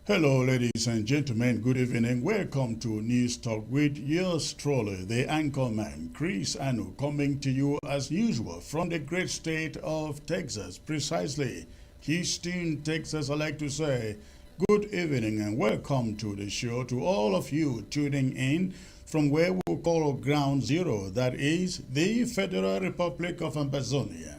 Hello, ladies and gentlemen. Good evening. Welcome to News Talk with yours truly, the anchorman, Chris Anu, coming to you as usual from the great state of Texas, precisely Houston, Texas. I like to say good evening and welcome to the show to all of you tuning in from where we call Ground Zero, that is the Federal Republic of Amazonia.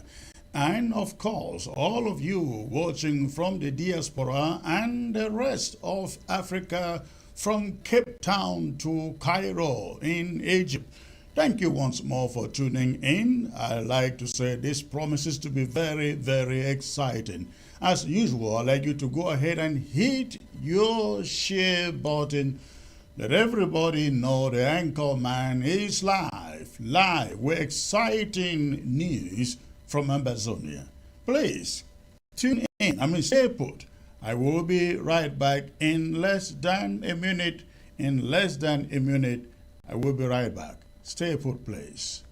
And of course, all of you watching from the diaspora and the rest of Africa, from Cape Town to Cairo in Egypt. Thank you once more for tuning in. I like to say this promises to be very, very exciting. As usual, I'd like you to go ahead and hit your share button. Let everybody know the anchor man is live with exciting news from Amazonia. Please tune in. Stay put. I will be right back in less than a minute. In less than a minute, I will be right back. Stay put, please.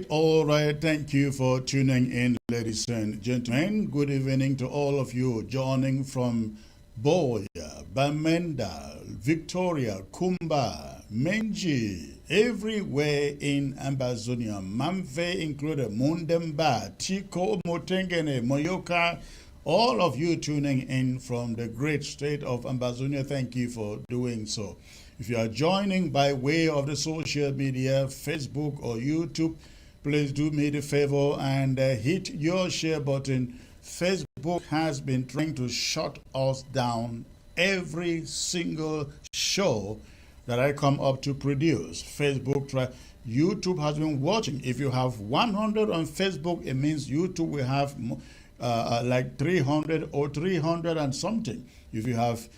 All right. Thank you for tuning in, ladies and gentlemen. Good evening to all of you joining from Boya, Bamenda, Victoria, Kumba, Menji, everywhere in Amazonia, Mamfe included, Mundemba, Tiko, Motengene, Moyoka, all of you tuning in from the great state of Amazonia. Thank you for doing so. If you are joining by way of the social media, Facebook or YouTube, please do me the favor and hit your share button. Facebook has been trying to shut us down every single show that I come up to produce. YouTube has been watching. If you have 100 on Facebook, it means YouTube will have like 300 or 300 and something. If you have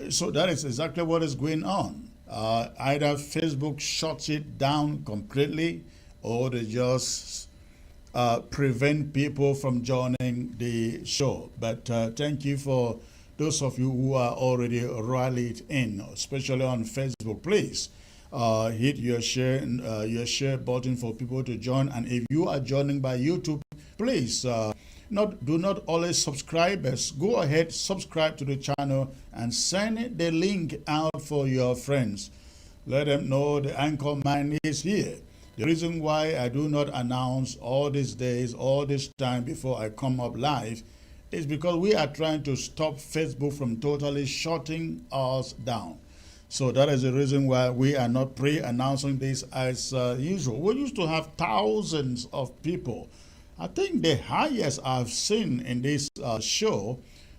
so that is exactly what is going on. Either Facebook shuts it down completely, or they just prevent people from joining the show. But thank you for those of you who are already rallied in, especially on Facebook. Please hit your share button for people to join. And if you are joining by YouTube, please do not always subscribe. Go ahead, subscribe to the channel and send the link out for your friends. Let them know the anchor man is here. The reason why I do not announce all these days, all this time before I come up live is because we are trying to stop Facebook from totally shutting us down. So that is the reason why we are not pre-announcing this as usual. We used to have thousands of people. I think the highest I've seen in this show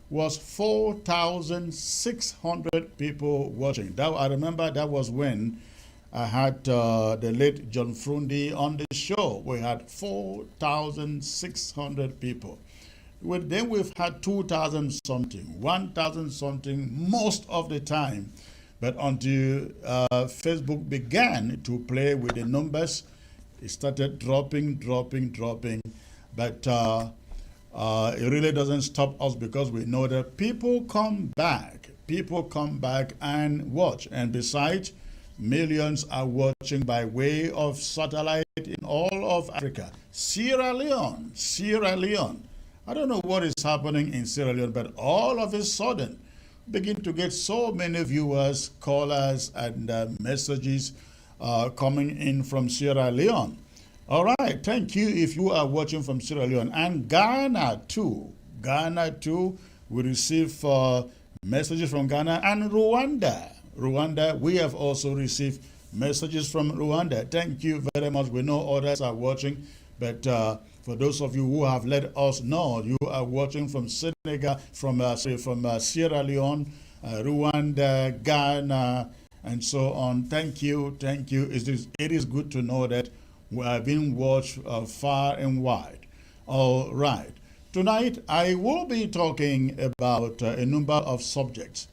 was 4,600 people watching. I remember that was when I had the late John Frundi on the show. We had 4,600 people. Then we've had 2,000 something, 1,000 something most of the time. But until Facebook began to play with the numbers, it started dropping. But it really doesn't stop us because we know that people come back and watch. And besides, millions are watching by way of satellite in all of Africa. Sierra Leone. I don't know what is happening in Sierra Leone, but all of a sudden, begin to get so many viewers, callers, and messages coming in from Sierra Leone. All right, thank you if you are watching from Sierra Leone. And Ghana too, we receive messages from Ghana. And Rwanda, we have also received messages from Rwanda. Thank you very much. We know others are watching, but For those of you who have let us know, you are watching from Senegal, from Sierra Leone, Rwanda, Ghana, and so on. Thank you, thank you. It is good to know that we are being watched far and wide. All right. Tonight, I will be talking about a number of subjects.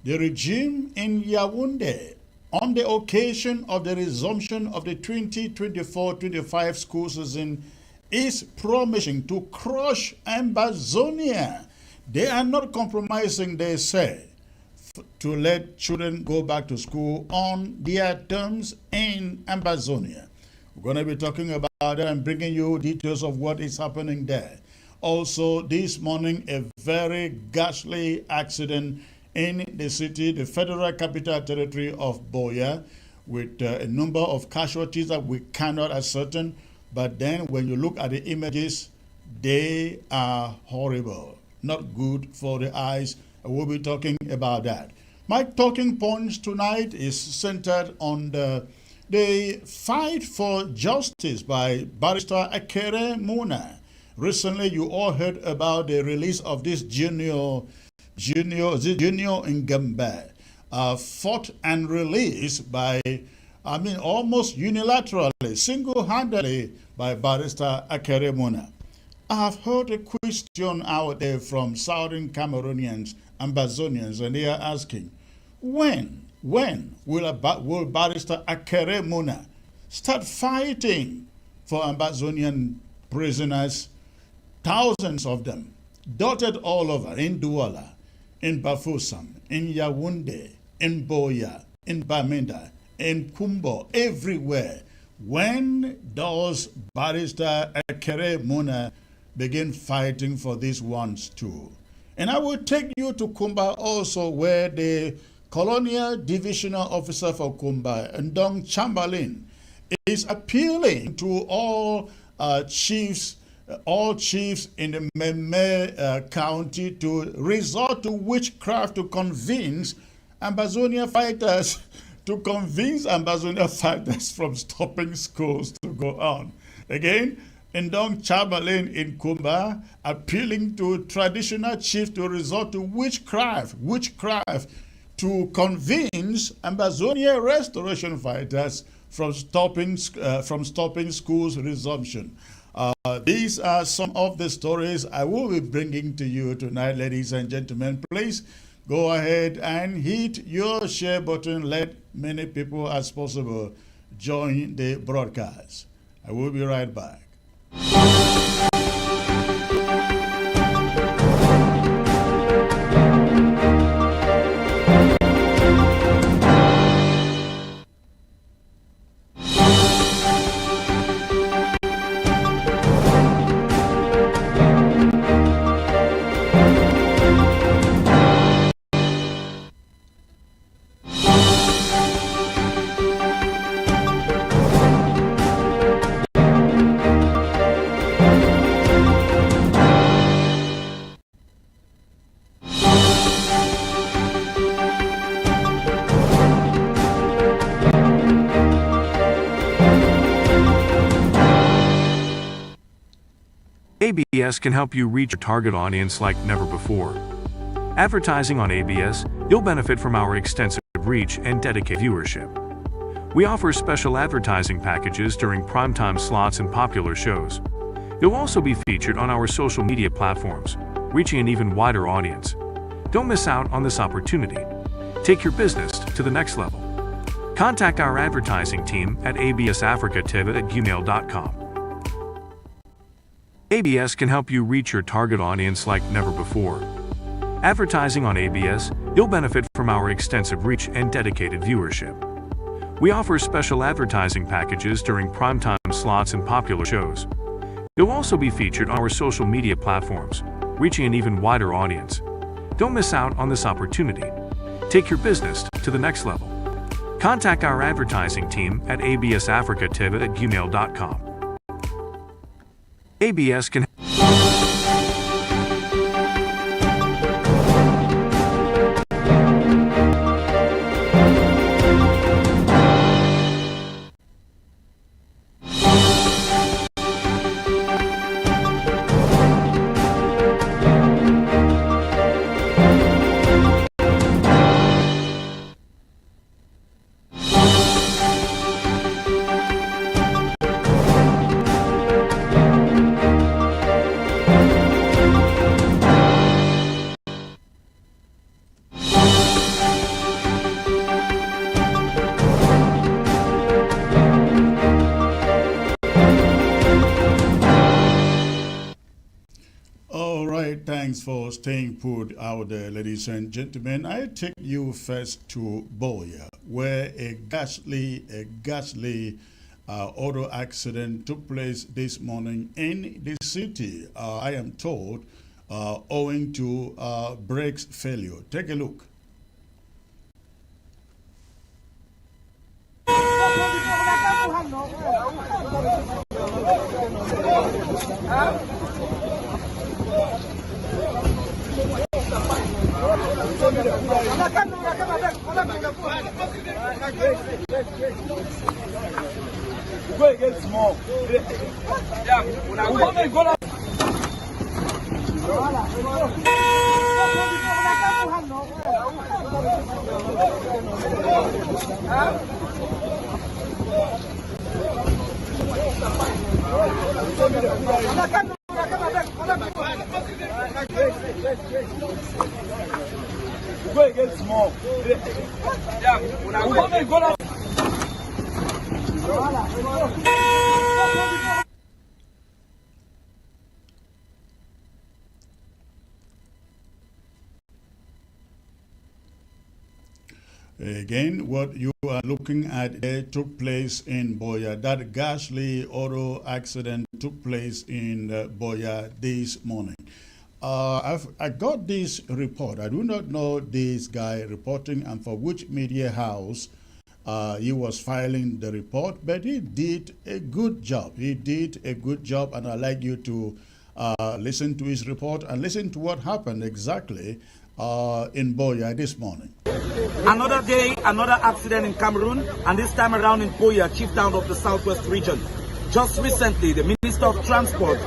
The regime in Yaoundé, on the occasion of the resumption of the 2024-25 school season, is promising to crush Ambazonia. They are not compromising, they say, to let children go back to school on their terms in Ambazonia. We're going to be talking about it and bringing you details of what is happening there. Also, this morning, a very ghastly accident in the city, the Federal Capital Territory of Boya, with a number of casualties that we cannot ascertain. But then when you look at the images, they are horrible, not good for the eyes. We'll be talking about that. My talking points tonight is centered on the fight for justice by Barrister Akere Muna. Recently, you all heard about the release of this junior in Gambia, fought and released by, almost unilaterally, single-handedly by Barrister Akere Muna. I have heard a question out there from Southern Cameroonians, Ambazonians, and they are asking, when will Barrister Akere Muna start fighting for Ambazonian prisoners? Thousands of them, dotted all over in Douala, in Bafoussam, in Yaoundé, in Boya, in Bamenda, in Kumbo, everywhere. When does Barrister Akere Muna begin fighting for these ones too? And I will take you to Kumba also, where the Colonial Divisional Officer for Kumba, Ndong Chamberlain, is appealing to all chiefs in the Meme County to resort to witchcraft to convince Ambazonia fighters from stopping schools to go on. Again, Ndong Chamberlain in Kumba appealing to traditional chiefs to resort to witchcraft to convince Ambazonia restoration fighters from stopping schools resumption. These are some of the stories I will be bringing to you tonight, ladies and gentlemen. Please go ahead and hit your share button. Let many people as possible join the broadcast. I will be right back. ABS can help you reach your target audience like never before. Advertising on ABS, you'll benefit from our extensive reach and dedicated viewership. We offer special advertising packages during primetime slots and popular shows. You'll also be featured on our social media platforms, reaching an even wider audience. Don't miss out on this opportunity. Take your business to the next level. Contact our advertising team at absafricativ@gmail.com. ABS can help you reach your target audience like never before. Advertising on ABS, you'll benefit from our extensive reach and dedicated viewership. We offer special advertising packages during primetime slots and popular shows. You'll also be featured on our social media platforms, reaching an even wider audience. Don't miss out on this opportunity. Take your business to the next level. Contact our advertising team at absafricativ@gmail.com. ABS can right, thanks for staying put out there, ladies and gentlemen. I take you first to Boya, where a ghastly auto accident took place this morning in the city. I am told owing to brakes failure. Take a look. Go against small. Go against small. Again, what you are looking at there took place in Boya. That ghastly auto accident took place in Boya this morning. I got this report. I do not know this guy reporting and for which media house he was filing the report, but he did a good job. He did a good job, and I'd like you to listen to his report and listen to what happened exactly in Boya this morning. Another day, another accident in Cameroon, and this time around in Boya, chief town of the southwest region. Just recently, the Minister of Transport,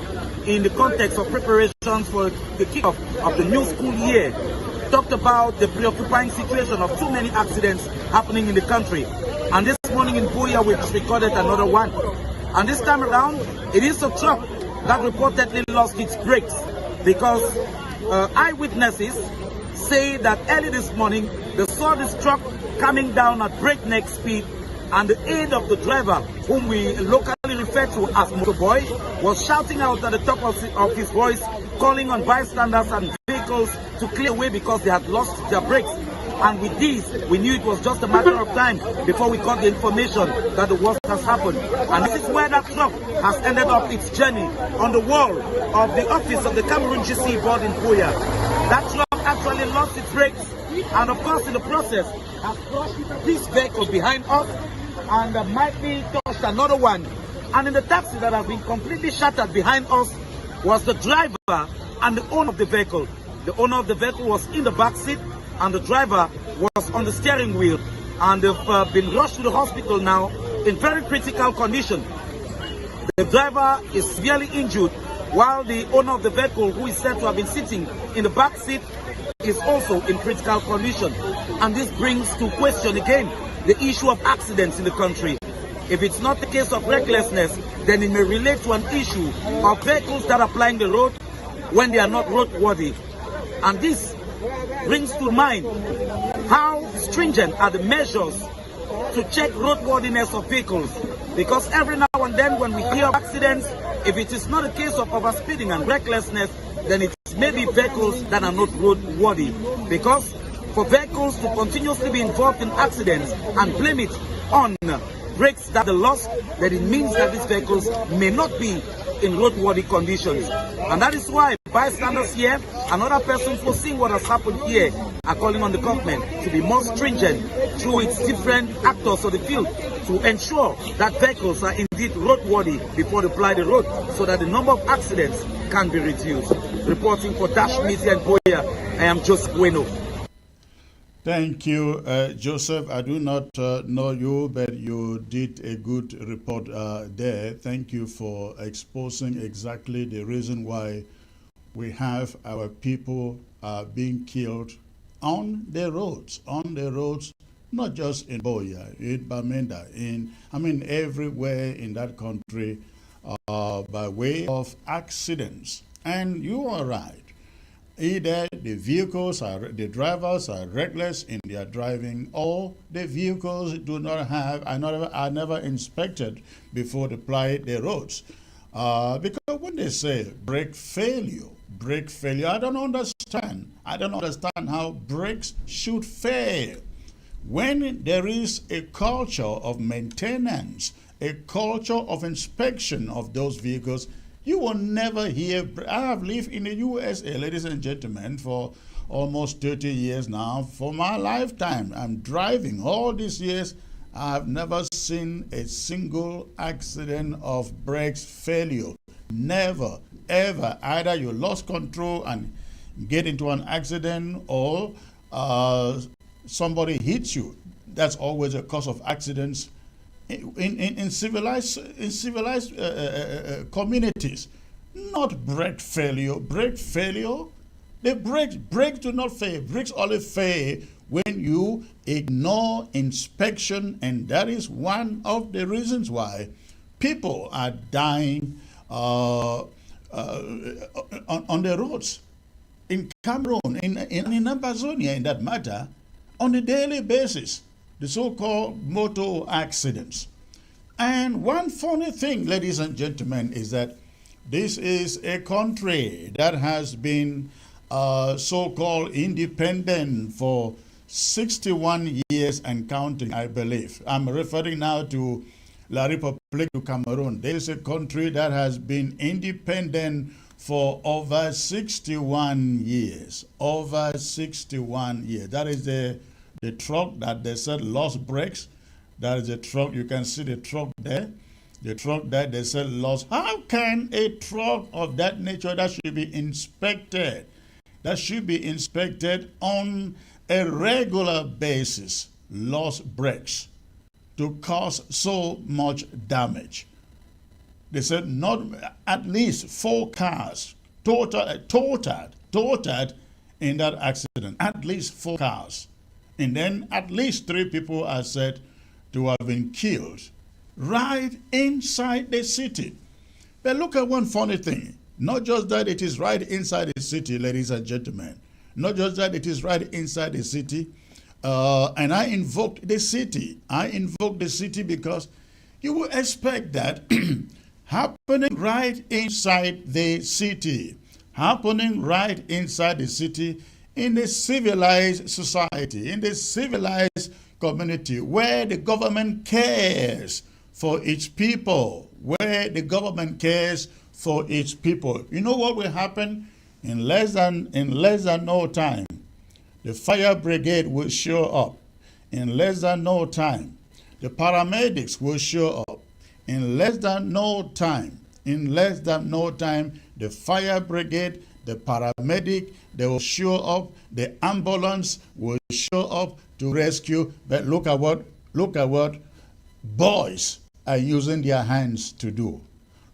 in the context of preparations for the kickoff of the new school year, talked about the preoccupying situation of too many accidents happening in the country. And this morning in Boya, we recorded another one. And this time around, it is a truck that reportedly lost its brakes because eyewitnesses say that early this morning, they saw this truck coming down at breakneck speed, and the aid of the driver, whom we locally refer to as Motorboy, was shouting out at the top of his voice, calling on bystanders and vehicles to clear away because they had lost their brakes. And with this, we knew it was just a matter of time before we got the information that the worst has happened. And this is where that truck has ended up its journey, on the wall of the office of the Cameroon GC board in Boya. That truck actually lost its brakes, and of course in the process has crushed this vehicle behind us, and might be touched another one. And in the taxi that has been completely shattered behind us was the driver and the owner of the vehicle. The owner of the vehicle was in the back seat, and the driver was on the steering wheel, and they've been rushed to the hospital now in very critical condition. The driver is severely injured, while the owner of the vehicle, who is said to have been sitting in the back seat, is also in critical condition. And this brings to question again the issue of accidents in the country. If it's not the case of recklessness, then it may relate to an issue of vehicles that are plying the road when they are not roadworthy. And this brings to mind how stringent are the measures to check roadworthiness of vehicles. Because every now and then when we hear of accidents, if it is not a case of overspeeding and recklessness, then it's maybe vehicles that are not roadworthy. Because for vehicles to continuously be involved in accidents and blame it on brakes that are lost, then it means that these vehicles may not be in roadworthy conditions. And that is why bystanders here and other persons foreseeing what has happened here are calling on the government to be more stringent through its different actors of the field to ensure that vehicles are indeed roadworthy before they ply the road, so that the number of accidents can be reduced. Reporting for Dash Media and Boya, I am Joseph Bueno. Thank you, Joseph. I do not know you, but you did a good report there. Thank you for exposing exactly the reason why we have our people being killed on the roads, not just in Boya, in Bamenda, everywhere in that country by way of accidents. And you are right. Either the drivers are reckless in their driving, or the vehicles do not have, are never inspected before they ply the roads. Because when they say brake failure, brake failure. I don't understand. I don't understand how brakes should fail. When there is a culture of maintenance, a culture of inspection of those vehicles, you will never hear. I have lived in the USA, ladies and gentlemen, for almost 30 years now. For my lifetime, I'm driving all these years. I have never seen a single accident of brakes failure. Never, ever. Either you lost control and get into an accident, or somebody hits you. That's always a cause of accidents in civilized communities. Not brake failure. Brake failure. The brakes do not fail. Brakes only fail when you ignore inspection, and that is one of the reasons why people are dying on the roads in Cameroon, in Amazonia, in that matter, on a daily basis, the so-called motor accidents. And one funny thing, ladies and gentlemen, is that this is a country that has been so-called independent for 61 years and counting, I believe. I'm referring now to La République du Cameroon. This is a country that has been independent for over 61 years. Over 61 years. That is the truck that they said lost brakes. That is the truck. You can see the truck there. The truck that they said lost. How can a truck of that nature that should be inspected, on a regular basis, lost brakes to cause so much damage? They said not at least 4 cars totaled in that accident. At least 4 cars. And then at least 3 people are said to have been killed right inside the city. But look at one funny thing. Not just that it is right inside the city, ladies and gentlemen. Not just that it is right inside the city. And I invoked the city. I invoked the city because you would expect that happening right inside the city. Happening right inside the city in a civilized society, in the civilized community where the government cares for its people, where the government cares for its people. You know what will happen? In less than no time, the fire brigade will show up. In less than no time, the paramedics will show up. In less than no time, the fire brigade, the paramedic, they will show up. The ambulance will show up to rescue. But look at what boys are using their hands to do.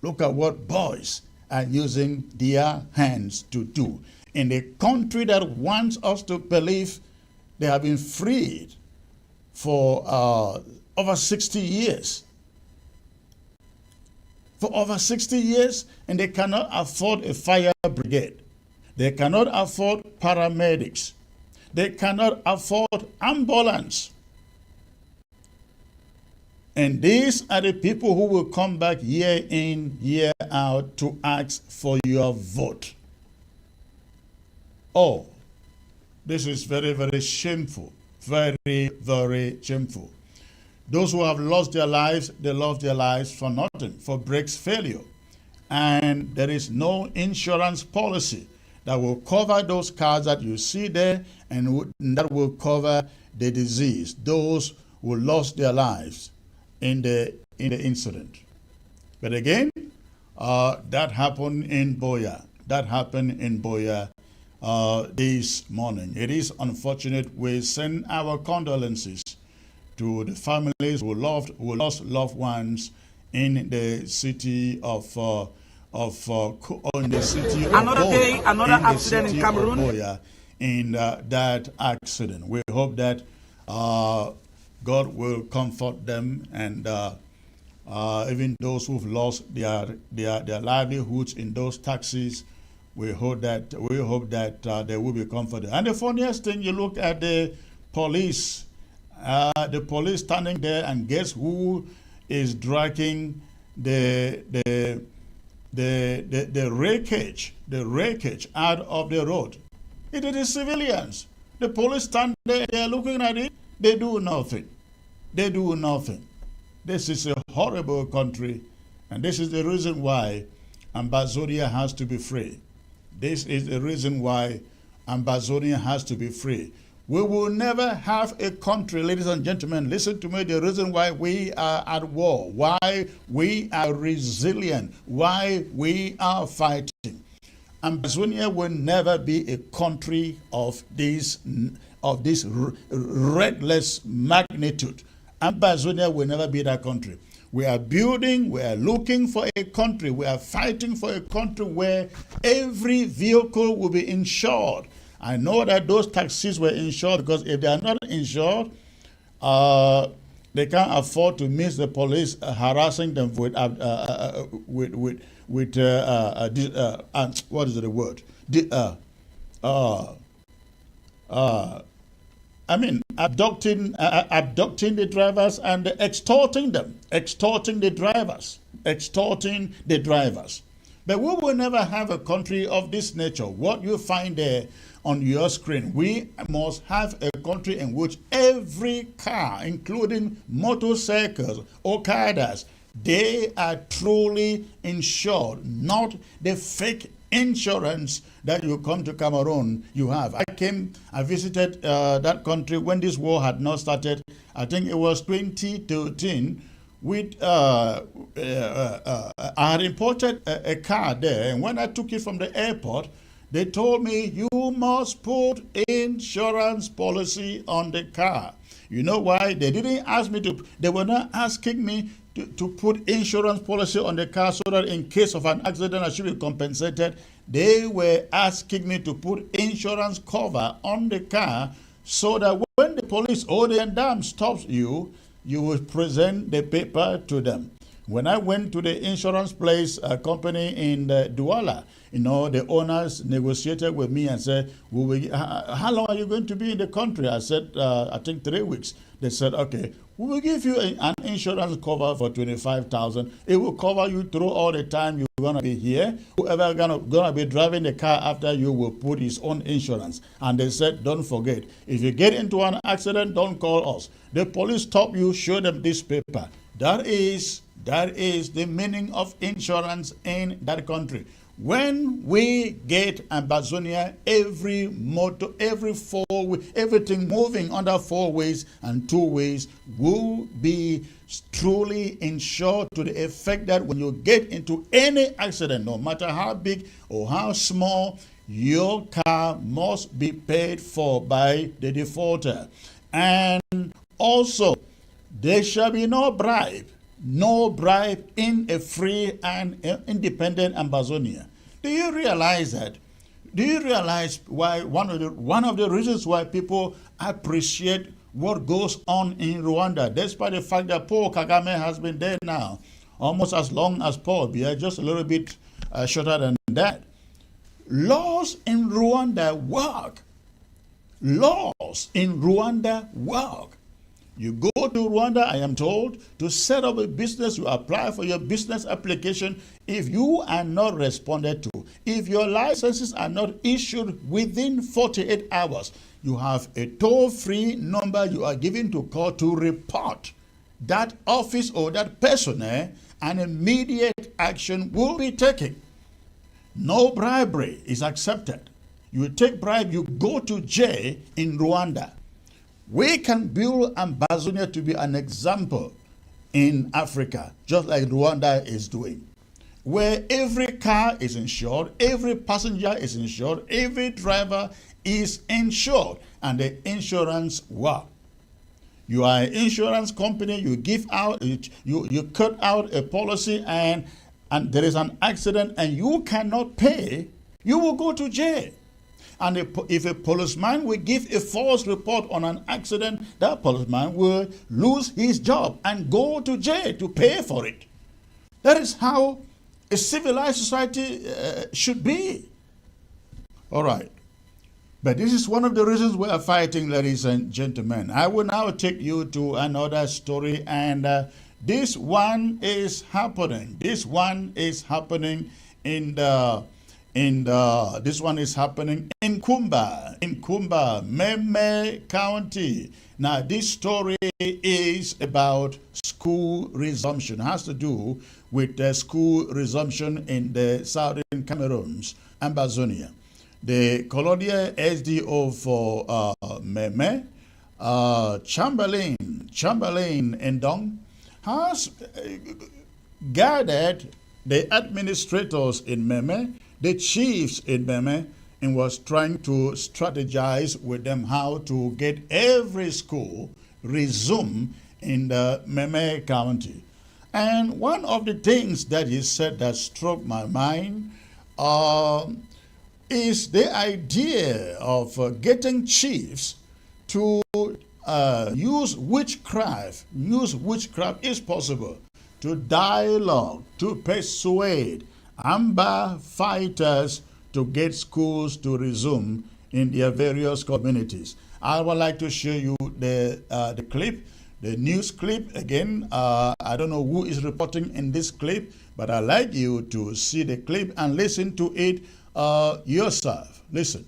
Look at what boys are using their hands to do. In a country that wants us to believe they have been freed for over 60 years. For over 60 years, and they cannot afford a fire brigade. They cannot afford paramedics. They cannot afford ambulance. And these are the people who will come back year in, year out to ask for your vote. Oh, this is very, very shameful. Very, very shameful. Those who have lost their lives, they lost their lives for nothing, for brakes failure. And there is no insurance policy that will cover those cars that you see there, and that will cover the disease, those who lost their lives in the incident. But again, that happened in Boya. That happened in Boya this morning. It is unfortunate. We send our condolences to the families who lost loved ones in the city of in the city of another Boya, day, another in the accident in city of Cameroon. Boya, in that accident. We hope that God will comfort them, and even those who've lost their livelihoods in those taxis. We hope that they will be comforted. And the funniest thing, you look at the police standing there, and guess who is dragging the the wreckage out of the road. It is the civilians. The police stand there, they are looking at it, they do nothing. They do nothing. This is a horrible country, and this is the reason why Ambazonia has to be free. This is the reason why Ambazonia has to be free. We will never have a country, ladies and gentlemen, listen to me, the reason why we are at war, why we are resilient, why we are fighting. Ambazonia will never be a country of this reckless magnitude. Ambazonia will never be that country. We are building, we are looking for a country, we are fighting for a country where every vehicle will be insured. I know that those taxis were insured because if they are not insured, they can't afford to miss the police harassing them with what is the word? Abducting the drivers and extorting them, extorting the drivers. But we will never have a country of this nature. What you find there on your screen, we must have a country in which every car, including motorcycles, okadas, they are truly insured, not the fake insurance that you come to Cameroon you have. I visited that country when this war had not started. I think it was 2013. I had imported a car there, and when I took it from the airport, they told me, you must put insurance policy on the car. You know why? They didn't ask me to, they were not asking me to put insurance policy on the car so that in case of an accident I should be compensated. They were asking me to put insurance cover on the car so that when the police or the gendarme stops you, you will present the paper to them. When I went to the insurance place company in Douala, the owners negotiated with me and said, how long are you going to be in the country? I said, I think 3 weeks. They said, okay, we will give you an insurance cover for 25,000. It will cover you through all the time you're going to be here. Whoever going to be driving the car after you will put his own insurance. And they said, don't forget, if you get into an accident, don't call us. The police stop you, show them this paper. That is the meaning of insurance in that country. When we get Ambazonia, every motor, every everything moving under 4 ways and 2 ways will be truly insured to the effect that when you get into any accident, no matter how big or how small, your car must be paid for by the defaulter. And also, there shall be no bribe in a free and independent Ambazonia. Do you realize that? Do you realize why one of the reasons why people appreciate what goes on in Rwanda, despite the fact that Paul Kagame has been there now almost as long as Paul Biya, just a little bit shorter than that? Laws in Rwanda work. Laws in Rwanda work. You go to Rwanda, I am told, to set up a business, you apply for your business application. If you are not responded to, if your licenses are not issued within 48 hours, you have a toll-free number you are given to call to report that office or that personnel, and immediate action will be taken. No bribery is accepted. You take bribe, you go to jail in Rwanda. We can build Ambazonia to be an example in Africa, just like Rwanda is doing, where every car is insured, every passenger is insured, every driver is insured, and the insurance works. You are an insurance company, you give out, you cut out a policy, and there is an accident and you cannot pay, you will go to jail. And if a policeman will give a false report on an accident, that policeman will lose his job and go to jail to pay for it. That is how a civilized society should be. All right. But this is one of the reasons we are fighting, ladies and gentlemen. I will now take you to another story, and This one is happening. This one is happening in this one is happening in Kumba, Meme County. Now, this story is about school resumption. It has to do with the school resumption in the southern Cameroons, Ambazonia. The colonial SDO for Meme, Chamberlain Ndong, has gathered the administrators in Meme, the chiefs in Meme, and was trying to strategize with them how to get every school resume in the Meme County. And one of the things that he said that struck my mind is the idea of getting chiefs to use witchcraft. Use witchcraft is possible to dialogue, to persuade Amba fighters to get schools to resume in their various communities. I would like to show you the clip, the news clip. Again, I don't know who is reporting in this clip, but I'd like you to see the clip and listen to it yourself. Listen.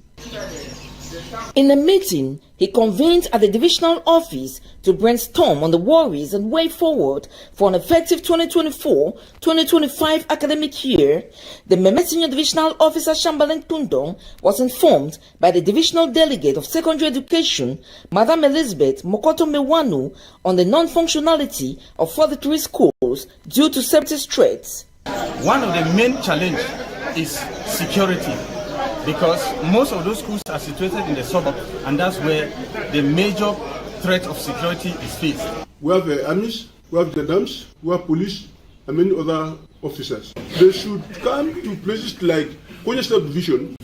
In a meeting he convened at the divisional office to brainstorm on the worries and way forward for an effective 2024-2025 academic year, the Meme Senior Divisional Officer Chamberlain Tundong was informed by the Divisional Delegate of Secondary Education, Madam Elizabeth Mokoto Mewanu, on the non-functionality of 43 schools due to separatist threats. One of the main challenges is security, because most of those schools are situated in the suburbs, and that's where the major threat of security is faced. We have the armies, we have the dams, we have police, and many other officers. They should come to places like Konya State Division.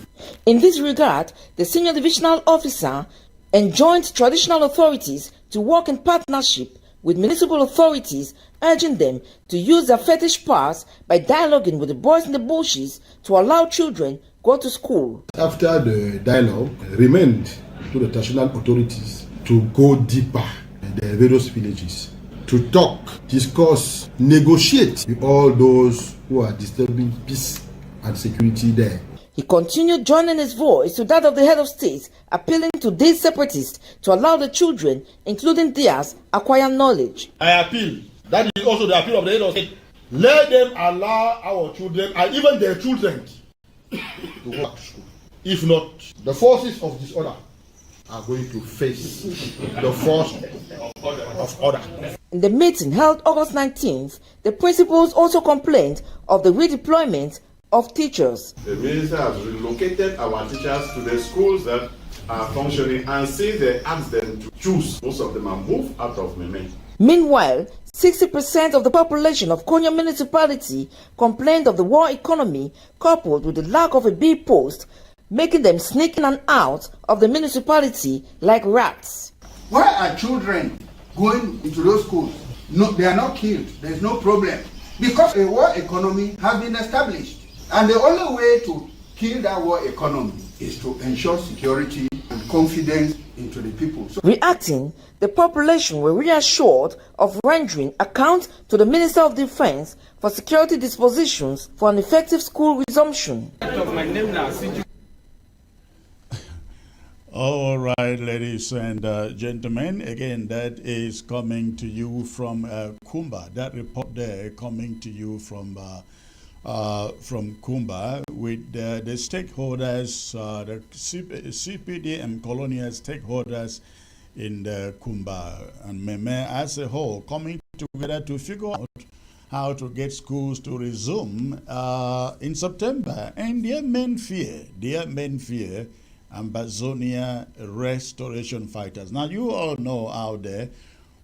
In this regard, the Senior Divisional Officer enjoined traditional authorities to work in partnership with municipal authorities, urging them to use their fetish powers by dialoguing with the boys in the bushes to allow children go to school. After the dialogue, remained to the traditional authorities to go deeper in the various villages, to talk, discuss, negotiate with all those who are disturbing peace and security there. He continued joining his voice to that of the head of state, appealing to these separatists to allow the children, including theirs, acquire knowledge. I appeal, that is also the appeal of the head of state, let them allow our children and even their children to go to school. If not, the forces of disorder are going to face the force of order. In the meeting held August 19th, the principals also complained of the redeployment of teachers. The minister has relocated our teachers to the schools that are functioning, and since they asked them to choose, most of them are moved out of Meme. Meanwhile, 60% of the population of Konya municipality complained of the war economy coupled with the lack of a bee post, making them sneak in and out of the municipality like rats. Why are children going into those schools? No, they are not killed. There is no problem. Because a war economy has been established. And the only way to kill that war economy is to ensure security and confidence into the people. Reacting, the population were reassured of rendering account to the Minister of Defense for security dispositions for an effective school resumption. All right, ladies and gentlemen, again, that is coming to you from Kumba. That report there coming to you from Kumba with the stakeholders, the CPD and colonial stakeholders in the Kumba and Meme as a whole coming together to figure out how to get schools to resume in September. And their main fear, Ambazonia restoration fighters. Now, you all know out there,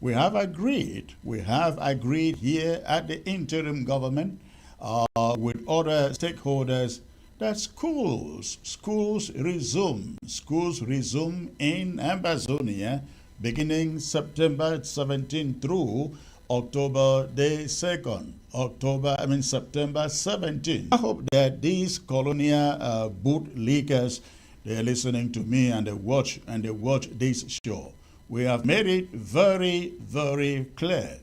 we have agreed here at the interim government with other stakeholders that schools resume in Ambazonia beginning September 17 through September 17. I hope that these colonial bootlickers, they're listening to me and they watch this show. We have made it very, very clear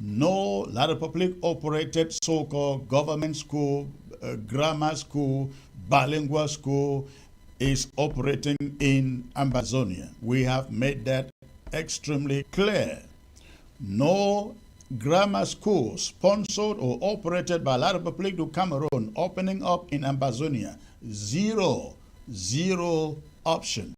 no La Republic operated so-called government school, grammar school, bilingual school is operating in Ambazonia. We have made that extremely clear. No grammar school sponsored or operated by La Republic du Cameroon opening up in Ambazonia. Zero option.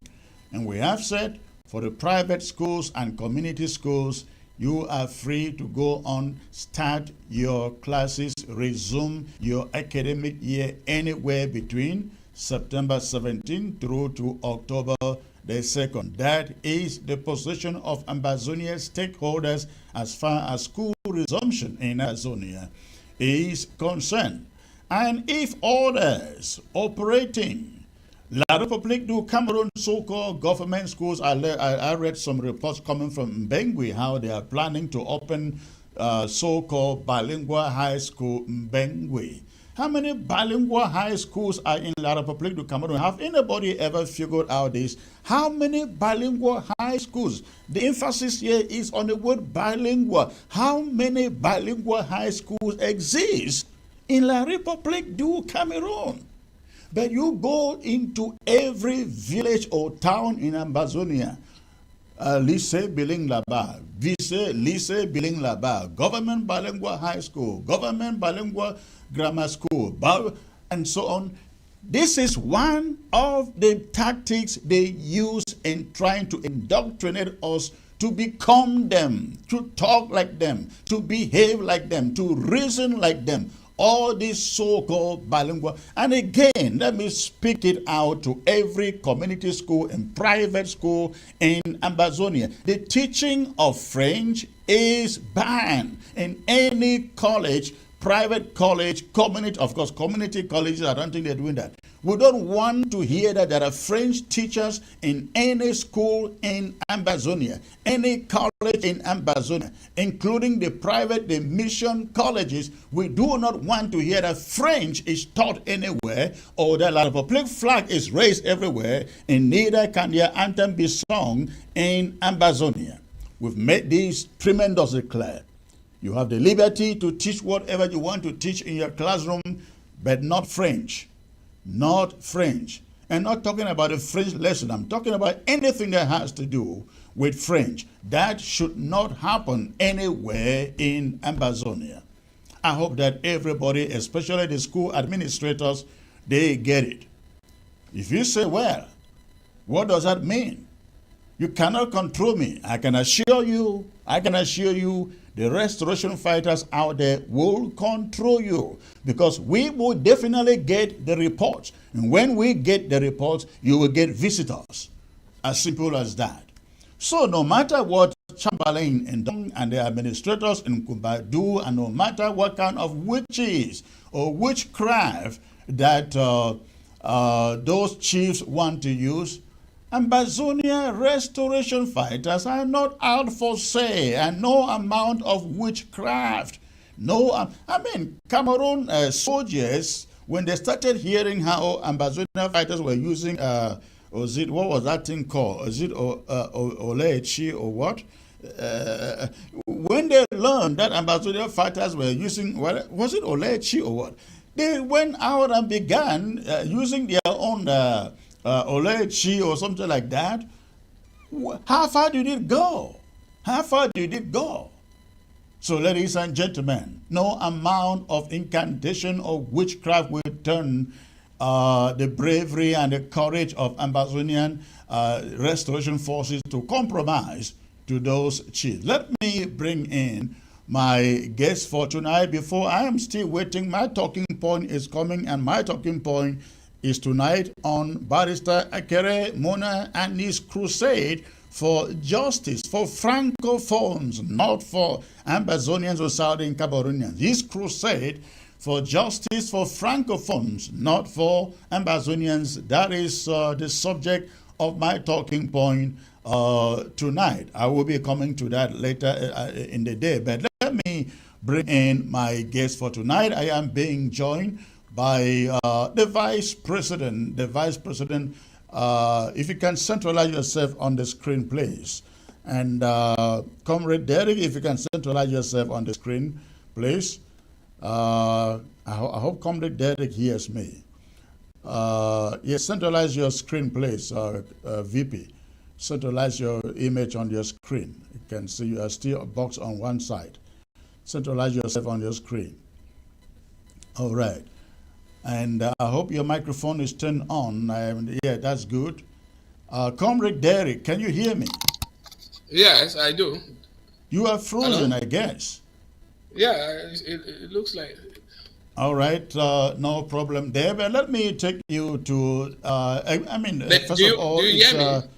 And we have said for the private schools and community schools, you are free to go on, start your classes, resume your academic year anywhere between September 17 through to October the 2nd. That is the position of Ambazonia stakeholders as far as school resumption in Ambazonia is concerned. And if others operating La Republique du Cameroon so-called government schools, I read some reports coming from Mbengui, how they are planning to open so-called bilingual high school Mbengui. How many bilingual high schools are in La Republique du Cameroon? Have anybody ever figured out this? How many bilingual high schools? The emphasis here is on the word bilingual. How many bilingual high schools exist in La Republique du Cameroon? But you go into every village or town in Ambazonia, lycée bilingue là-bas, lycée bilingue là-bas, government bilingual high school, government bilingual grammar school, and so on. This is one of the tactics they use in trying to indoctrinate us to become them, to talk like them, to behave like them, to reason like them. All this so-called bilingual. And again, let me speak it out to every community school and private school in Ambazonia. The teaching of French is banned in any college, private college, community, of course, community colleges. I don't think they're doing that. We don't want to hear that there are French teachers in any school in Ambazonia, any college in Ambazonia, including the private, the mission colleges. We do not want to hear that French is taught anywhere or that La Republic flag is raised everywhere, and neither can their anthem be sung in Ambazonia. We've made this tremendously clear. You have the liberty to teach whatever you want to teach in your classroom, but not French. Not French. And not talking about a French lesson. I'm talking about anything that has to do with French. That should not happen anywhere in Ambazonia. I hope that everybody, especially the school administrators, they get it. If you say, well, what does that mean? You cannot control me. I can assure you, the restoration fighters out there will control you, because we will definitely get the reports. And when we get the reports, you will get visitors. As simple as that. So no matter what Chamberlain and the administrators in Kumba do, and no matter what kind of witches or witchcraft that those chiefs want to use, Ambazonia restoration fighters are not out for say, and no amount of witchcraft. Cameroon soldiers, when they started hearing how Ambazonia fighters were using, what was that thing called? Is it Olechi or what? When they learned that Ambazonia fighters were using, was it Olechi or what? They went out and began using their own Olechi or something like that. How far did it go? How far did it go? So, ladies and gentlemen, no amount of incantation or witchcraft will turn the bravery and the courage of Ambazonian restoration forces to compromise to those chiefs. Let me bring in my guest for tonight. Before, I am still waiting. My talking point is coming, and my talking point is tonight on Barrister Akere Muna and his crusade for justice for Francophones, not for Ambazonians or Southern Cameroonians. His crusade for justice for Francophones, not for Ambazonians. That is the subject of my talking point tonight. I will be coming to that later in the day. But let me bring in my guest for tonight. I am being joined by the Vice President. The Vice President, if you can centralize yourself on the screen, please. And Comrade Derek, if you can centralize yourself on the screen, please. I hope Comrade Derek hears me. Yes, centralize your screen, please, VP. Centralize your image on your screen. You can see you are still a box on one side. Centralize yourself on your screen. All right. And I hope your microphone is turned on. Yeah, that's good. Comrade Derek, can you hear me? Yes, I do. You are frozen, Hello? I guess. Yeah, it looks like. All right, no problem there. But let me take you to, first of all, it's a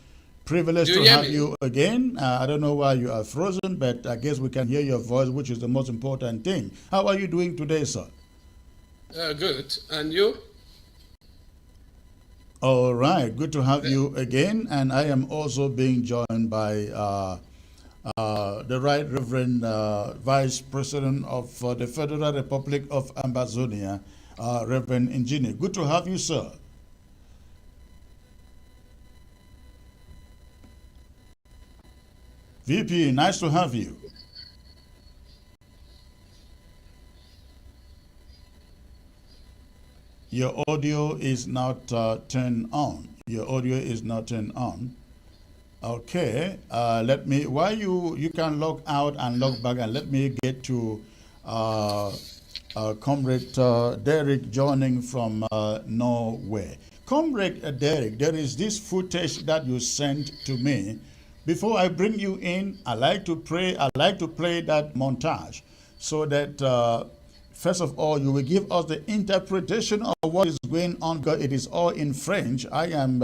privilege to have you again. I don't know why you are frozen, but I guess we can hear your voice, which is the most important thing. How are you doing today, sir? Good. And you? All right, good to have you again. And I am also being joined by the Right Reverend Vice President of the Federal Republic of Ambazonia, Reverend Engineer. Good to have you, sir. VP, nice to have you. Your audio is not turned on. Your audio is not turned on. Okay, let me, while you can log out and log back, and let me get to Comrade Derek joining from Norway. Comrade Derek, there is this footage that you sent to me. Before I bring you in, I like to play that montage so that first of all, you will give us the interpretation of what is going on, because it is all in French. I am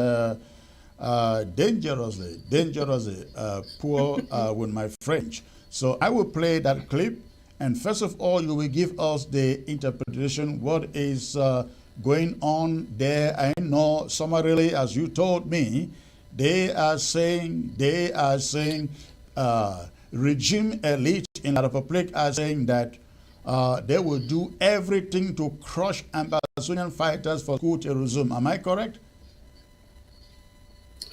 dangerously poor with my French. So I will play that clip, and first of all, you will give us the interpretation, what is going on there. I know summarily, as you told me, they are saying regime elite in the Republic are saying that they will do everything to crush Ambazonian fighters for coup to resume. Am I correct?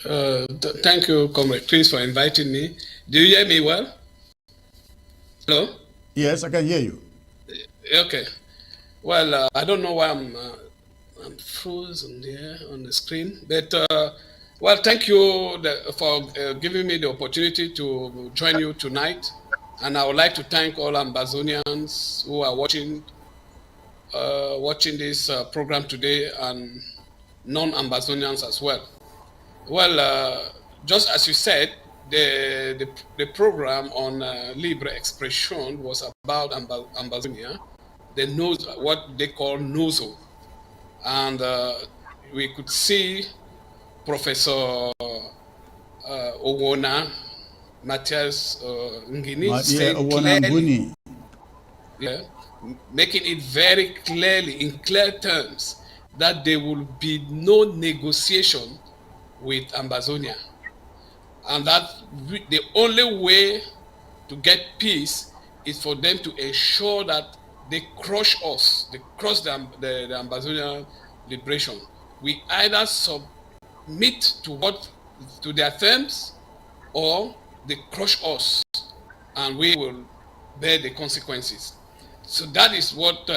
Thank you, Comrade Chris, for inviting me. Do you hear me well? Hello? Yes, I can hear you. Okay. Well, I don't know why I'm frozen there on the screen, but well, thank you for giving me the opportunity to join you tonight. And I would like to thank all Ambazonians who are watching this program today, and non-Ambazonians as well. Well, just as you said, the program on Libre Expression was about Ambazonia, what they call NOZO. And we could see Professor Owona, Matthias Ngini, making it very clearly, in clear terms, that there will be no negotiation with Ambazonia, and that the only way to get peace is for them to ensure that they crush us, they crush the Ambazonian liberation. We either submit to their terms, or they crush us, and we will bear the consequences. So that is what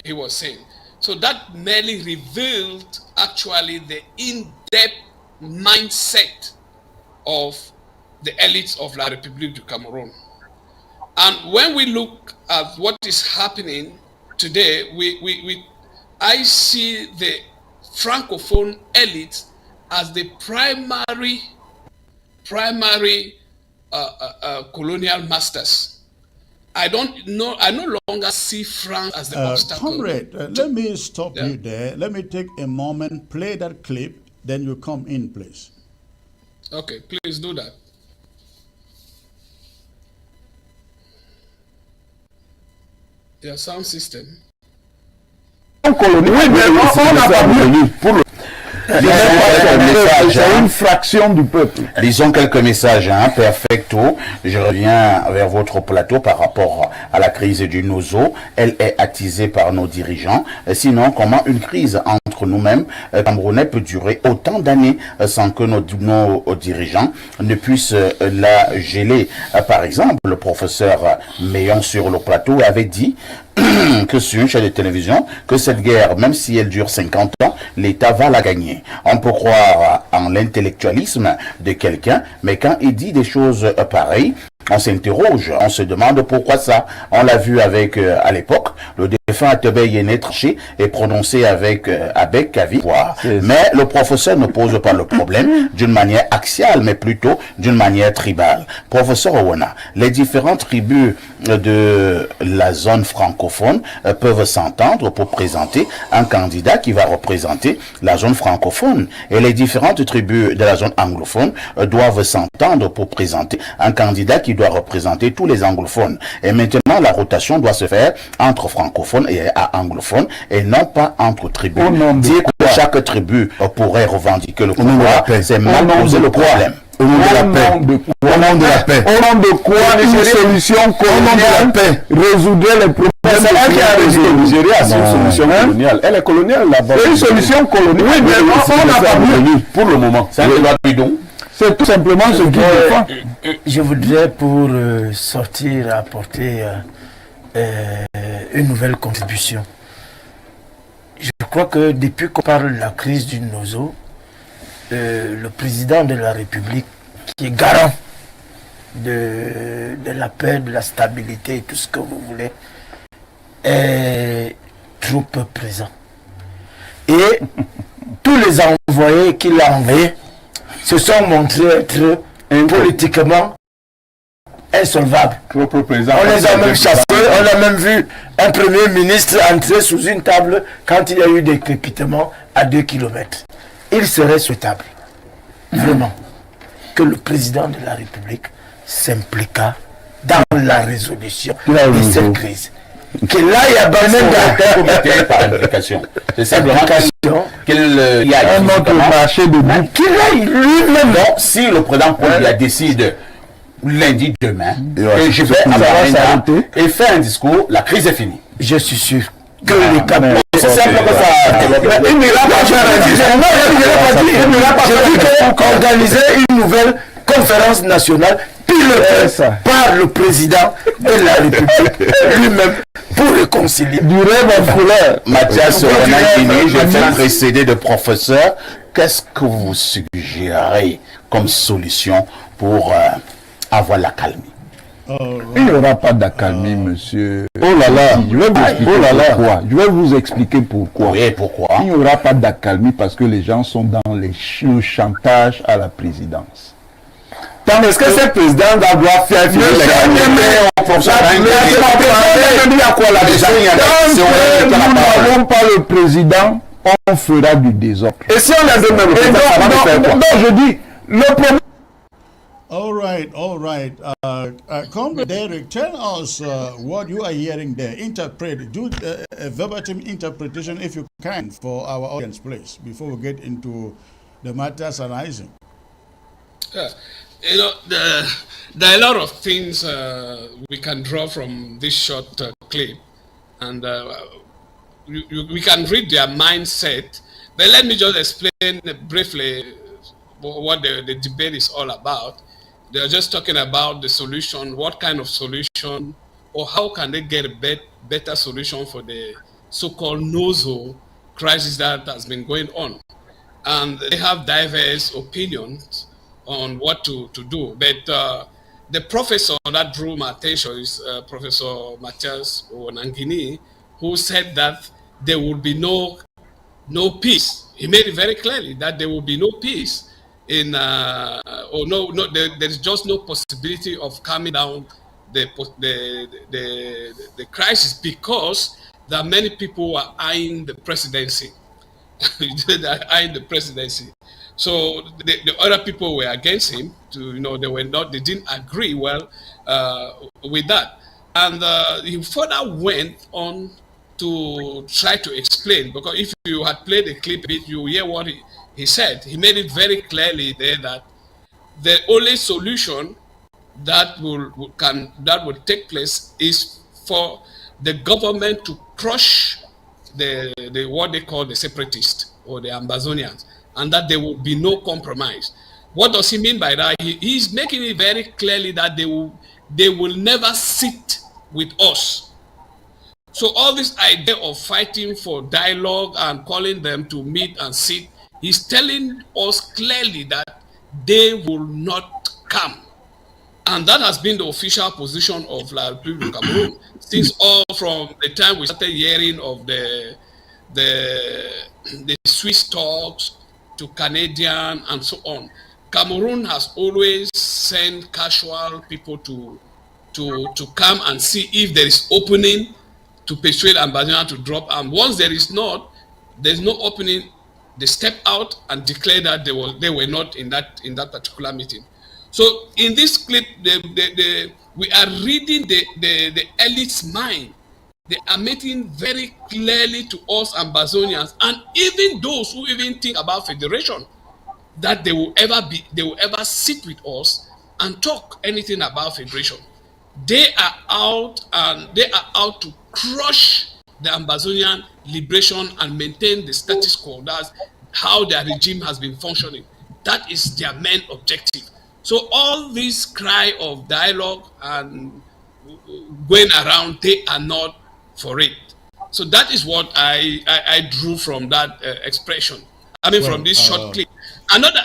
he was saying. So that merely revealed actually the in-depth mindset of the elites of La République du Cameroun. And when we look at what is happening today, I see the Francophone elite as the primary colonial masters. I no longer see France as the obstacle. Comrade, let me stop you there. Let me take a moment, play that clip, then you come in, please. Okay, please do that. Your sound system. C'est une fraction du peuple. Lisons quelques messages, perfecto. Je reviens vers votre plateau par rapport à la crise du Nozo. Elle est attisée par nos dirigeants. Sinon, comment une crise entre nous-mêmes, Camerounais, peut durer autant d'années sans que nos dirigeants ne puissent la geler? Par exemple, le professeur Meillon sur le plateau avait dit que sur une chaîne de télévision, que cette guerre, même si elle dure 50 ans, l'État va la gagner. On peut croire en l'intellectualisme de quelqu'un, mais quand il dit des choses pareilles, on s'interroge, on se demande pourquoi ça. On l'a vu avec, à l'époque, le défunt Atebe Yéné tranché et prononcé avec Kavi. Mais le professeur ne pose pas le problème d'une manière axiale, mais plutôt d'une manière tribale. Professeur Owona, les différentes tribus de la zone francophone peuvent s'entendre pour présenter un candidat qui va représenter la zone francophone. Et les différentes tribus de la zone anglophone doivent s'entendre pour présenter un candidat qui doit représenter tous les anglophones. Et maintenant, la rotation doit se faire entre francophones et anglophones et non pas entre tribus. Dire que chaque tribu pourrait revendiquer le pouvoir, c'est mal poser le problème. Au nom de la paix. Au nom de la paix. Au nom de quoi une solution coloniale résoudrait les problèmes. C'est elle qui a résolu le Nigeria, c'est une solution coloniale. Elle est coloniale là-bas. C'est une solution coloniale. Oui, mais on n'a pas vu pour le moment. C'est tout simplement ce qui défend. Je voudrais pour sortir apporter une nouvelle contribution. Je crois que depuis qu'on parle de la crise du Nozo, le président de la République, qui est garant de la paix, de la stabilité, tout ce que vous voulez, est trop peu présent. Et tous les envoyés qu'il a envoyés se sont montrés être politiquement insolvables. On les a même chassés, on a même vu un premier ministre entrer sous une table quand il y a eu des crépitements à 2 kilomètres. Il serait souhaitable, vraiment, que le président de la République s'impliqua dans la résolution de cette crise. Que là, il y a par implication. C'est simplement qu'il y a un autre marché de but. Qu'il aille lui-même. Si le président Paul décide lundi demain que je vais s'arrêter et faire un discours, la crise est finie. Je suis sûr que les Camerounais. C'est simple que ça. Il ne l'a pas dit. J'ai dit qu'organiser une nouvelle conférence nationale pilotée par le président de la République lui-même pour réconcilier. Du rêve en couleur. Mathias Renagini, je vais précéder de professeur. Qu'est-ce que vous suggérez comme solution pour avoir l'accalmie? Il n'y aura pas d'accalmie, monsieur. Oh là là, je vais vous expliquer pourquoi. Oui, pourquoi? Il n'y aura pas d'accalmie parce que les gens sont dans le chantage à la présidence. Est-ce que ce président doit faire finir les nous n'avons pas le président, on fera du désordre. Et si on a de même le président, ça va faire quoi? Non, je dis, le problème. All right. Comrade Derek, tell us what you are hearing there. Interpret, do a verbatim interpretation if you can for our audience, please, before we get into the matters arising. You know, there are a lot of things we can draw from this short clip, and we can read their mindset. But let me just explain briefly what the debate is all about. They're just talking about the solution, what kind of solution, or how can they get a better solution for the so-called Nozo crisis that has been going on. And they have diverse opinions on what to do. But the professor that drew my attention is Professor Matthias Onangini, who said that there would be no peace. He made it very clearly that there will be no peace there's just no possibility of calming down the crisis because there are many people who are eyeing the presidency. They are eyeing the presidency. So the other people were against him. They didn't agree well with that. And he further went on to try to explain, because if you had played the clip a bit, you hear what he made it very clearly there that the only solution that will take place is for the government to crush the what they call the separatists or the Ambazonians, and that there will be no compromise. What does he mean by that? He's making it very clearly that they will never sit with us. So all this idea of fighting for dialogue and calling them to meet and sit, he's telling us clearly that they will not come. And that has been the official position of La Republique of Cameroon since all from the time we started hearing of the Swiss talks to Canadian and so on. Cameroon has always sent casual people to come and see if there is opening to persuade Ambazonian to drop. And once there's no opening, they step out and declare that they were not in that particular meeting. So in this clip, we are reading the elite's mind. They are making very clearly to us Ambazonians, and even those who even think about federation, that they will ever sit with us and talk anything about federation. They are out to crush the Ambazonian liberation and maintain the status quo. That's how their regime has been functioning. That is their main objective. So all this cry of dialogue and going around, they are not for it. So that is what I drew from that expression. I mean, from this short clip. Another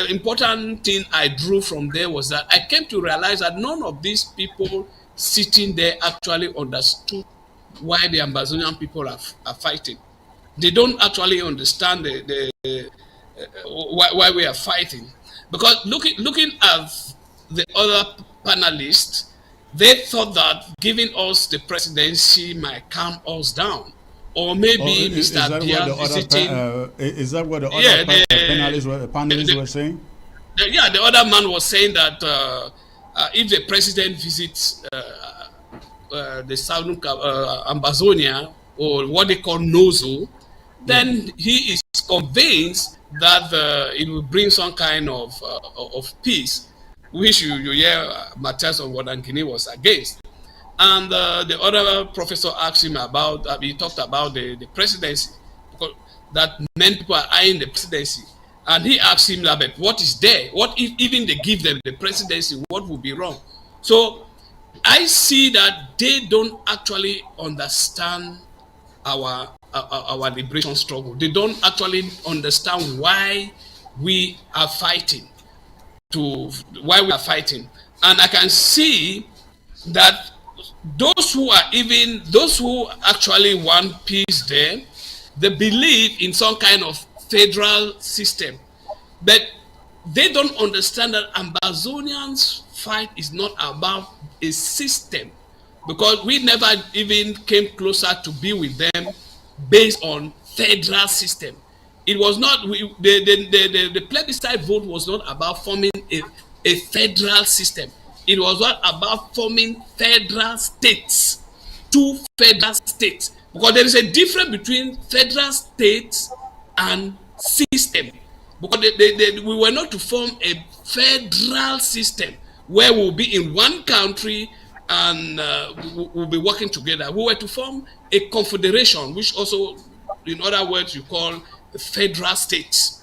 important thing I drew from there was that I came to realize that none of these people sitting there actually understood why the Ambazonian people are fighting. They don't actually understand why we are fighting. Because looking at the other panelists, they thought that giving us the presidency might calm us down. Or maybe Mr. Bia visiting... is that what the other panelists were saying? The other man was saying that if the president visits the southern Ambazonia, or what they call Nozo, then he is convinced that it will bring some kind of peace, which you hear Matthias of Wadankini was against. And the other professor asked him about, he talked about the presidency, because that many people are eyeing the presidency. And he asked him, but what is there? What if even they give them the presidency, what would be wrong? So I see that they don't actually understand our liberation struggle. They don't actually understand why we are fighting. And I can see that those who actually want peace there, they believe in some kind of federal system, but they don't understand that Ambazonians' fight is not about a system, because we never even came closer to be with them based on federal system. It was not, the plebiscite vote was not about forming a federal system. It was not about forming federal states, 2 federal states, because there is a difference between federal states and system. Because we were not to form a federal system where we'll be in one country and we'll be working together. We were to form a confederation, which also, in other words, you call federal states.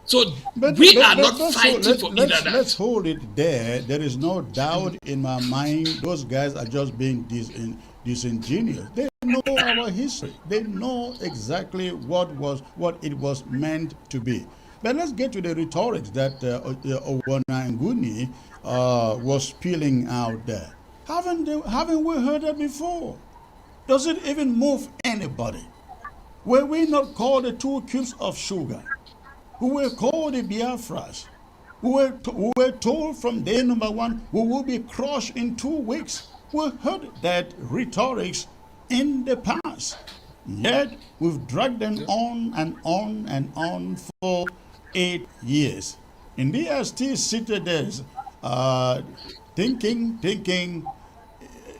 So we are not fighting for either that. Let's hold it there. There is no doubt in my mind those guys are just being disingenuous. They know our history. They know exactly what it was meant to be. But let's get to the rhetoric that Owananguni was spilling out there. Haven't we heard that before? Does it even move anybody? Were we not called the 2 cubes of sugar? Who were called the Biafras? Who were told from day number 1 we will be crushed in 2 weeks? We heard that rhetorics in the past. Yet we've dragged them on and on and on for 8 years. And they are still seated there thinking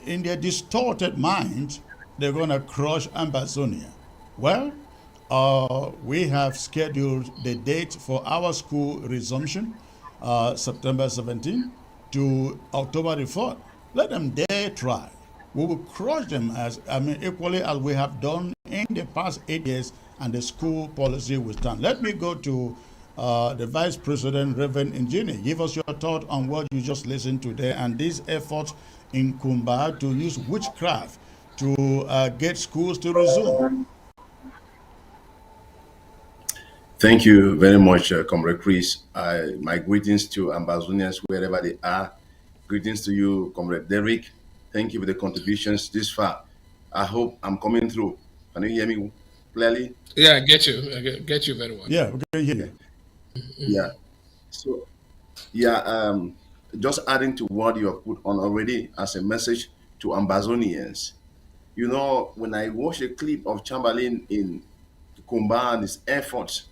in their distorted minds they're going to crush Ambazonia. Well, we have scheduled the date for our school resumption, September 17 to October the 4th. Let them dare try. We will crush them equally as we have done in the past 8 years, and the school policy will stand. Let me go to the Vice President, Reverend Njini. Give us your thought on what you just listened to there and this effort in Kumba to use witchcraft to get schools to resume. Thank you very much, Comrade Chris. My greetings to Ambazonians wherever they are. Greetings to you, Comrade Derek. Thank you for the contributions this far. I hope I'm coming through. Can you hear me clearly? Yeah, I get you. I get you very well. Yeah, we can hear you. Yeah. So, yeah, just adding to what you have put on already as a message to Ambazonians. You know, when I watch a clip of Chamberlain in Kumba and his efforts,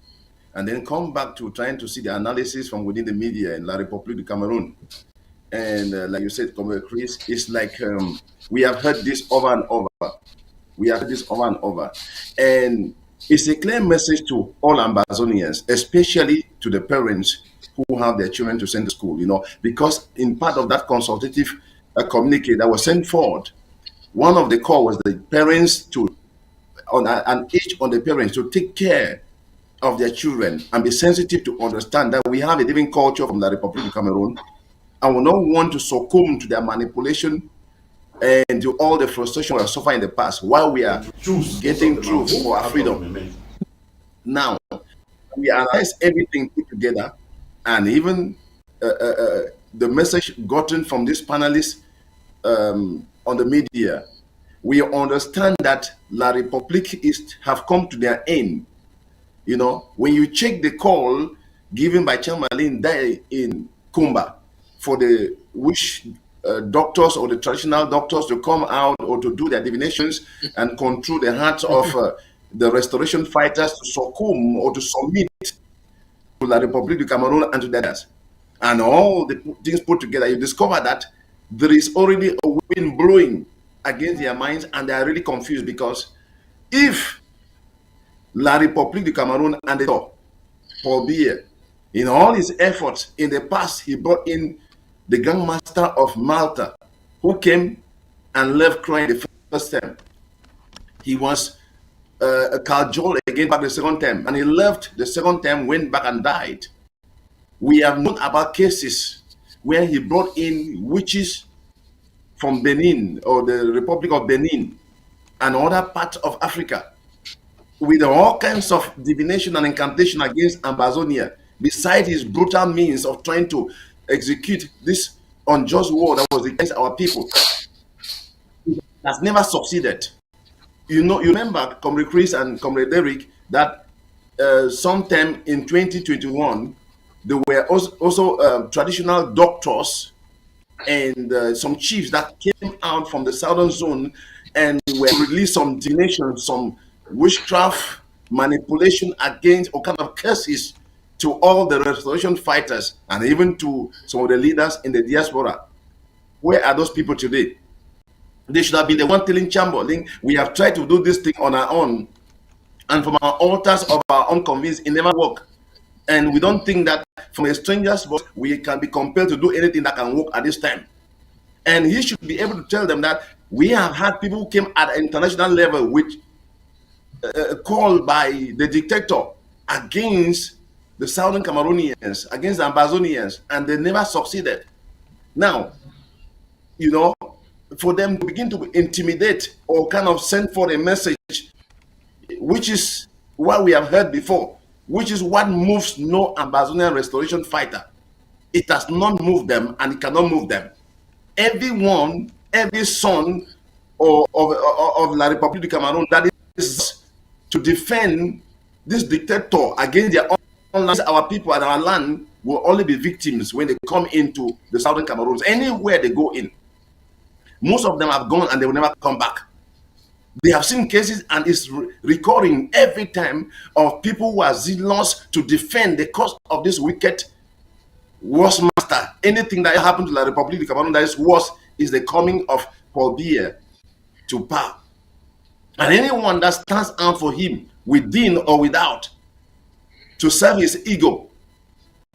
and then come back to trying to see the analysis from within the media in La République du Cameroun, and like you said, Comrade Chris, it's like we have heard this over and over. We have heard this over and over. And it's a clear message to all Ambazonians, especially to the parents who have their children to send to school, you know, because in part of that consultative communique that was sent forward, one of the call was the parents to, and each on the parents to take care of their children and be sensitive to understand that we have a living culture from the Republic of Cameroon, and we don't want to succumb to their manipulation and to all the frustration we have suffered in the past while we are getting through for our freedom. Now, we analyze everything put together, and even the message gotten from these panelists on the media, we understand that La République have come to their end. You know, when you check the call given by Chamberlain there in Kumba for the witch doctors or the traditional doctors to come out or to do their divinations and control the hearts of the restoration fighters to succumb or to submit to La République du Cameroun and to the others, and all the things put together, you discover that there is already a wind blowing against their minds, and they are really confused, because if La République du Cameroun and the Paul Biya, in all his efforts in the past, he brought in the Gangmaster of Malta, who came and left crying the first time. He was cajoled again back the second time, and he left the second time, went back and died. We have known about cases where he brought in witches from Benin or the Republic of Benin and other parts of Africa with all kinds of divination and incantation against Ambazonia, beside his brutal means of trying to execute this unjust war that was against our people. It has never succeeded. You know, you remember, Comrade Chris and Comrade Derek, that sometime in 2021, there were also traditional doctors and some chiefs that came out from the southern zone and were released some divination, some witchcraft manipulation against all kind of curses to all the restoration fighters and even to some of the leaders in the diaspora. Where are those people today? They should have been the one telling Chamberlain, we have tried to do this thing on our own, and from our altars of our own convenience, it never worked. And we don't think that from a stranger's voice, we can be compelled to do anything that can work at this time. And he should be able to tell them that we have had people who came at an international level with called by the dictator against the southern Cameroonians, against the Ambazonians, and they never succeeded. Now, you know, for them to begin to intimidate or kind of send for a message, which is what we have heard before, which is what moves no Ambazonian restoration fighter. It has not moved them, and it cannot move them. Everyone, every son of La République du Cameroun that is to defend this dictator against their own land, our people and our land will only be victims when they come into the southern Cameroons, anywhere they go in. Most of them have gone and they will never come back. They have seen cases, and it's recurring every time, of people who are zealous to defend the cause of this wicked worst master. Anything that happened to La République du Cameroun that is worse is the coming of Paul Biya to power. And anyone that stands out for him within or without, to serve his ego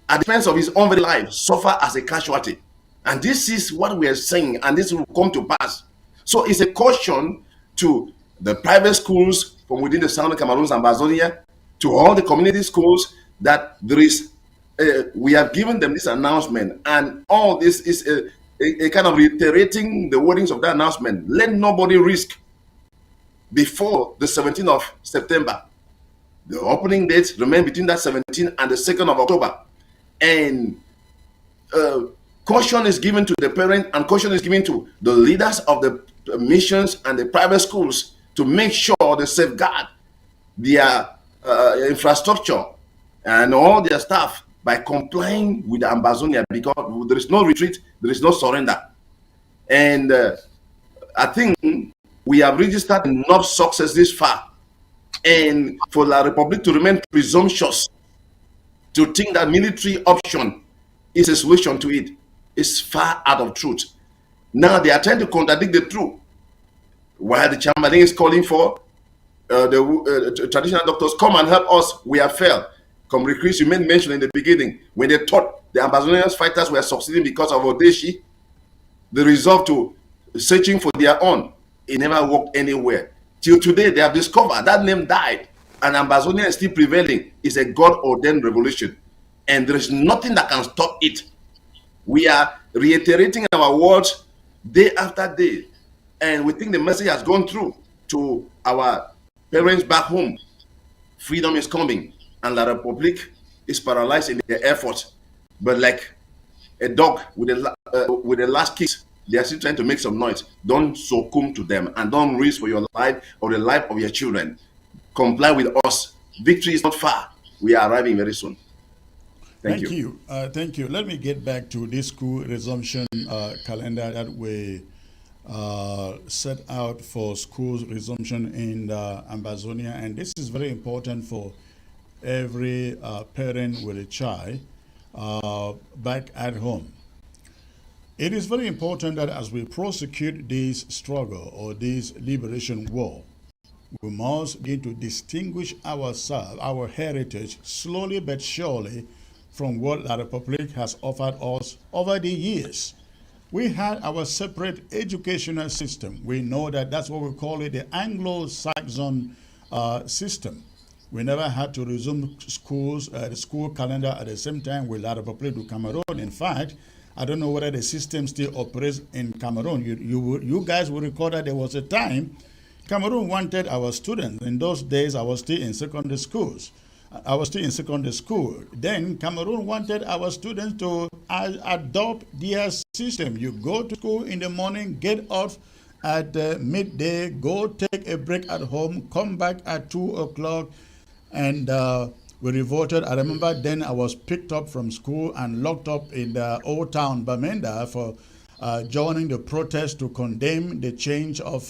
at the expense of his own very life, suffer as a casualty. And this is what we are saying, and this will come to pass. So it's a caution to the private schools from within the Southern Cameroons and Amazonia, to all the community schools, that there is, we have given them this announcement, and all this is a kind of reiterating the wordings of that announcement. Let nobody risk before the 17th of September. The opening dates remain between that 17th and the 2nd of October. And caution is given to the parent, and caution is given to the leaders of the missions and the private schools to make sure they safeguard their infrastructure and all their staff by complying with the Ambazonia, because there is no retreat, there is no surrender. And I think we have registered enough success this far, and for La Republic to remain presumptuous to think that military option is a solution to it is far out of truth. Now they are trying to contradict the truth. While the Chamberlain is calling for the traditional doctors, come and help us, we have failed. Come, Chris, you made mention in the beginning, when they thought the Ambazonian fighters were succeeding because of Odeshi, they resolved to searching for their own. It never worked anywhere. Till today, they have discovered that name died, and Ambazonia is still prevailing. It's a God-ordained revolution, and there is nothing that can stop it. We are reiterating our words day after day, and we think the message has gone through to our parents back home. Freedom is coming, and La Republic is paralyzed in their efforts. But like a dog with a last kiss, they are still trying to make some noise. Don't succumb to them, and don't risk for your life or the life of your children. Comply with us. Victory is not far. We are arriving very soon. Thank you. Thank you. Let me get back to this school resumption calendar that we set out for schools resumption in Ambazonia, and this is very important for every parent with a child back at home. It is very important that as we prosecute this struggle or this liberation war, we must begin to distinguish ourselves, our heritage, slowly but surely from what La Republic has offered us over the years. We had our separate educational system. We know that that's what we call it, the Anglo-Saxon system. We never had to resume schools, the school calendar at the same time with La Republic du Cameroon. In fact, I don't know whether the system still operates in Cameroon. You guys will recall that there was a time Cameroon wanted our students. In those days, I was still in secondary schools. Then Cameroon wanted our students to adopt their system. You go to school in the morning, get off at midday, go take a break at home, come back at 2 o'clock, and we revolted. I remember then I was picked up from school and locked up in the old town, Bamenda, for joining the protest to condemn the change of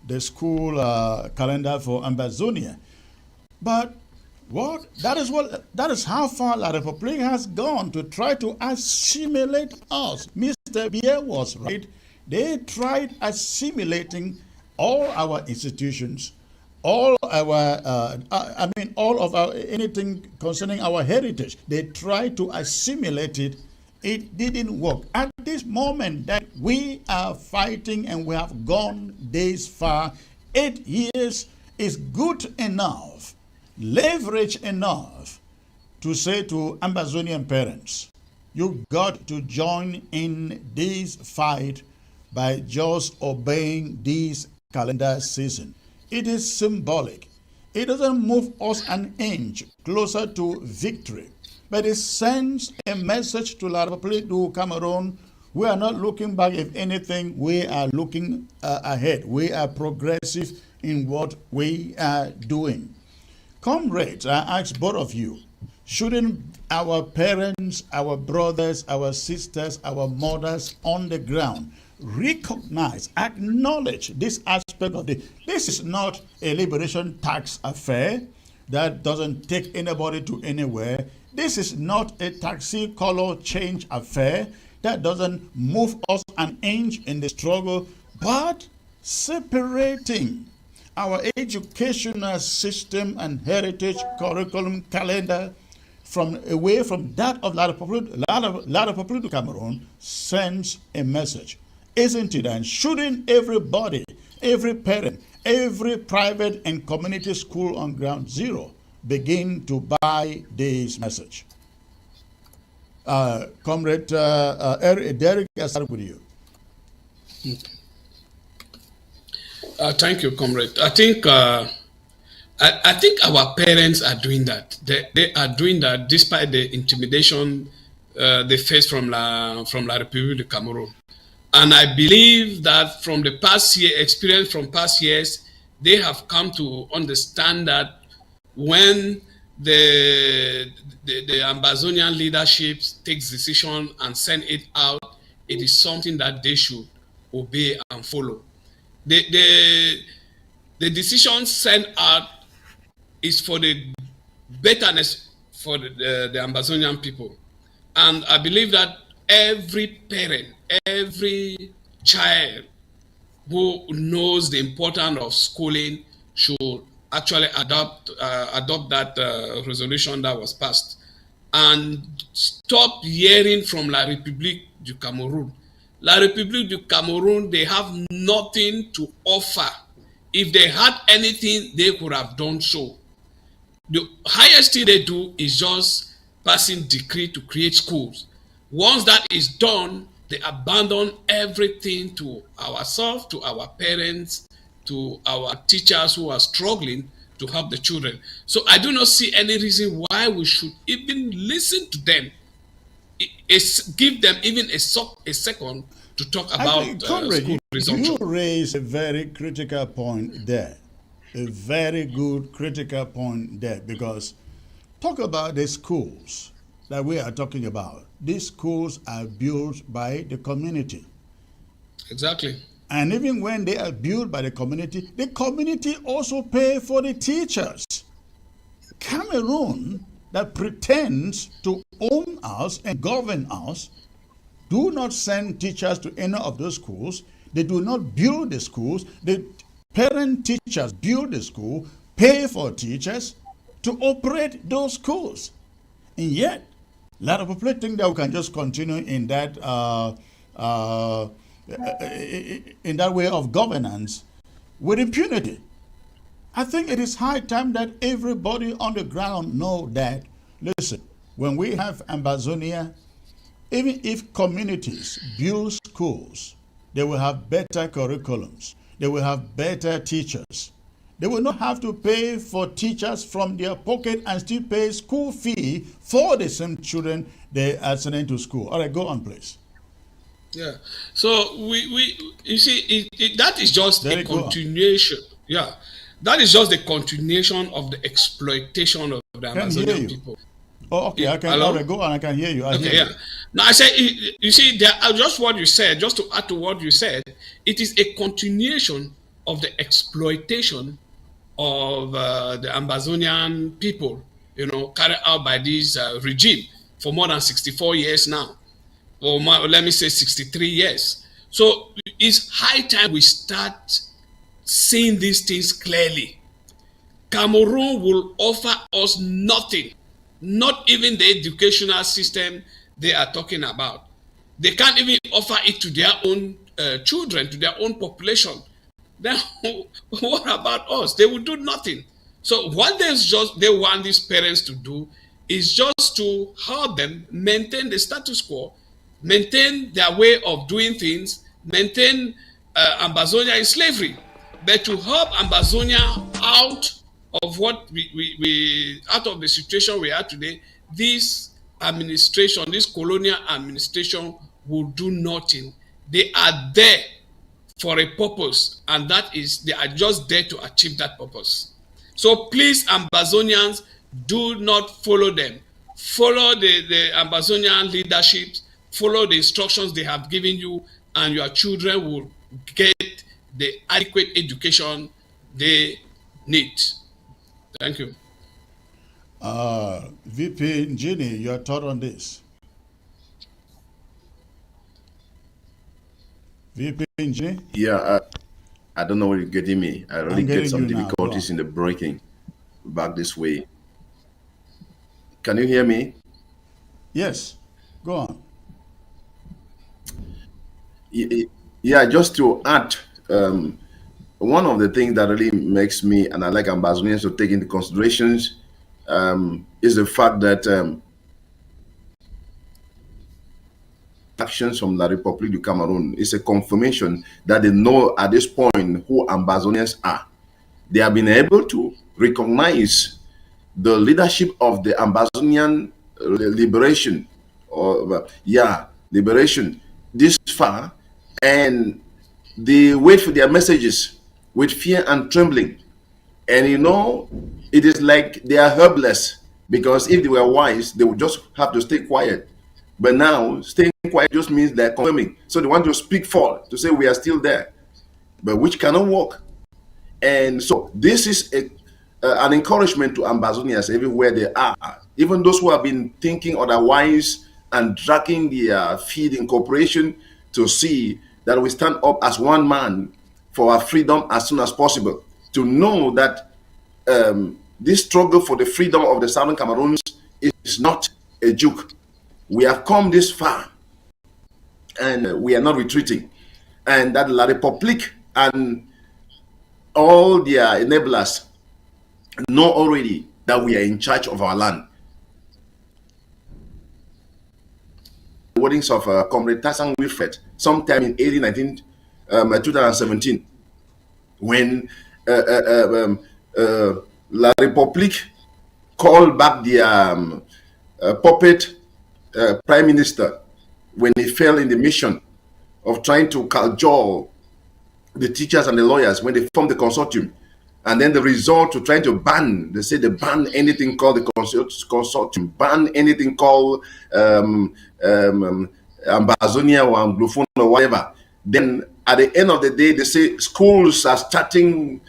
the school calendar for Ambazonia. But that is how far La Republic has gone to try to assimilate us. Mr. Bier was right. They tried assimilating all our institutions, all of our anything concerning our heritage. They tried to assimilate it. It didn't work. At this moment that we are fighting and we have gone this far, 8 years is good enough, leverage enough to say to Ambazonian parents, you got to join in this fight by just obeying this calendar season. It is symbolic. It doesn't move us an inch closer to victory, but it sends a message to La Republic du Cameroon. We are not looking back. If anything, we are looking ahead. We are progressive in what we are doing. Comrades, I ask both of you, shouldn't our parents, our brothers, our sisters, our mothers on the ground recognize, acknowledge this aspect of this is not a liberation tax affair that doesn't take anybody to anywhere. This is not a taxi color change affair that doesn't move us an inch in the struggle, but separating our educational system and heritage curriculum calendar away from that of Lada Popular Cameroon sends a message, isn't it? And shouldn't everybody, every parent, every private and community school on ground zero begin to buy this message? Comrade Derek, I start with you. Thank you, comrade. I think our parents are doing that. They are doing that despite the intimidation they face from La République du Cameroon. And I believe that from the past year experience from past years, they have come to understand that when the Ambazonian leadership takes decision and send it out, it is something that they should obey and follow. The decision sent out is for the betterness for the Ambazonian people. And I believe that every parent, every child who knows the importance of schooling should actually adopt that resolution that was passed and stop hearing from La République du Cameroun. La République du Cameroun, they have nothing to offer. If they had anything, they could have done so. The highest thing they do is just passing decree to create schools. Once that is done, they abandon everything to ourselves, to our parents, to our teachers who are struggling to help the children. So I do not see any reason why we should even listen to them. Give them even a second to talk about school resumption. You raise a very critical point there. A very good critical point there, because talk about the schools that we are talking about. These schools are built by the community. Exactly. And even when they are built by the community also pay for the teachers. Cameroon, that pretends to own us and govern us, do not send teachers to any of those schools. They do not build the schools. The parent teachers build the school, pay for teachers to operate those schools. And yet, a lot of people think that we can just continue in that way of governance with impunity. I think it is high time that everybody on the ground know that, listen, when we have Ambazonia, even if communities build schools, they will have better curriculums. They will have better teachers. They will not have to pay for teachers from their pocket and still pay school fee for the same children they are sending to school. All right, go on, please. Yeah. So you see, that is just a continuation. Yeah. That is just the continuation of the exploitation of the Amazonian people. Oh, okay. I can already go on. I can hear you. Yeah. Now I say, you see, just what you said. Just to add to what you said, it is a continuation of the exploitation of the Ambazonian people. Carried out by this regime for more than 64 years now, or let me say 63 years. So it's high time we start seeing these things clearly. Cameroon will offer us nothing, not even the educational system they are talking about. They can't even offer it to their own children, to their own population. Then what about us? They will do nothing. So what they want these parents to do is just to help them maintain the status quo, maintain their way of doing things, maintain Ambazonia in slavery. But to help Ambazonia out of out of the situation we are today, this administration, this colonial administration will do nothing. They are there for a purpose, and that is they are just there to achieve that purpose. So please, Ambazonians, do not follow them. Follow the Ambazonian leadership, follow the instructions they have given you, and your children will get the adequate education they need. Thank you. VP Njini, your thought on this? VP Njini? Yeah, I don't know where you're getting me. I really I'm get getting some you now. difficulties in the breaking back this way. Can you hear me? Yes, go on. Yeah, just to add, one of the things that really makes me, and I like Ambazonians to take into considerations, is the fact that actions from La République du Cameroon is a confirmation that they know at this point who Ambazonians are. They have been able to recognize the leadership of the Ambazonian liberation, liberation this far, and they wait for their messages with fear and trembling. And you know, it is like they are helpless, because if they were wise, they would just have to stay quiet. But now, staying quiet just means they're confirming. So they want to speak forth to say we are still there, but which cannot work. And so this is an encouragement to Ambazonians everywhere they are, even those who have been thinking otherwise and dragging their feet in cooperation, to see that we stand up as one man for our freedom as soon as possible. To know that this struggle for the freedom of the Southern Cameroons is not a joke. We have come this far, and we are not retreating. And that La République and all their enablers know already that we are in charge of our land. The wordings of Comrade Tassan Wilfred sometime in 2017, when La République called back the puppet prime minister when he fell in the mission of trying to cajole the teachers and the lawyers when they formed the consortium, and then the result to trying to ban, they say they ban anything called the consortium, ban anything called Ambazonia or Anglophone or whatever. Then at the end of the day, they say schools are starting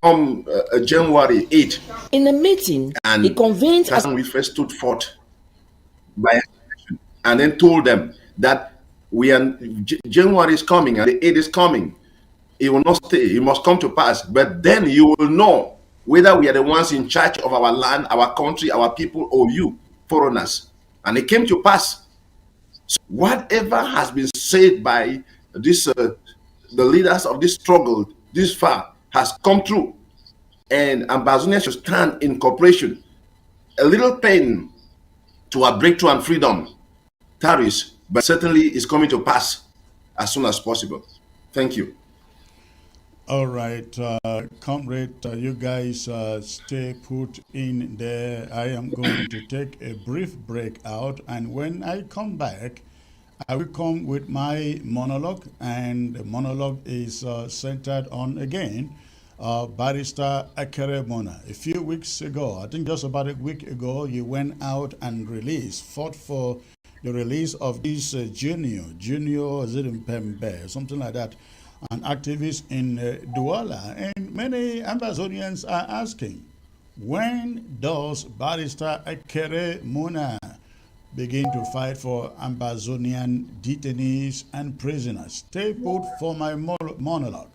come January 8. In the meeting, and he convened as we first stood forth by, and then told them that January is coming and the 8 is coming. It will not stay, it must come to pass. But then you will know whether we are the ones in charge of our land, our country, our people, or you, foreigners. And it came to pass. So whatever has been said by this, the leaders of this struggle this far has come true. And Ambazonians should stand in cooperation. A little pain to our breakthrough and freedom tarries, but certainly is coming to pass as soon as possible. Thank you. All right, comrade, you guys stay put in there. I am going to take a brief break out, and when I come back, I will come with my monologue, and the monologue is centered on, again, Barrister Akere Muna. A few weeks ago, I think just about a week ago, you went out and fought for the release of this junior, is it in Pembe, something like that, an activist in Douala. And many Ambazonians are asking, when does Barrister Akere Muna begin to fight for Ambazonian detainees and prisoners? Stay put for my monologue.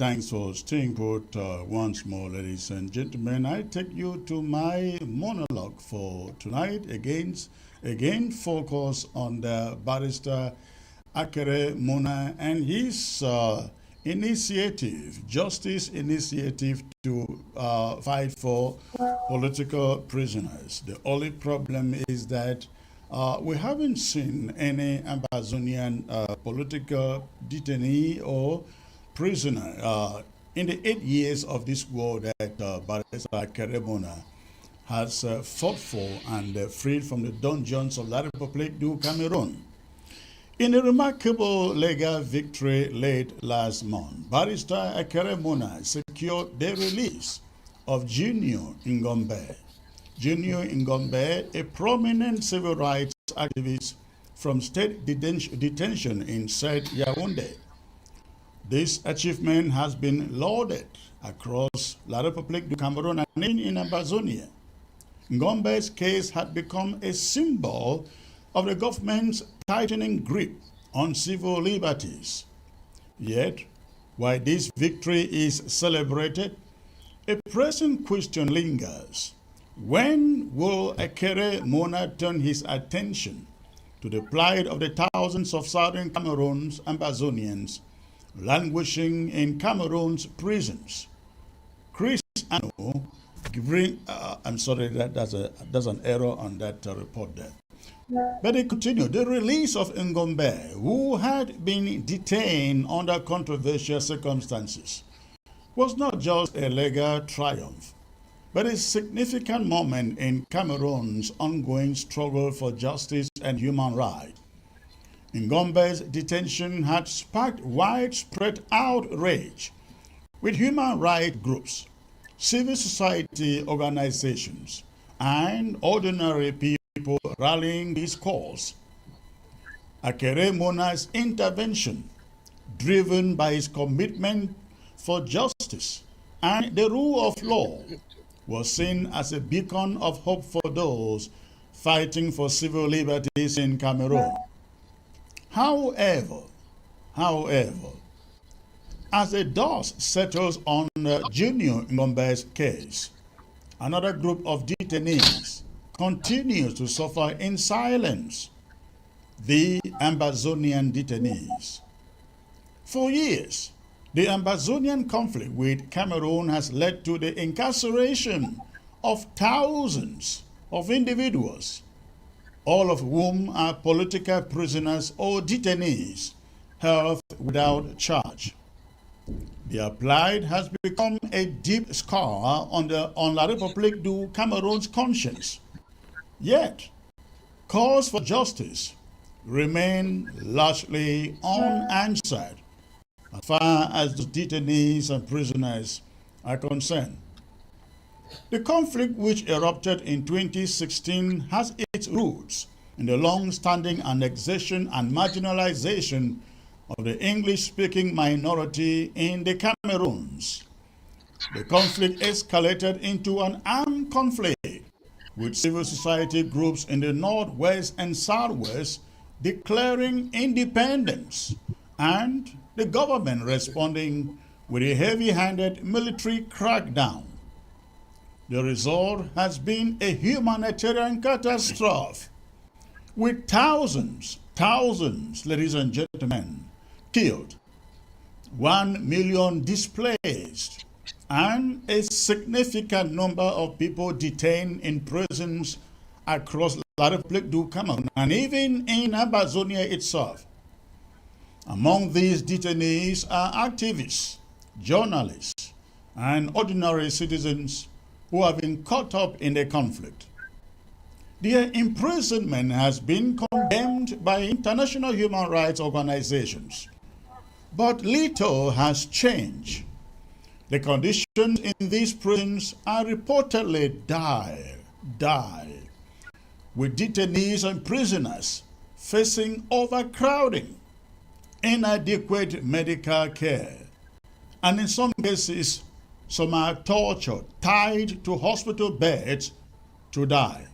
Thanks for staying put once more, ladies and gentlemen. I take you to my monologue for tonight. Again, focus on the barrister Akere Muna and his justice initiative to fight for political prisoners. The only problem is that we haven't seen any Amazonian political detainee or prisoner in the 8 years of this war that barrister Akere Muna has fought for and freed from the dungeons of La République du Cameroon. In a remarkable legal victory late last month, barrister Akere Muna secured the release of Junior Ngombe. Junior Ngombe, a prominent civil rights activist from state detention in said Yaoundé. This achievement has been lauded across La République du Cameroon and in Amazonia. Ngombe's case had become a symbol of the government's tightening grip on civil liberties. Yet, while this victory is celebrated, a pressing question lingers. When will Akere Muna turn his attention to the plight of the thousands of southern Cameroon's Amazonians languishing in Cameroon's prisons? Chris Ano, I'm sorry, there's an error on that report there. But they continue. The release of Ngombe, who had been detained under controversial circumstances, was not just a legal triumph, but a significant moment in Cameroon's ongoing struggle for justice and human rights. Ngombe's detention had sparked widespread outrage, with human rights groups, civil society organizations, and ordinary people rallying his cause. Akere Muna's intervention, driven by his commitment for justice and the rule of law, was seen as a beacon of hope for those fighting for civil liberties in Cameroon. However, as the dust settles on Junior Ngombe's case, another group of detainees continues to suffer in silence: the Amazonian detainees. For years, the Amazonian conflict with Cameroon has led to the incarceration of thousands of individuals, all of whom are political prisoners or detainees held without charge. Their plight has become a deep scar on La République du Cameroon's conscience. Yet, calls for justice remain largely unanswered as far as the detainees and prisoners are concerned. The conflict, which erupted in 2016, has its roots in the long-standing annexation and marginalization of the English-speaking minority in the Cameroons. The conflict escalated into an armed conflict, with civil society groups in the northwest and southwest declaring independence, and the government responding with a heavy-handed military crackdown. The result has been a humanitarian catastrophe, with thousands, ladies and gentlemen, killed, 1 million displaced, and a significant number of people detained in prisons across La République du Cameroon and even in Amazonia itself. Among these detainees are activists, journalists, and ordinary citizens who have been caught up in the conflict. Their imprisonment has been condemned by international human rights organizations. But little has changed. The conditions in these prisons are reportedly dire, with detainees and prisoners facing overcrowding, inadequate medical care, and in some cases, some are tortured, tied to hospital beds to die.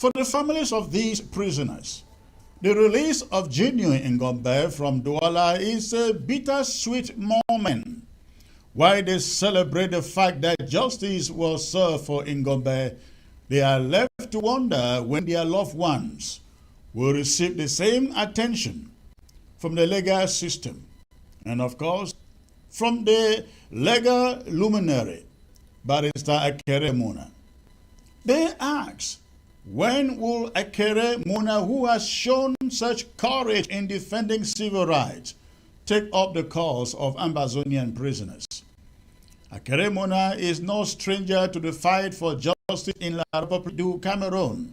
For the families of these prisoners, The release of Junior Ngombe from Douala is a bittersweet moment. While they celebrate the fact that justice was served for Ngombe, they are left to wonder when their loved ones will receive the same attention from the legal system and, of course, from the legal luminary, Barrister Akere Muna. They ask, when will Akere Muna, who has shown such courage in defending civil rights, take up the cause of Ambazonian prisoners? Akere Muna is no stranger to the fight for justice in La Republique du Cameroon.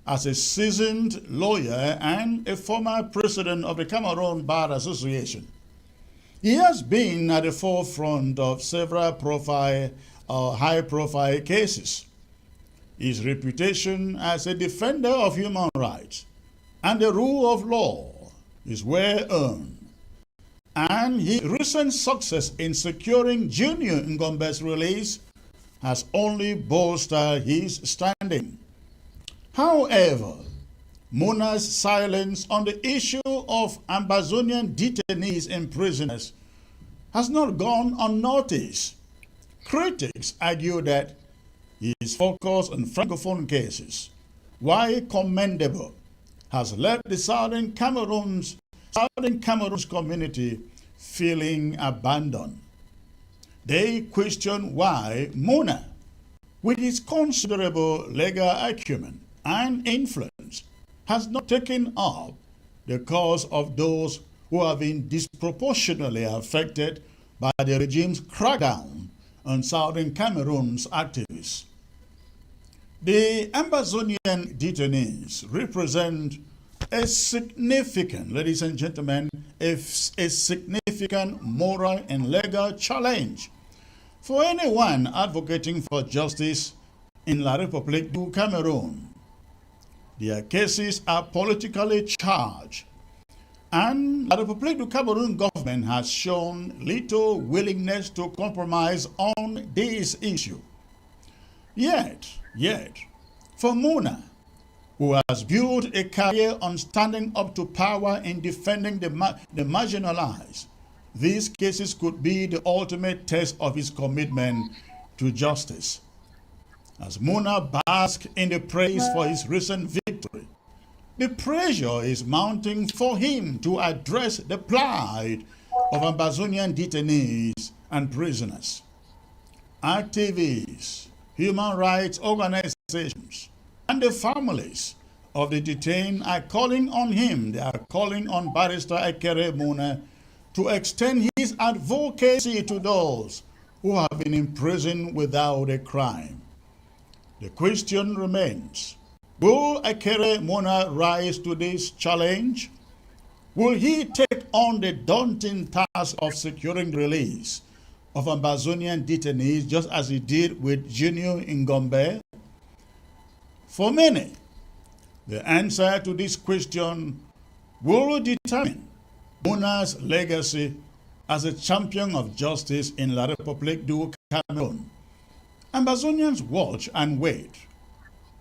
As a seasoned lawyer and a former president of the Cameroon Bar Association, he has been at the forefront of several high-profile cases. His reputation as a defender of human rights and the rule of law is well earned, and his recent success in securing Junior Ngombe's release has only bolstered his standing. However, Muna's silence on the issue of Ambazonian detainees and prisoners has not gone unnoticed. Critics argue that his focus on Francophone cases, while commendable, has left the Southern Cameroon's community feeling abandoned. They question why Muna, with his considerable legal acumen and influence, has not taken up the cause of those who have been disproportionately affected by the regime's crackdown on Southern Cameroon's activists. The Ambazonian detainees represent a significant, ladies and gentlemen, a significant moral and legal challenge for anyone advocating for justice in La Republique du Cameroon. Their cases are politically charged, and La Republique du Cameroon government has shown little willingness to compromise on this issue. Yet, for Muna, who has built a career on standing up to power and defending the marginalized, these cases could be the ultimate test of his commitment to justice. As Muna basks in the praise for his recent victory, the pressure is mounting for him to address the plight of Ambazonian detainees and prisoners. Activists, human rights organizations, and the families of the detained are calling on him. They are calling on Barrister Akere Muna to extend his advocacy to those who have been imprisoned without a crime. The question remains, will Akere Muna rise to this challenge? Will he take on the daunting task of securing the release of Ambazonian detainees just as he did with Junior Ngombe? For many, the answer to this question will determine Muna's legacy as a champion of justice in La Republique du Cameroon. Ambazonians watch and wait,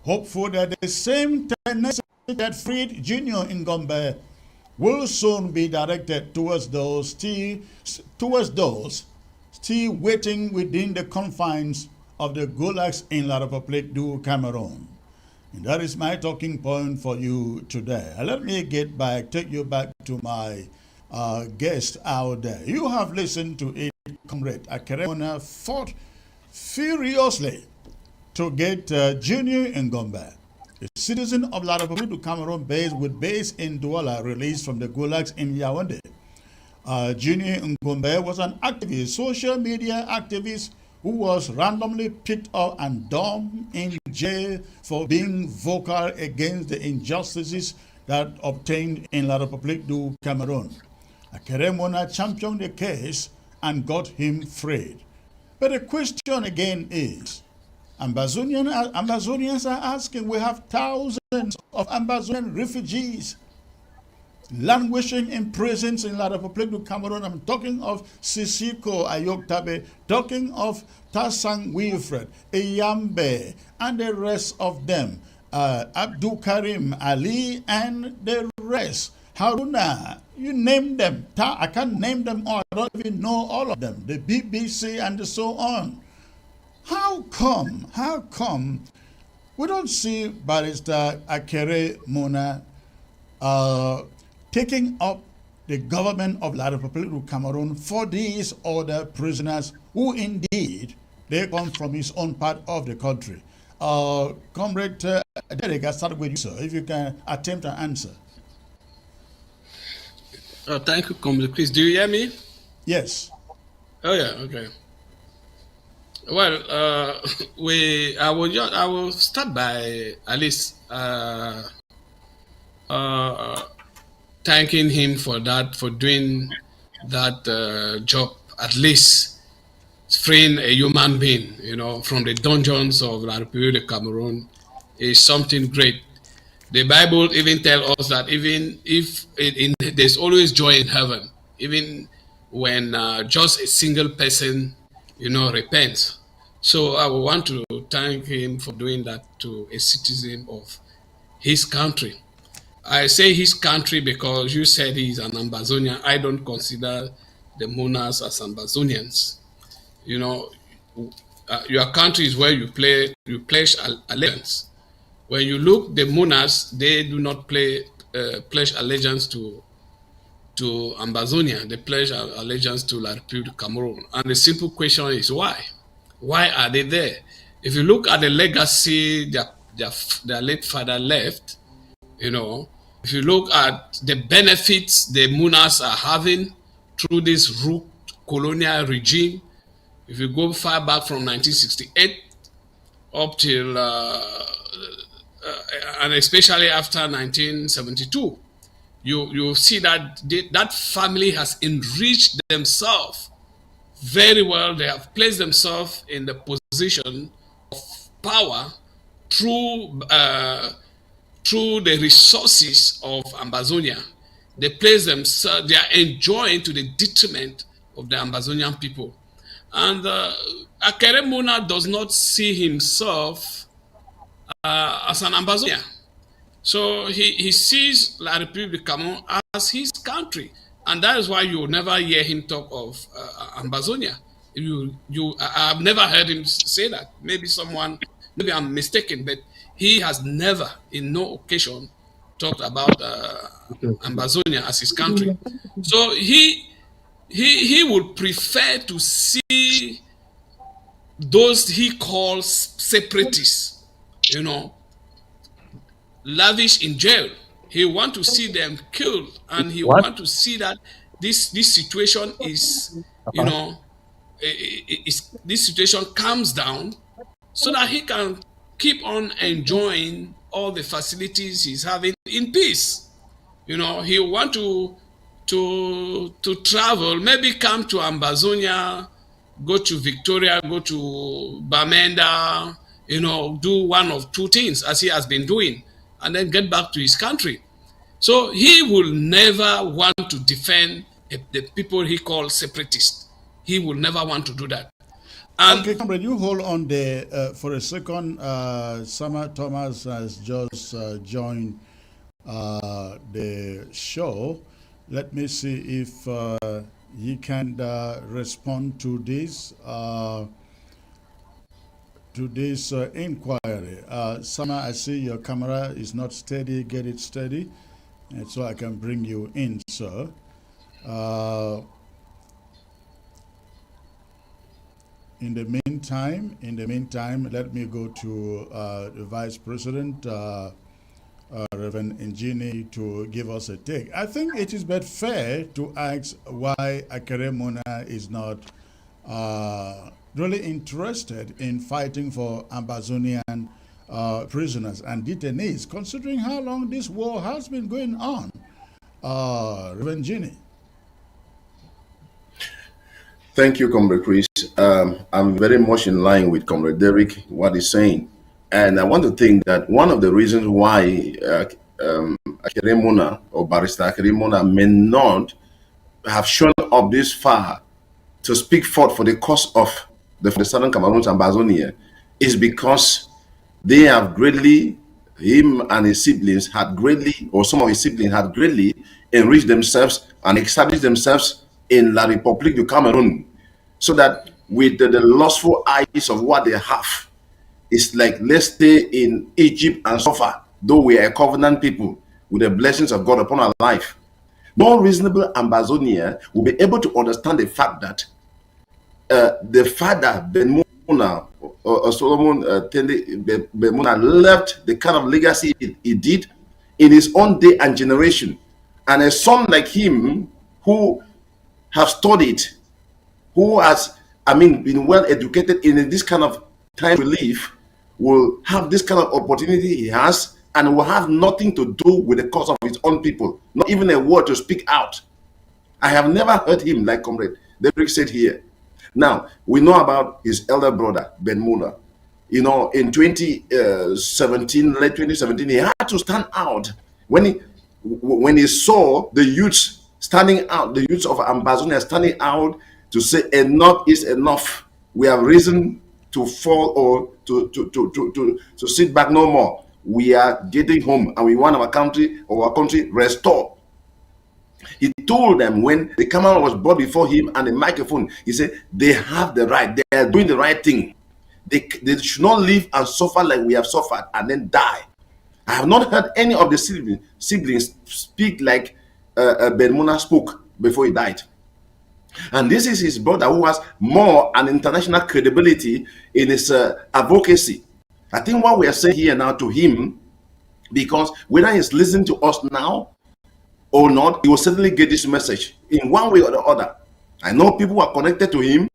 hopeful that the same tenacity that freed Junior Ngombe will soon be directed towards those still waiting within the confines of the gulags in La Republique du Cameroon. And that is my talking point for you today. Let me take you back to my guest out there. You have listened to it, Comrade Akere Muna fought furiously to get Junior Ngombe, a citizen of La Republique du Cameroon with base in Douala, released from the gulags in Yaoundé. Junior Ngombe was an activist, social media activist, who was randomly picked up and dumped in jail for being vocal against the injustices that obtained in La Republique du Cameroon. Akere Muna championed the case and got him freed. But the question again is, Ambazonians are asking, we have thousands of Ambazonian refugees languishing in prisons in La Republique du Cameroon. I'm talking of Sissiko Ayoktabe, talking of Tassang Wilfred, Eyambe, and the rest of them. Abdul Karim Ali, and the rest. Haruna, you name them. I can't name them all. I don't even know all of them. The BBC and so on. How come we don't see Barrister Akere Muna taking up the government of La Republic of Cameroon for these other prisoners who indeed they come from his own part of the country? Comrade Derek, I start with you, sir, if you can attempt to answer. Thank you, Comrade Chris. Do you hear me? Yes. Oh yeah, okay. Well, I will start by at least thanking him for doing that job, at least freeing a human being, from the dungeons of La République de Cameroon is something great. The Bible even tells us that even if there's always joy in heaven, even when just a single person, repents. So I would want to thank him for doing that to a citizen of his country. I say his country because you said he's an Ambazonian. I don't consider the Munas as Ambazonians. Your country is where you pledge allegiance. When you look, the Munas, they do not pledge allegiance to Ambazonia. They pledge allegiance to La République du Cameroon. And the simple question is why? Why are they there? If you look at the legacy their late father left, if you look at the benefits the Munas are having through this root colonial regime, if you go far back from 1968 up till and especially after 1972, you see that that family has enriched themselves very well. They have placed themselves in the position of power through the resources of Ambazonia. They place themselves, they are enjoying to the detriment of the Ambazonian people. And Akere Muna does not see himself as an Ambazonian. So he sees La République du Cameroon as his country. And that is why you will never hear him talk of Ambazonia. I've never heard him say that. Maybe I'm mistaken, but he has never, in no occasion, talked about Ambazonia as his country. So he would prefer to see those he calls separatists, lavish in jail. He want to see them killed, and he want to see that this situation is, this situation calms down, so that he can keep on enjoying all the facilities he's having in peace. He want to travel, maybe come to Ambazonia, go to Victoria, go to Bamenda, do one of two things as he has been doing, and then get back to his country. So he will never want to defend the people he calls separatists. He will never want to do that. And okay, comrade, you hold on there for a second. Summer Thomas has just joined the show. Let me see if he can respond to this inquiry. Summer, I see your camera is not steady. Get it steady, and so I can bring you in, sir. In the meantime, let me go to the Vice President, Reverend Njini, to give us a take. I think it is but fair to ask why Akere Muna is not really interested in fighting for Ambazonian prisoners and detainees, considering how long this war has been going on. Reverend Njini. Thank you, Comrade Chris. I'm very much in line with Comrade Derek, what he's saying. And I want to think that one of the reasons why Akere Muna or Barrister Akere Muna may not have shown up this far to speak forth for the cause of the Southern Cameroons and Ambazonia is because they have greatly him and his siblings had greatly, or some of his siblings had greatly enriched themselves and established themselves in La République du Cameroon, so that with the lustful eyes of what they have, it's like, let's stay in Egypt and suffer, though we are a covenant people with the blessings of God upon our life. No reasonable Ambazonia will be able to understand the fact that the father, Ben Muna, or Solomon Ben Muna, left the kind of legacy he did in his own day and generation. And a son like him, who have studied, who has, been well educated in this kind of time we live, will have this kind of opportunity he has, and will have nothing to do with the cause of his own people, not even a word to speak out. I have never heard him, like Comrade Derek said here. Now, we know about his elder brother, Ben Muna. You know, in 2017, late 2017, he had to stand out when he saw the youths standing out, the youths of Ambazonia standing out to say enough is enough. We have reason to fall or to sit back no more. We are getting home and we want our country restored. He told them when the camera was brought before him and the microphone, he said, they have the right, they are doing the right thing. They should not live and suffer like we have suffered and then die. I have not heard any of the siblings speak like Ben Muna spoke before he died. And this is his brother who has more an international credibility in his advocacy. I think what we are saying here now to him, because whether he's listening to us now or not, he will certainly get this message in one way or the other. I know people who are connected to him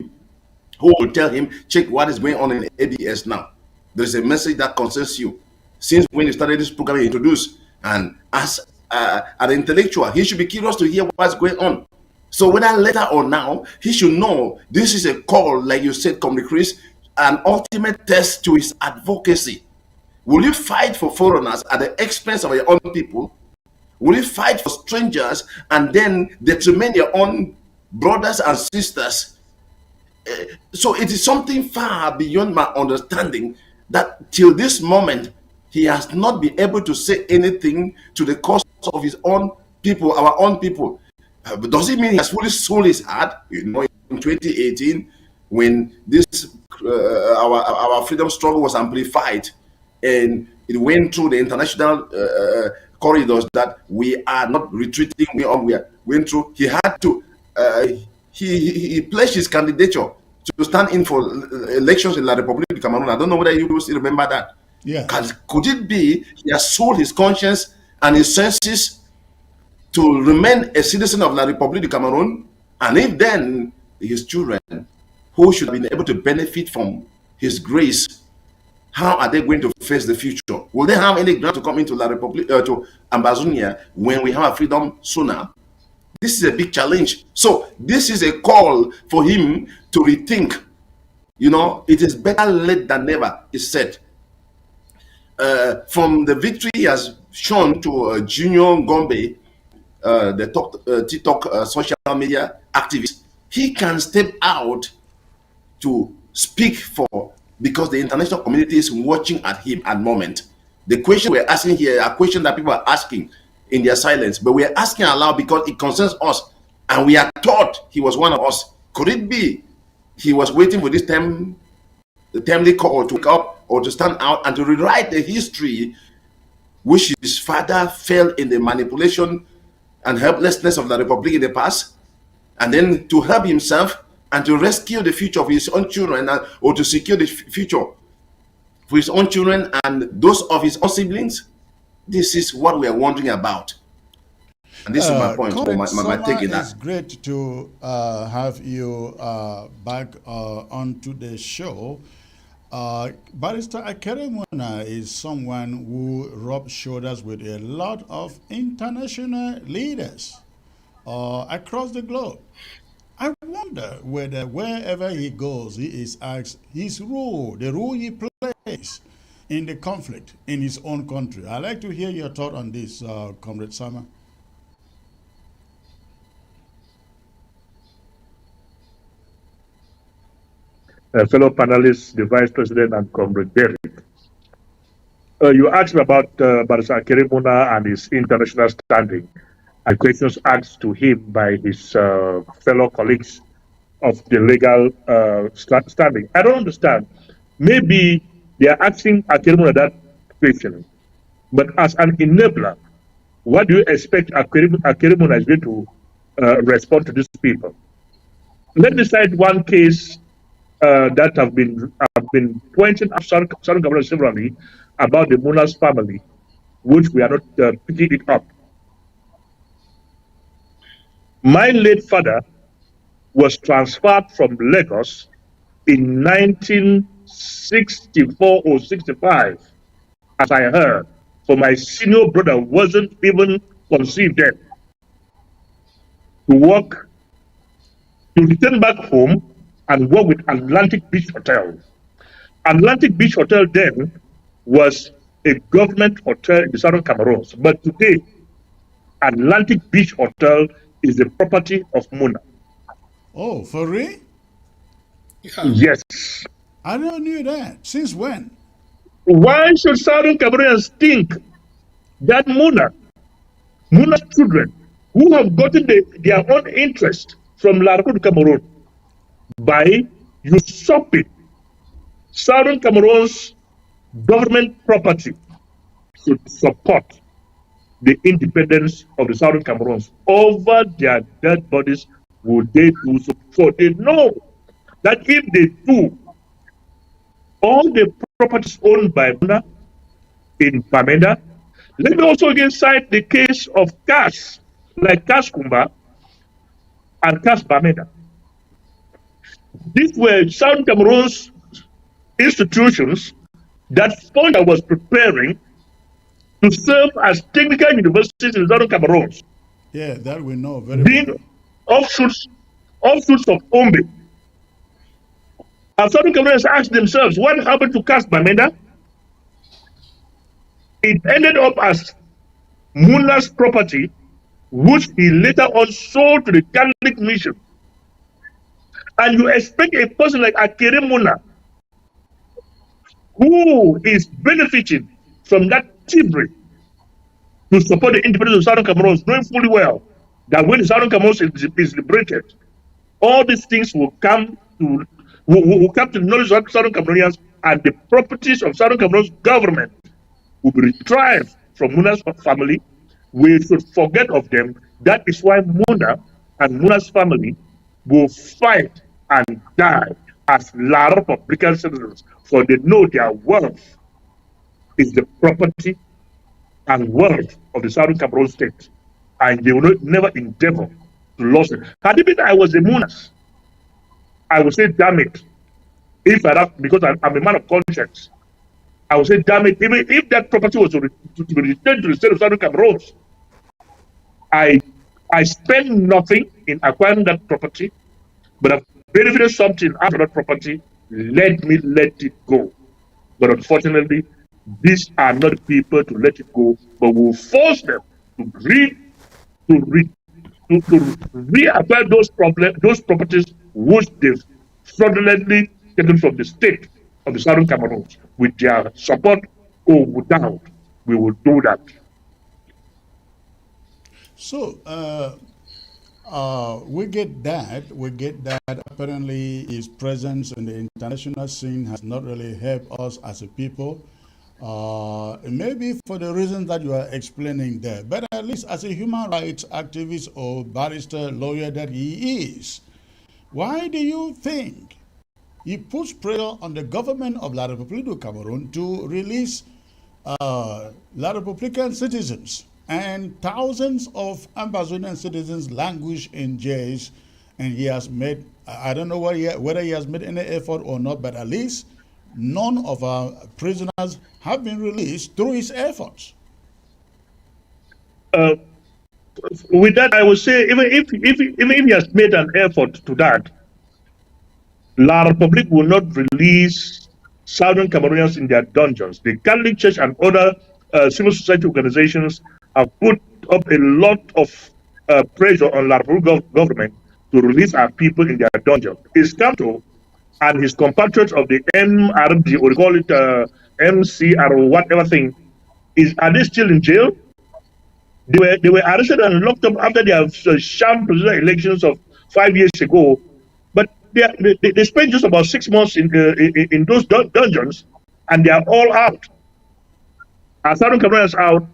who will tell him, check what is going on in ABS now. There is a message that concerns you. Since when you started this program, you introduced, and as an intellectual, he should be curious to hear what's going on. So whether later or now, he should know this is a call, like you said, Comrade Chris, an ultimate test to his advocacy. Will you fight for foreigners at the expense of your own people? Will you fight for strangers and then detriment your own brothers and sisters? So it is something far beyond my understanding that till this moment, he has not been able to say anything to the cause of his own people, our own people. But does it mean he has fully sold his heart? You know, in 2018, when this our freedom struggle was amplified and it went through the international corridors that we are not retreating, we are going through, he had to he pledged his candidature to stand in for elections in La République du Cameroon. I don't know whether you still remember that. Yeah. Could it be he has sold his conscience and his senses to remain a citizen of La République du Cameroon? And if then his children, who should have been able to benefit from his grace, how are they going to face the future? Will they have any grant to come into La République, to Ambazonia when we have a freedom sooner? This is a big challenge. So this is a call for him to rethink. You know, it is better late than never, it's said. From the victory he has shown to Junior Gombe, the TikTok social media activist, he can step out to speak for, because the international community is watching at him at the moment. The question we're asking here are questions that people are asking in their silence, but we are asking aloud because it concerns us, and we are taught he was one of us. Could it be he was waiting for this time, the timely call to wake up or to stand out and to rewrite the history which his father fell in the manipulation and helplessness of the Republic in the past, and then to help himself and to rescue the future of his own children, or to secure the future for his own children and those of his own siblings? This is what we are wondering about. And this is my point, my take in that. It's great to have you back onto the show. Barrister Akere Muna is someone who rubs shoulders with a lot of international leaders across the globe. I wonder whether wherever he goes, he is asked his role, the role he plays in the conflict in his own country. I'd like to hear your thought on this, Comrade Sama. Fellow panelists, the Vice President and Comrade Derek. You asked me about Barrister Akere Muna and his international standing, and questions asked to him by his fellow colleagues of the legal standing. I don't understand. Maybe they are asking Akere Muna that question, but as an enabler, what do you expect Akere Muna is going to respond to these people? Let me cite one case that have been pointing out Southern Cameroon severally about the Muna's family, which we are not picking it up. My late father was transferred from Lagos in 1964 or 65, as I heard, for my senior brother wasn't even conceived then, to work, to return back home and work with Atlantic Beach Hotel. Atlantic Beach Hotel then was a government hotel in the Southern Cameroons, but today, Atlantic Beach Hotel is the property of Muna. Oh, for real? Yeah. Yes. I never knew that. Since when? Why should Southern Cameroonians think that Muna's children, who have gotten their own interest from La Republic Cameroon by usurping Southern Cameroon's government property, should support the independence of the Southern Cameroons over their dead bodies? Would they do so? So they know that if they do, all the properties owned by Muna in Bamenda. Let me also again cite the case of Cash, like Cash Kumba and Cash Bamenda. These were Southern Cameroon's institutions that Fonda was preparing to serve as technical universities in Southern Cameroons. Yeah, that we know very being well. offshoots of Ombe. And Southern Cameroonians asked themselves, what happened to Cash Bamenda? It ended up as Muna's property, which he later on sold to the Catholic mission. And you expect a person like Akere Muna, who is benefiting from that thievery, to support the independence of Southern Cameroons, knowing fully well that when the Southern Cameroons is liberated, all these things will come to the knowledge of Southern Cameroonians, and the properties of Southern Cameroon's government will be retrieved from Muna's family. We should forget of them. That is why Muna and Muna's family will fight and die as La Republican citizens, for they know their wealth is the property and wealth of the Southern Cameroon state, and they will never endeavor to lose it. Had it been I was a Munas, I would say, damn it. If I have, because I'm a man of conscience, I would say, damn it, even if that property was to be returned to the state of Southern Cameroon, I spent nothing in acquiring that property, but I've benefited something out of that property. Let me let it go. But unfortunately, these are not the people to let it go, but we'll force them to reacquire those properties which they've fraudulently taken from the state of the Southern Cameroons. With their support or without, we will do that. So, we get that. Apparently, his presence in the international scene has not really helped us as a people. Maybe for the reasons that you are explaining there, but at least as a human rights activist or barrister, lawyer that he is, why do you think he puts pressure on the government of La République du Cameroon to release La Republican citizens, and thousands of Amazonian citizens languish in jails, and he has made, I don't know whether he has made any effort or not, but at least none of our prisoners have been released through his efforts. With that, I would say, even if he has made an effort to that, La Republique will not release Southern Cameroonians in their dungeons. The Catholic Church and other civil society organizations have put up a lot of pressure on La Republique government to release our people in their dungeons. Iskanto and his compatriots of the MRD, or call it MCR or whatever thing, are they still in jail? They were arrested and locked up after their sham presidential elections of 5 years ago, but they spent just about 6 months in those dungeons, and they are all out. As Southern Cameroon is out,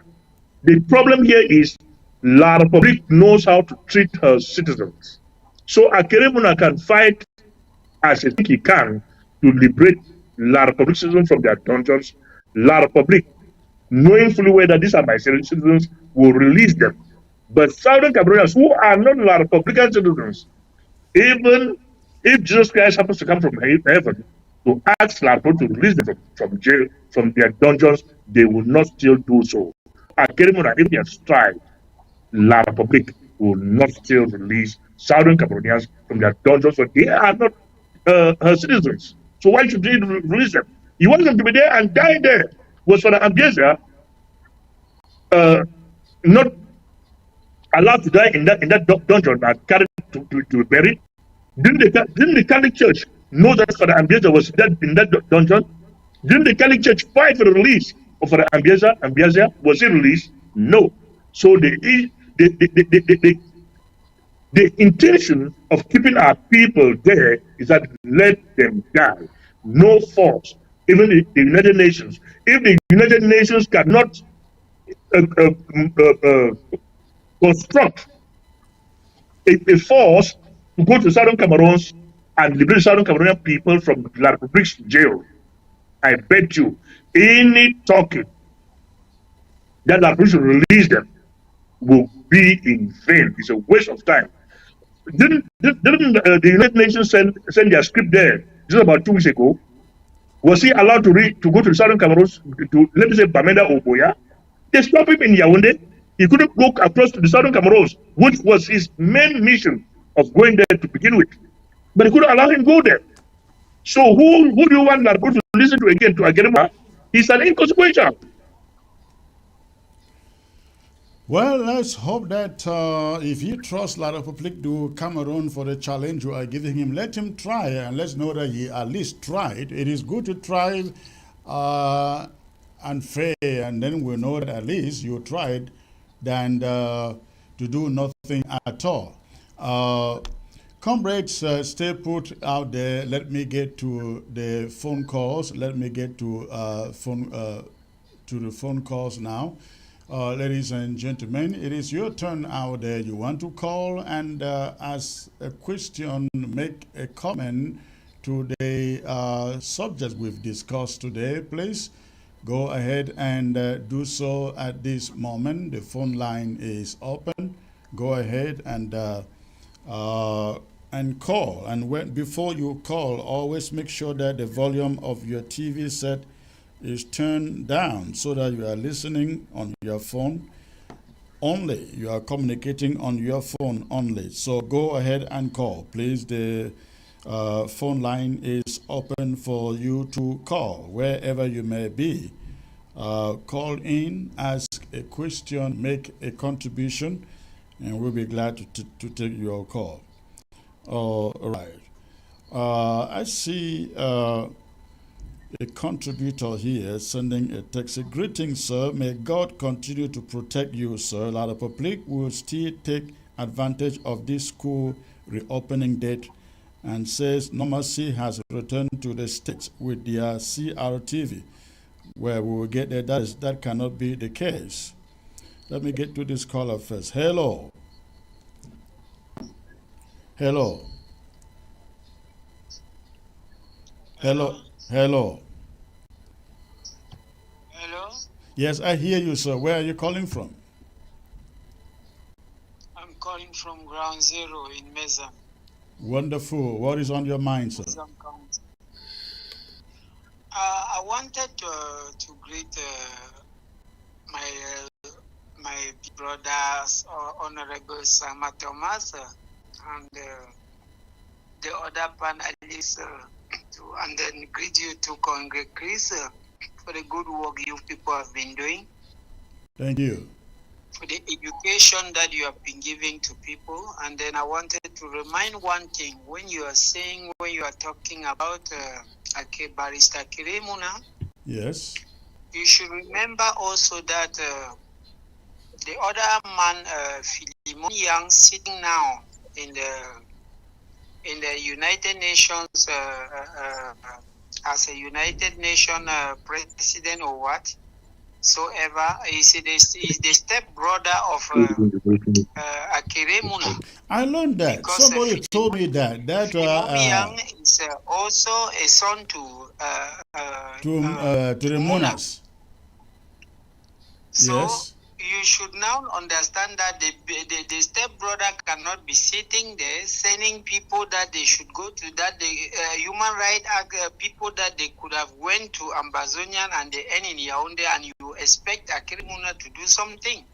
the problem here is La Republic knows how to treat her citizens. So Akere Muna can fight as I think he can to liberate La Republic citizens from their dungeons. La Republic, knowing fully well that these are my citizens, will release them. But Southern Cameroonians who are not La Republican citizens, even if Jesus Christ happens to come from heaven to ask La Republic to release them from jail, from their dungeons, they will not still do so. Akere Muna, if he has tried, La Republic will not still release Southern Cameroonians from their dungeons, but they are not her citizens. So why should they release them? He wants them to be there and die there. Was for the Ambiesia not allowed to die in that dungeon and carried to be buried? Didn't the Catholic Church know that Father Ambiesia was dead in that dungeon? Didn't the Catholic Church fight for the release of Father Ambiesia? Was he released? No. So the intention of keeping our people there is that let them die. No force. Even the United Nations. If the United Nations cannot construct a force to go to Southern Cameroons and liberate Southern Cameroonian people from La Republic's jail, I bet you any talking that La Republic should release them will be in vain. It's a waste of time. Didn't the United Nations send their script there just about 2 weeks ago? Was he allowed to go to Southern Cameroons to, let me say, Bamenda or Boya? They stopped him in Yaoundé. He couldn't go across to the Southern Cameroons, which was his main mission of going there to begin with. But he couldn't allow him to go there. So who do you want Largo to listen to again, to Akere Muna? He's an inconsequential. Well, let's hope that if you trust La Republique du Cameroon for the challenge you are giving him, let him try and let's know that he at least tried. It is good to try and fail, and then we know that at least you tried than to do nothing at all. Comrades, stay put out there. Let me get to the phone calls. Let me get to the phone calls now. Ladies and gentlemen, it is your turn out there. You want to call and ask a question, make a comment to the subject we've discussed today, please go ahead and do so at this moment. The phone line is open. Go ahead and call. And before you call, always make sure that the volume of your TV set is turned down so that you are listening on your phone only. You are communicating on your phone only. So go ahead and call. Please, the phone line is open for you to call wherever you may be. Call in, ask a question, make a contribution, and we'll be glad to take your call. All right. I see a contributor here sending a text. Greetings, sir. May God continue to protect you, sir. La Republique will still take advantage of this school reopening date and says normalcy has returned to the states with their CRTV, where we will get there. That cannot be the case. Let me get to this caller first. Hello. Hello. Hello. Hello. Hello? Yes, I hear you, sir. Where are you calling from? I'm calling from Ground Zero in Meza. Wonderful. What is on your mind, sir? I wanted to greet my brothers, Honorable Sama Thomas, and the other panelists, and then greet you to Congress Chris for the good work you people have been doing. Thank you. For the education that you have been giving to people. And then I wanted to remind one thing. When you are talking about Barrister Akere Muna, Yes. You should remember also that the other man, Philemon Yang, sitting now in the United Nations as a United Nation president or what soever, is the step brother of Akere Muna. I learned that. Because Somebody told me that. Yang is also a son to the Munas. So yes. You should now understand that the stepbrother cannot be sitting there sending people that they should go to, that the human rights people that they could have went to Ambazonian and they end in Yaoundé, and you expect Akere Muna to do something.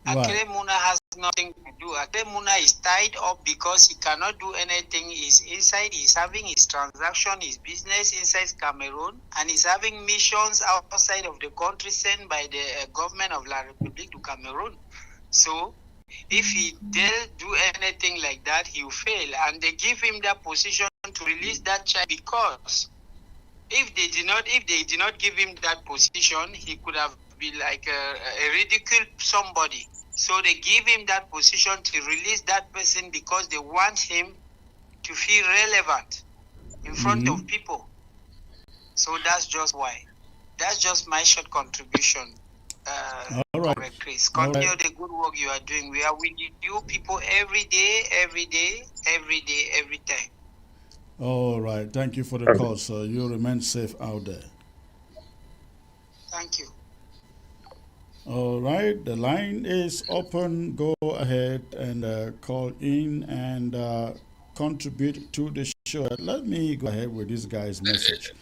Right. Akere Muna has nothing to do. Akere Muna is tied up because he cannot do anything. He's inside, he's having his transaction, his business inside Cameroon, and he's having missions outside of the country sent by the government of La République du Cameroon. So, if he dare do anything like that, he will fail. And they give him that position to release that child, because if they did not give him that position, he could have been like a ridiculed somebody. So they give him that position to release that person because they want him to feel relevant in front of people. So that's just why. That's just my short contribution. All right. Chris, continue the good work you are doing. We are with you people every day, every time. All right. Thank you for the call, sir. You remain safe out there. Thank you. All right, the line is open. Go ahead and call in and contribute to the show. Let me go ahead with this guy's message.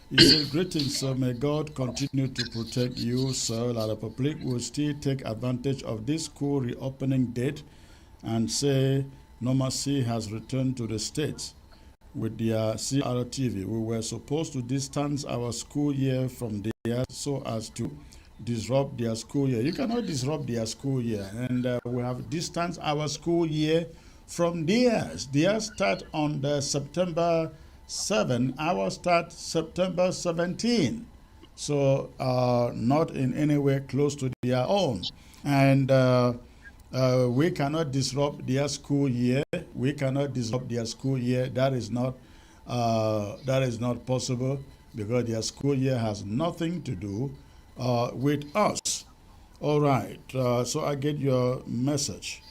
He said, greetings, sir. May God continue to protect you, sir. La République will still take advantage of this school reopening date and say normalcy has returned to the States with their CRTV. We were supposed to distance our school year from theirs so as to disrupt their school year. You cannot disrupt their school year, and we have distanced our school year from theirs. Theirs start on the September 7, ours start September 17. So not in any way close to their own. And we cannot disrupt their school year. We cannot disrupt their school year. That is not possible, because their school year has nothing to do with us. All right, so I get your message.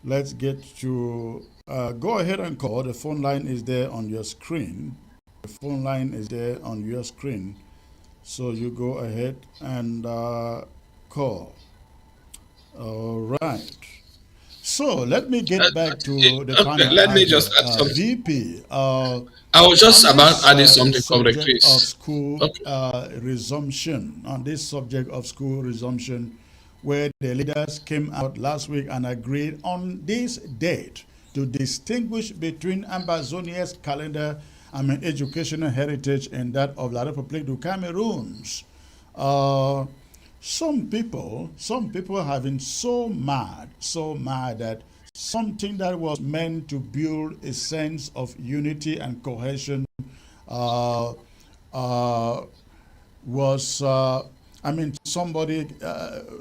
Let's get to go ahead and call. The phone line is there on your screen. The phone line is there on your screen, so you go ahead and call. All right. So let me get back to the panel. Let me just add something. VP. I was just about adding something from the case. Of school resumption, on this subject of school resumption, where the leaders came out last week and agreed on this date to distinguish between Ambazonia's calendar, educational heritage, and that of La République du Cameroons. Some people have been so mad that something that was meant to build a sense of unity and cohesion somebody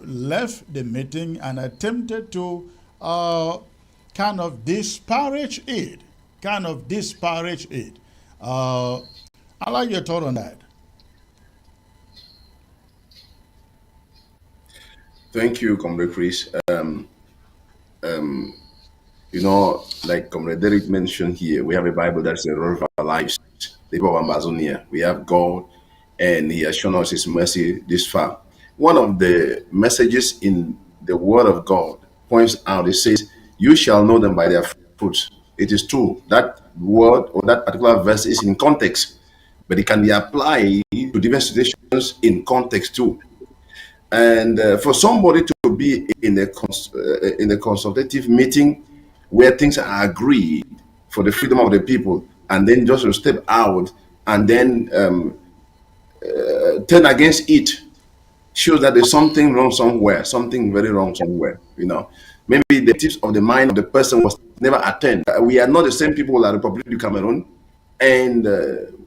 left the meeting and attempted to kind of disparage it. I like your thought on that. Thank you, Comrade Chris. You know, like Comrade Derek mentioned here, we have a Bible that's the road of our lives, the book of Amazonia. We have God, and He has shown us His mercy this far. One of the messages in the Word of God points out, it says, "You shall know them by their fruits." It is true. That word or that particular verse is in context, but it can be applied to different situations in context too. And for somebody to be in a consultative meeting where things are agreed for the freedom of the people, and then just to step out and then turn against it, shows that there's something wrong somewhere, something very wrong somewhere. You know, maybe the tips of the mind of the person was never attained. We are not the same people like the Republic of Cameroon. And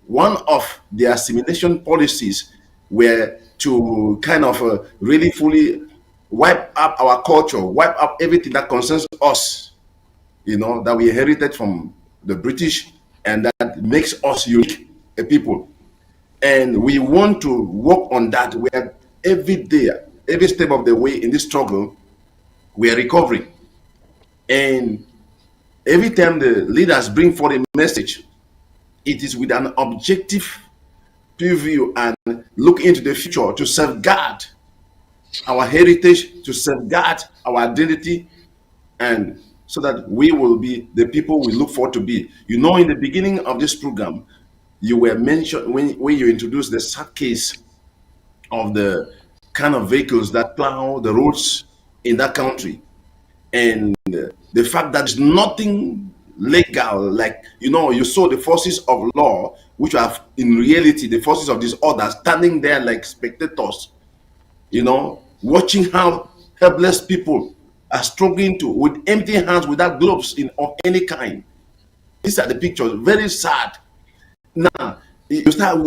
one of the assimilation policies were to kind of really fully wipe up our culture, wipe up everything that concerns us, you know, that we inherited from the British and that makes us unique a people. And we want to work on that, where every day, every step of the way in this struggle, we are recovering. And every time the leaders bring forth a message, it is with an objective view and look into the future to safeguard our heritage, to safeguard our identity, and so that we will be the people we look forward to be. You know, in the beginning of this program, you were mentioned when you introduced the sad case of the kind of vehicles that plow the roads in that country, and the fact that there's nothing legal, like, you know, you saw the forces of law, which are in reality the forces of disorder, standing there like spectators, you know, watching how helpless people are struggling with empty hands, without gloves of any kind. These are the pictures, very sad. Now, you start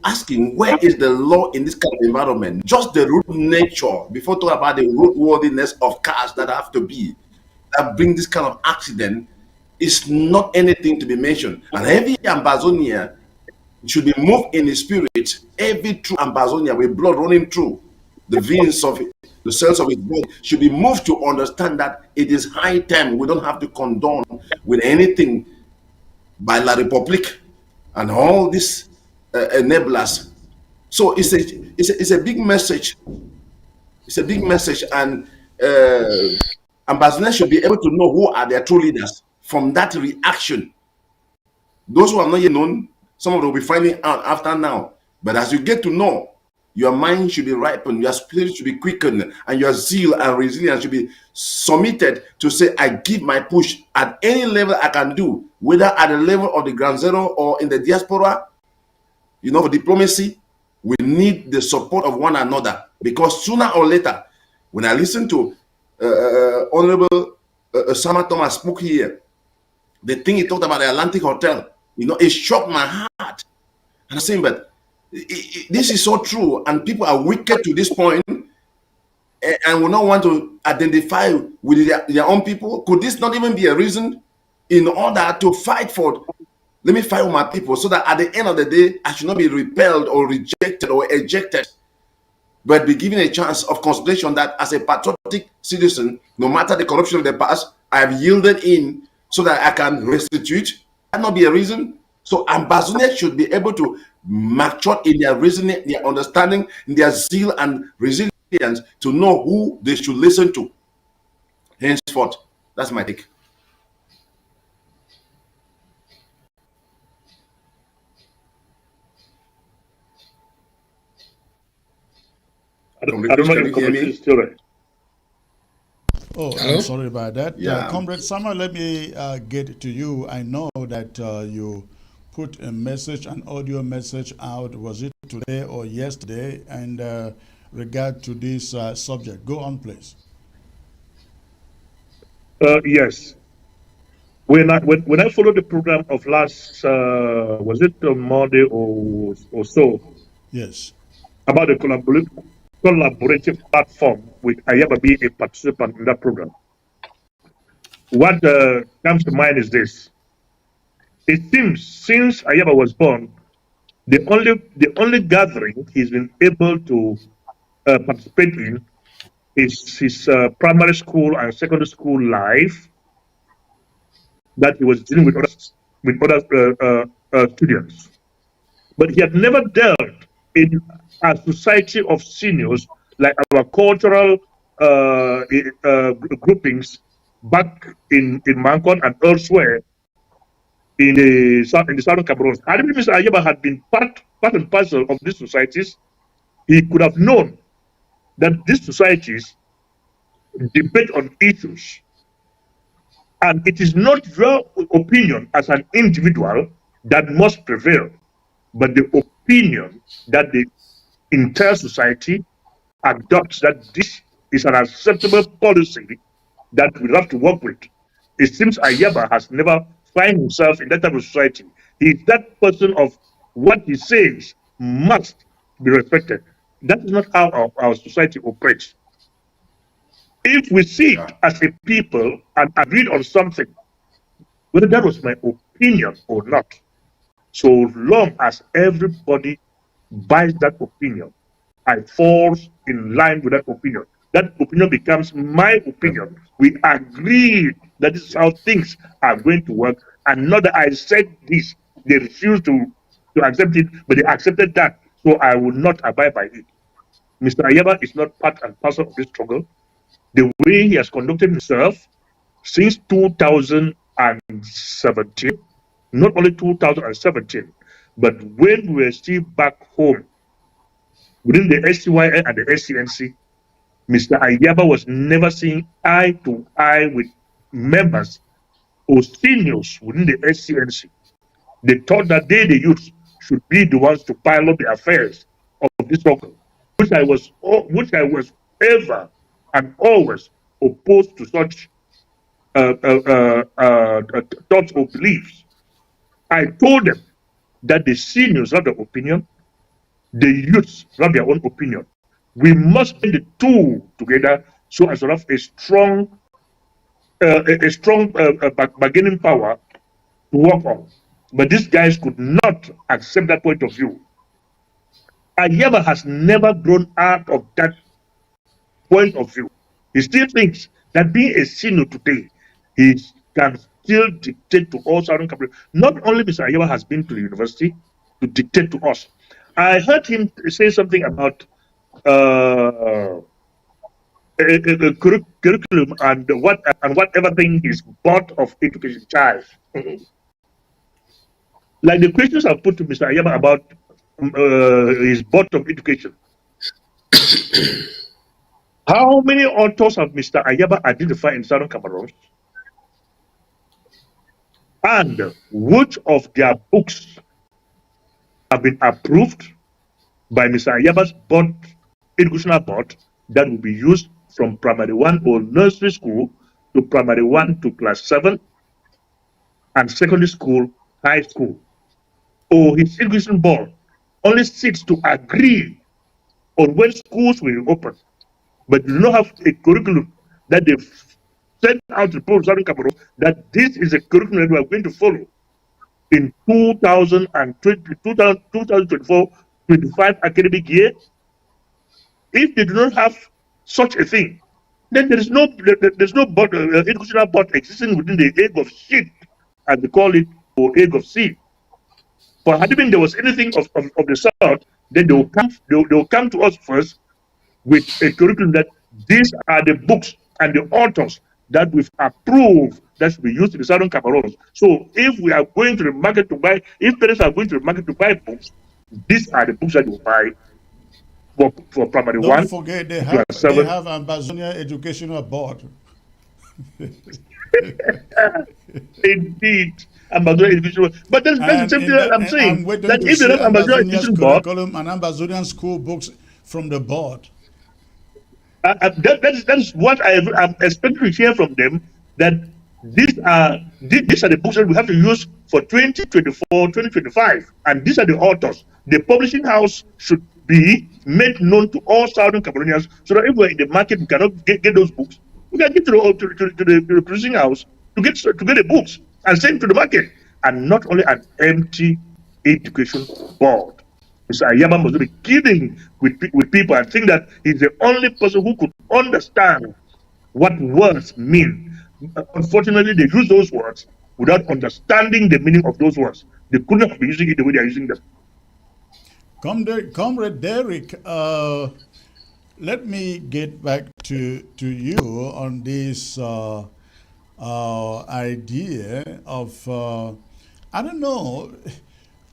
asking, where is the law in this kind of environment? Just the root nature, before talking about the roadworthiness of cars that have to be, that bring this kind of accident, is not anything to be mentioned. And every Ambazonia should be moved in the spirit. Every true Ambazonia with blood running through the veins of the cells of his body should be moved to understand that it is high time. We don't have to condone with anything by La Republique and all these enablers. So it's a big message. It's a big message, and ambassadors should be able to know who are their true leaders from that reaction. Those who are not yet known, some of them will be finding out after now. But as you get to know, your mind should be ripened, your spirit should be quickened, and your zeal and resilience should be submitted to say, I give my push at any level I can do, whether at the level of the ground zero or in the diaspora. You know, for diplomacy, we need the support of one another, because sooner or later, when I listen to Honorable Sama Thomas spoke here, the thing he talked about the Atlantic Hotel, you know, it shocked my heart. And I'm saying, but this is so true, and people are wicked to this point and will not want to identify with their own people. Could this not even be a reason in order to fight for, let me fight with my people, so that at the end of the day, I should not be repelled or rejected or ejected, but be given a chance of consideration that as a patriotic citizen, no matter the corruption of the past, I have yielded in so that I can restitute. That not be a reason. So ambassadors should be able to mature in their reasoning, their understanding, their zeal and resilience to know who they should listen to. Henceforth, that's my take. I don't know if community is still there. Oh, Hello? I'm sorry about that. Yeah. Comrade Sama, let me get to you. I know that you put a message, an audio message out, was it today or yesterday, and regard to this subject. Go on, please. Yes. When I followed the program of last, was it Monday or so? Yes. About the collaborative platform with Ayaba being a participant in that program. What comes to mind is this. It seems since Ayaba was born, the only gathering he's been able to participate in is his primary school and secondary school life that he was dealing with other students. But he had never dealt in a society of seniors like our cultural groupings back in Mancon and elsewhere in the southern Cameroons. Had Mr. Ayaba had been part and parcel of these societies, he could have known that these societies debate on issues. And it is not your opinion as an individual that must prevail, but the opinion that the entire society adopts, that this is an acceptable policy that we have to work with. It seems Ayaba has never found himself in that type of society. Is that person of what he says must be respected. That is not how our society operates. If we sit as a people and agreed on something, whether that was my opinion or not, so long as everybody buys that opinion, I falls in line with that opinion. That opinion becomes my opinion. We agreed that this is how things are going to work, and not that I said this. They refused to accept it, but they accepted that. So I will not abide by it. Mr. Ayaba is not part and parcel of this struggle. The way he has conducted himself since 2017, not only 2017, but when we were still back home within the SCYN and the SCNC, Mr. Ayaba was never seen eye to eye with members or seniors within the SCNC. They thought that they, the youths, should be the ones to pilot the affairs of this struggle, which I was ever and always opposed to such thoughts or beliefs. I told them that the seniors have their opinion, the youths have their own opinion. We must bring the two together so as to have a strong bargaining power to work on. But these guys could not accept that point of view. Ayaba has never grown out of that point of view. He still thinks that being a senior today, he can still dictate to all Southern Cameroon. Not only Mr. Ayaba has been to the university to dictate to us. I heard him say something about a curriculum and whatever thing is bought of education charge. Like the questions I put to Mr. Ayaba about his board of education. How many authors have Mr. Ayaba identified in Southern Cameroon? And which of their books have been approved by Mr. Ayaba's board, educational board, that will be used from primary 1 or nursery school to primary 1 to class 7 and secondary school, high school? Or his education board only sits to agree on when schools will open, but do not have a curriculum that they've sent out to the Southern Cameroon that this is a curriculum that we are going to follow in 2024-25 academic year. If they do not have such a thing, then there's no board, educational board existing within the egg of shit, as they call it, or egg of seed. For had there was anything of the sort, then they will come to us first with a curriculum that these are the books and the authors that we've approved that should be used in the Southern Cameroons. So if we are going to the market to buy, if parents are going to the market to buy books, these are the books that you buy for primary Don't 1. Don't forget they have Ambazonia Educational Board. Indeed. Ambazonia Educational Board. But that's the same thing that I'm saying. That if they have Ambazonia Educational Board, curriculum and Ambazonian school books from the board. That is what I'm expecting to hear from them, that these are the books that we have to use for 2024-2025, and these are the authors. The publishing house should be made known to all Southern Cameroonians, so that if we're in the market, we cannot get those books. We can get to the publishing house to get the books and send to the market, and not only an empty education board. Mr. Ayaba must be kidding with people and think that he's the only person who could understand what words mean. Unfortunately, they use those words without understanding the meaning of those words. They couldn't have been using it the way they are using them. Comrade Derek, let me get back to you on this idea of, I don't know,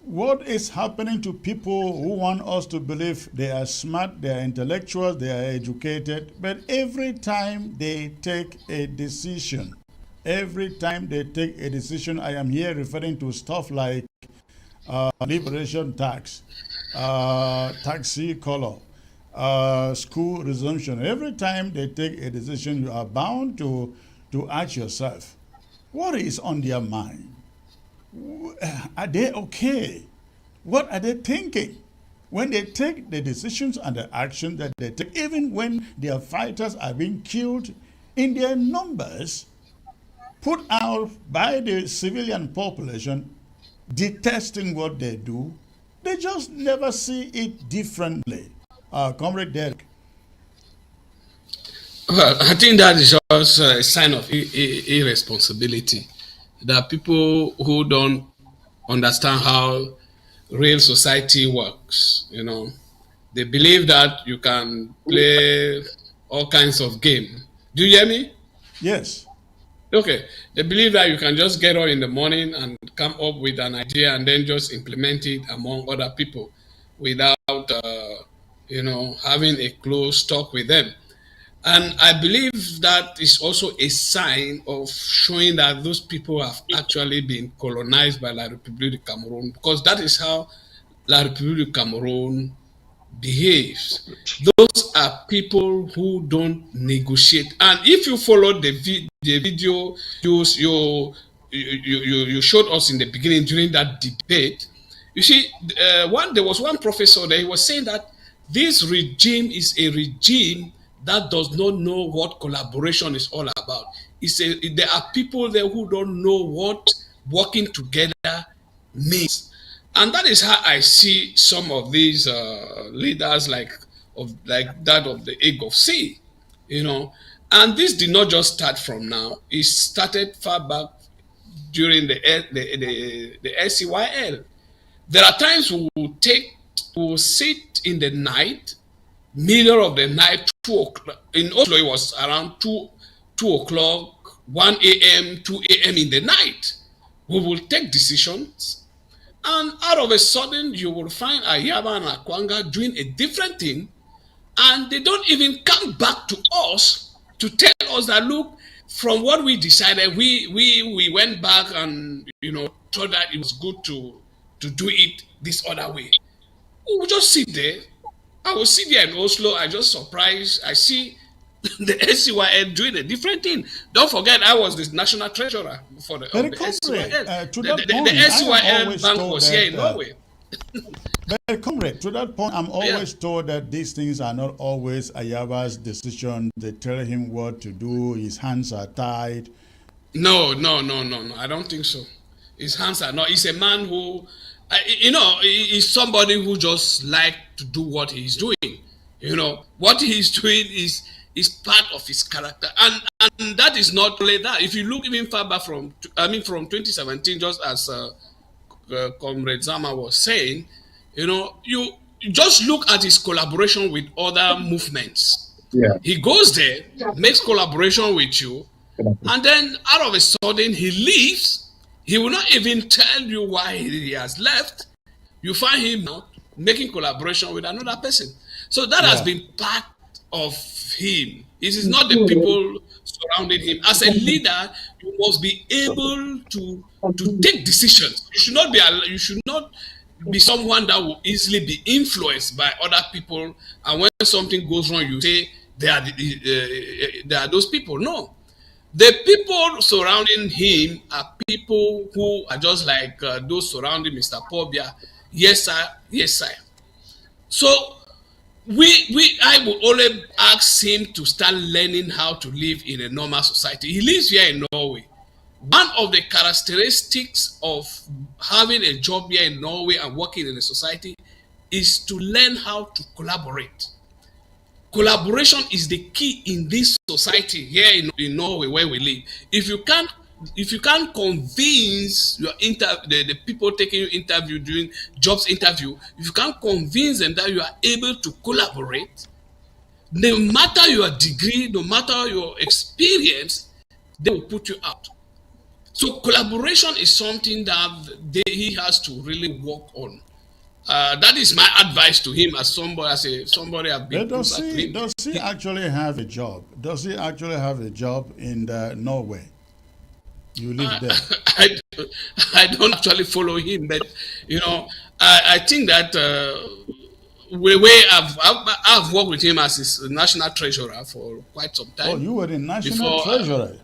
what is happening to people who want us to believe they are smart, they are intellectuals, they are educated, but every time they take a decision, I am here referring to stuff like liberation tax, taxi color, school resumption. Every time they take a decision, you are bound to ask yourself, what is on their mind? Are they okay? What are they thinking? When they take the decisions and the action that they take, even when their fighters are being killed in their numbers, put out by the civilian population, detesting what they do, they just never see it differently. Comrade Derek. Well, I think that is just a sign of irresponsibility. There are people who don't understand how real society works. They believe that you can play all kinds of game. Do you hear me? Yes. Okay. They believe that you can just get up in the morning and come up with an idea and then just implement it among other people without, having a close talk with them. And I believe that is also a sign of showing that those people have actually been colonized by La République du Cameroon, because that is how La République du Cameroon behaves. Those are people who don't negotiate. And if you follow the video you showed us in the beginning during that debate, you see, there was one professor there. He was saying that this regime is a regime that does not know what collaboration is all about. There are people there who don't know what working together means. And that is how I see some of these leaders like that of the Egg of Sea, And this did not just start from now. It started far back during the SCYL. There are times we will sit in the night, middle of the night, 2 o'clock. In Oslo, it was around 2 o'clock, 1 a.m., 2 a.m. in the night. We will take decisions, and out of a sudden, you will find Ayaba and Akwanga doing a different thing, and they don't even come back to us to tell us that, look, from what we decided, we went back and thought that it was good to do it this other way. We will just sit there. I will sit there in Oslo. I just surprised. I see the SCYL doing a different thing. Don't forget, I was the national treasurer for the SCYL. The SCYL bank was here in Norway. But comrade, to that point, I'm always told that these things are not always Ayaba's decision. They tell him what to do. His hands are tied. No. I don't think so. His hands are not. He's a man who, he's somebody who just like to do what he's doing. What he's doing is part of his character, and that is not only that. If you look even far back from 2017, just as Comrade Zama was saying, you just look at his collaboration with other movements. Yeah. He goes there, makes collaboration with you, and then out of a sudden he leaves. He will not even tell you why he has left. You find him now making collaboration with another person. So that has been part of him. It is not the people surrounding him. As a leader, you must be able to take decisions. You should not be someone that will easily be influenced by other people. And when something goes wrong, you say they are those people. No. The people surrounding him are people who are just like those surrounding Mr. Pobia. Yes, sir. Yes, sir. So I would only ask him to start learning how to live in a normal society. He lives here in Norway. One of the characteristics of having a job here in Norway and working in a society is to learn how to collaborate. Collaboration is the key in this society here in Norway where we live. If you can't convince the people taking your interview during jobs interview, if you can't convince them that you are able to collaborate, no matter your degree, no matter your experience, they will put you out. So collaboration is something that he has to really work on. That is my advice to him as somebody I've been does he actually have a job? Does he actually have a job in Norway? You live there. I don't actually follow him, but I think that I've worked with him as his national treasurer for quite some time. Oh, you were the national treasurer.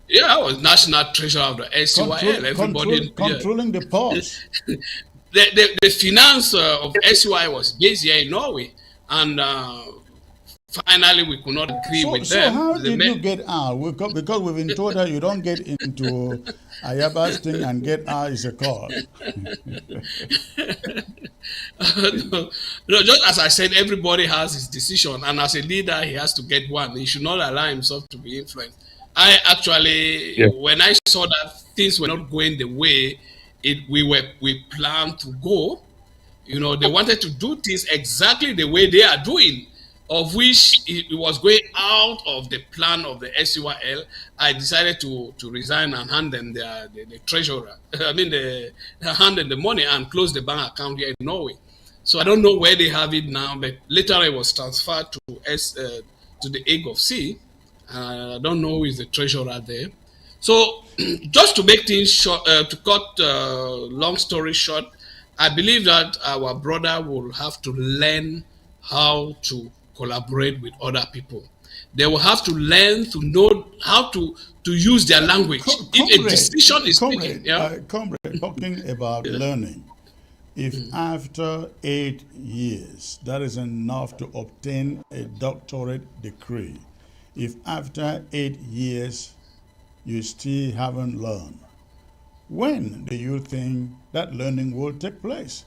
Yeah, I was national treasurer of the SCYL. Everybody controlling the purse. the finance of SCY was based here in Norway, and finally we could not agree with them. So how did you get out? Because we've been told that you don't get into Ayaba's thing and get out is a cause. No, just as I said, everybody has his decision, and as a leader, he has to get one. He should not allow himself to be influenced. I actually, when I saw that things were not going the way we planned to go, you know, they wanted to do things exactly the way they are doing, of which it was going out of the plan of the SCYL. I decided to resign and hand them the treasurer. I mean, hand them the money and close the bank account here in Norway. So I don't know where they have it now, but later it was transferred to the Hague of Sea. I don't know who is the treasurer there. So just to make things short, to cut long story short, I believe that our brother will have to learn how to collaborate with other people. They will have to learn to know how to use their language. If a decision is taken, comrade, talking about learning, if after 8 years that is enough to obtain a doctorate degree, if after 8 years you still haven't learned, when do you think that learning will take place?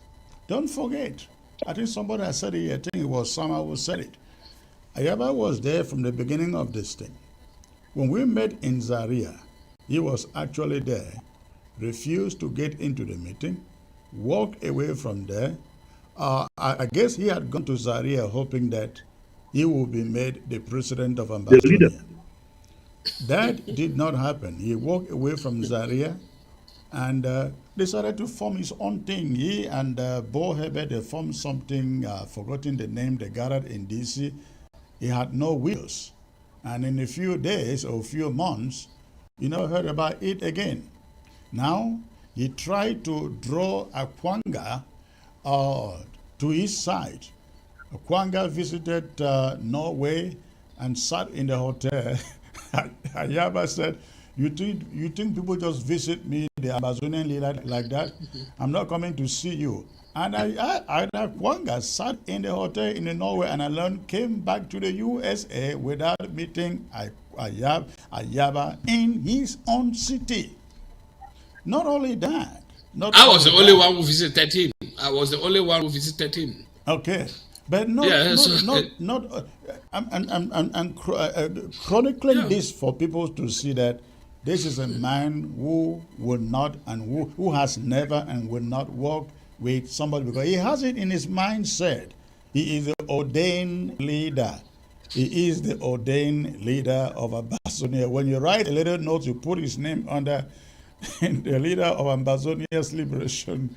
Don't forget, I think somebody has said it, I think it was someone who said it. Ayaba was there from the beginning of this thing. When we met in Zaria, he was actually there, refused to get into the meeting, walked away from there. I guess he had gone to Zaria hoping that he would be made the president of Ambazonia. That did not happen. He walked away from Zaria and decided to form his own thing. He and Bo Herbert, they formed something, forgotten the name, they gathered in DC. He had no wheels. And in a few days or a few months, you never heard about it again. Now, he tried to draw Akwanga to his side. Akwanga visited Norway and sat in the hotel. Ayaba said, you think people just visit me, the Amazonian leader, like that? I'm not coming to see you. And Akwanga sat in the hotel in Norway and alone came back to the USA without meeting Ayaba in his own city. Not only that. I was the only one who visited him. I was the only one who visited him. Okay. But chronicling this for people to see that this is a man who will not and who has never and will not work with somebody because he has it in his mindset. He is the ordained leader. He is the ordained leader of Ambazonia. When you write a little note, you put his name under the leader of Ambazonia's liberation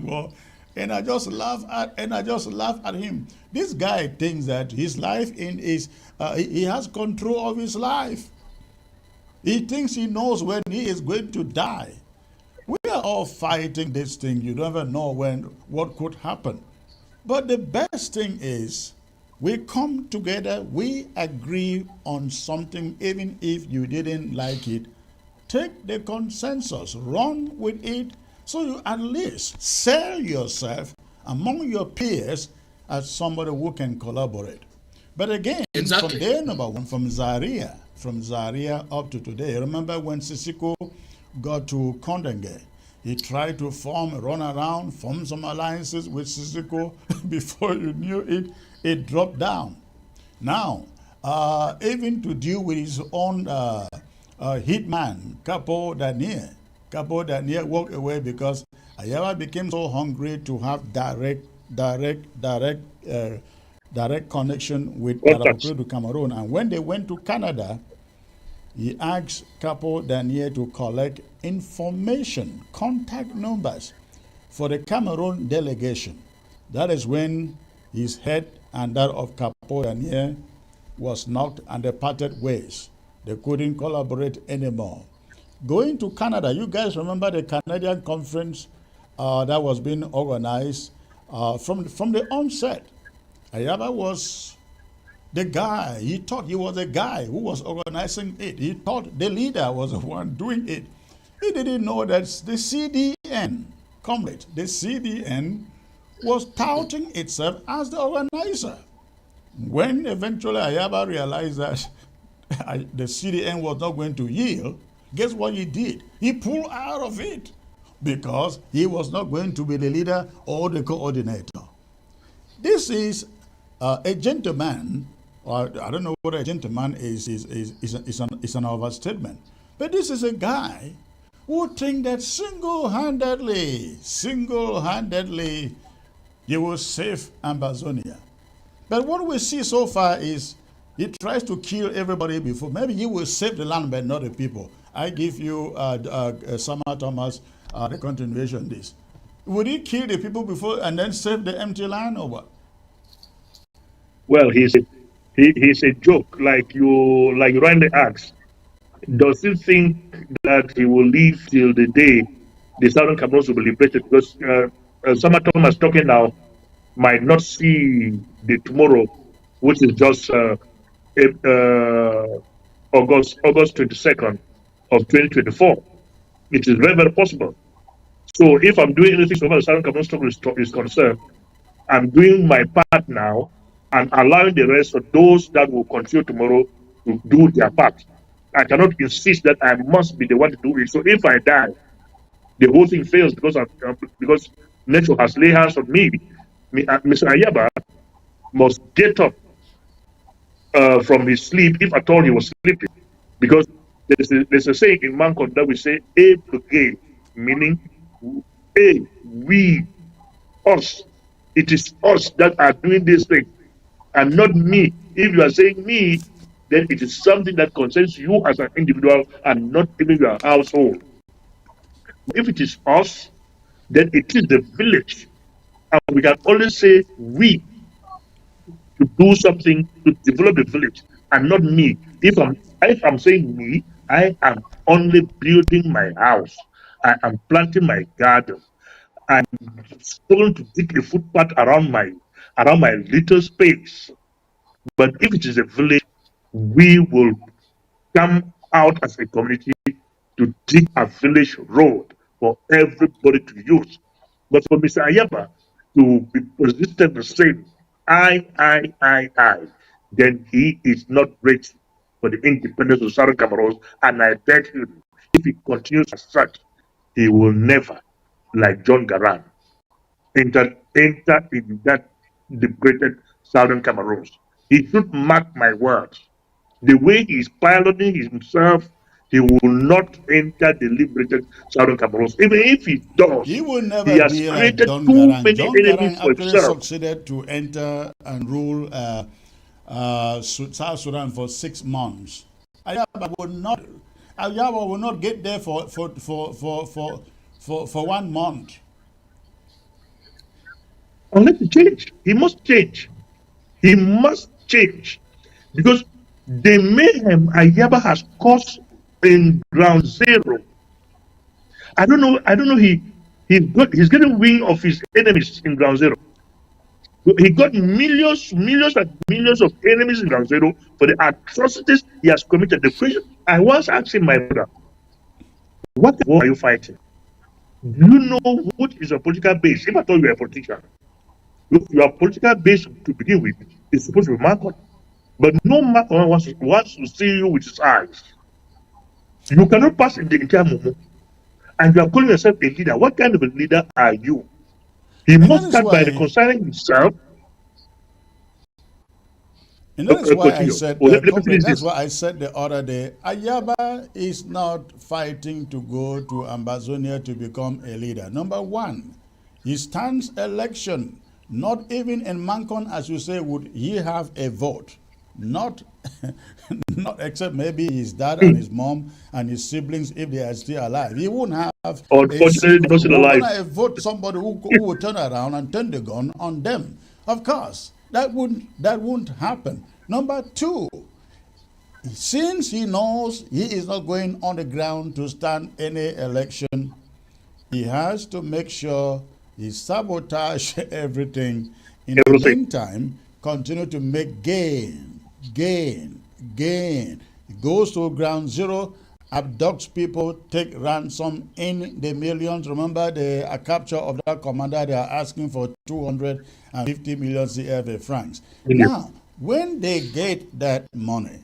war. And I just laugh at him. This guy thinks that his life he has control of his life. He thinks he knows when he is going to die. We are all fighting this thing. You never know what could happen. But the best thing is we come together, we agree on something, even if you didn't like it. Take the consensus, run with it, so you at least sell yourself among your peers as somebody who can collaborate. But again, from there, number one, from Zaria up to today, remember when Sisiko got to Kondenge, he tried to run around, form some alliances with Sisiko. Before you knew it, it dropped down. Now, even to deal with his own hitman, Capo Daniel walked away because Ayaba became so hungry to have direct connection with Cameroon. And when they went to Canada, he asked Capo Daniel to collect information, contact numbers for the Cameroon delegation. That is when his head and that of Capo Daniel was knocked and they parted ways. They couldn't collaborate anymore. Going to Canada, you guys remember the Canadian conference that was being organized from the onset. Ayaba was The guy, he thought he was a guy who was organizing it. He thought the leader was the one doing it. He didn't know that the CDN, comrade, the CDN was touting itself as the organizer. When eventually Ayaba realized that the CDN was not going to yield, guess what he did? He pulled out of it because he was not going to be the leader or the coordinator. This is a gentleman, or I don't know what a gentleman is an overstatement, but this is a guy who think that single-handedly, you will save Ambazonia. But what we see so far is he tries to kill everybody before. Maybe he will save the land, but not the people. I give you, Sama Thomas, the continuation of this. Would he kill the people before and then save the empty land, or what? Well, he's a joke, like you rightly asked. Does he think that he will live till the day the Southern Cameroons will be liberated? Because Sama Thomas talking now might not see the tomorrow, which is just August 22nd of 2024. It is very, very possible. So if I'm doing anything so far as the Southern Cameroon struggle is concerned, I'm doing my part now and allowing the rest of those that will continue tomorrow to do their part. I cannot insist that I must be the one to do it. So if I die, the whole thing fails because nature has laid hands on me. Mr. Ayaba must get up from his sleep, if at all he was sleeping, because there's a saying in Mancon that we say "a brigade," meaning we, us. It is us that are doing this thing, and not me. If you are saying me, then it is something that concerns you as an individual and not even your household. If it is us, then it is the village, and we can only say we to do something to develop the village, and not me. If I'm saying me, I am only building my house. I am planting my garden. I'm struggling to dig a footpath around my little space. But if it is a village, we will come out as a community to dig a village road for everybody to use. But for Mr. Ayaba to be persistent to say, I, then he is not ready for the independence of Southern Cameroon. And I bet you, if he continues as such, he will never, like John Garang, enter in that liberated Southern Cameroons. He should mark my words. The way he's piloting himself, he will not enter the liberated Southern Cameroons. Even if he does, he will never he has be created like too Garang. many John enemies Garang for actually himself. succeeded to enter and rule South Sudan for 6 months. Ayaba will not get there for 1 month. Unless he change, he must change. He must change, because the mayhem Ayaba has caused in ground zero. I don't know. He's getting wing of his enemies in ground zero. He got millions and millions of enemies in ground zero for the atrocities he has committed. The question I once asked him, my brother, what war are you fighting? Do you know what is your political base? If I told you are a politician, look, your political base to begin with is supposed to be Marcon. But no Marcon wants to see you with his eyes. You cannot pass in the entire movement. And you are calling yourself a leader. What kind of a leader are you? He must start by reconciling himself. And that is why I said that's why I said the other day, Ayaba is not fighting to go to Ambazonia to become a leader. Number one, he stands election. Not even in Mancon, as you say, would he have a vote. Not except maybe his dad and his mom and his siblings, if they are still alive. He wouldn't have a vote somebody who would turn around and turn the gun on them. Of course, that wouldn't happen. Number two, since he knows he is not going on the ground to stand any election, he has to make sure he sabotage everything. In the meantime, continue to make gain gain. It goes to ground zero, abducts people, take ransom in the millions. Remember the capture of that commander, they are asking for 250 million CFA francs. Now, when they get that money,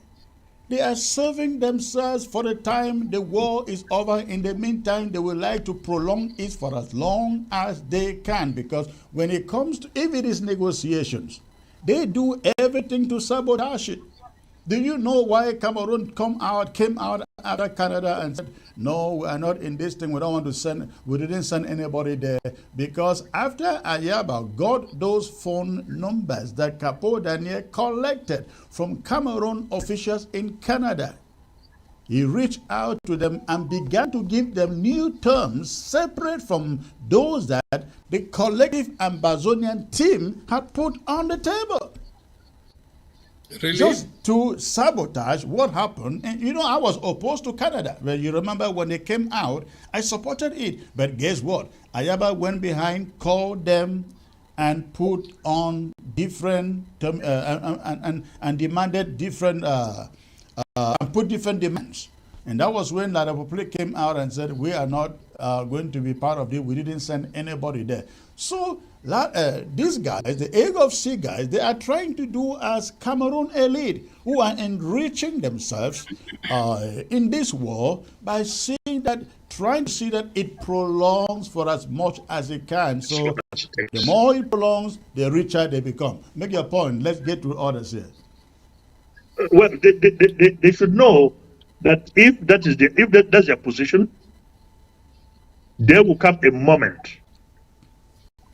they are serving themselves for the time the war is over. In the meantime, they will like to prolong it for as long as they can, because when it comes to, if it is negotiations, they do everything to sabotage it. Do you know why Cameroon came out after Canada and said, no, we are not in this thing, we didn't send anybody there? Because after Ayaba got those phone numbers that Capo Daniel collected from Cameroon officials in Canada, he reached out to them and began to give them new terms separate from those that the collective Ambazonian team had put on the table. Really? Just to sabotage what happened. And you know, I was opposed to Canada. Well, you remember when they came out, I supported it. But guess what? Ayaba went behind, called them, and put on different and demanded different and put different demands. And that was when La Republique came out and said, we are not going to be part of it. We didn't send anybody there. So these guys, the AGOFC guys, they are trying to do as Cameroon elite, who are enriching themselves in this war by trying to see that it prolongs for as much as it can. So the more it prolongs, the richer they become. Make your point. Let's get to others here. Well, they should know that if that's their position, there will come a moment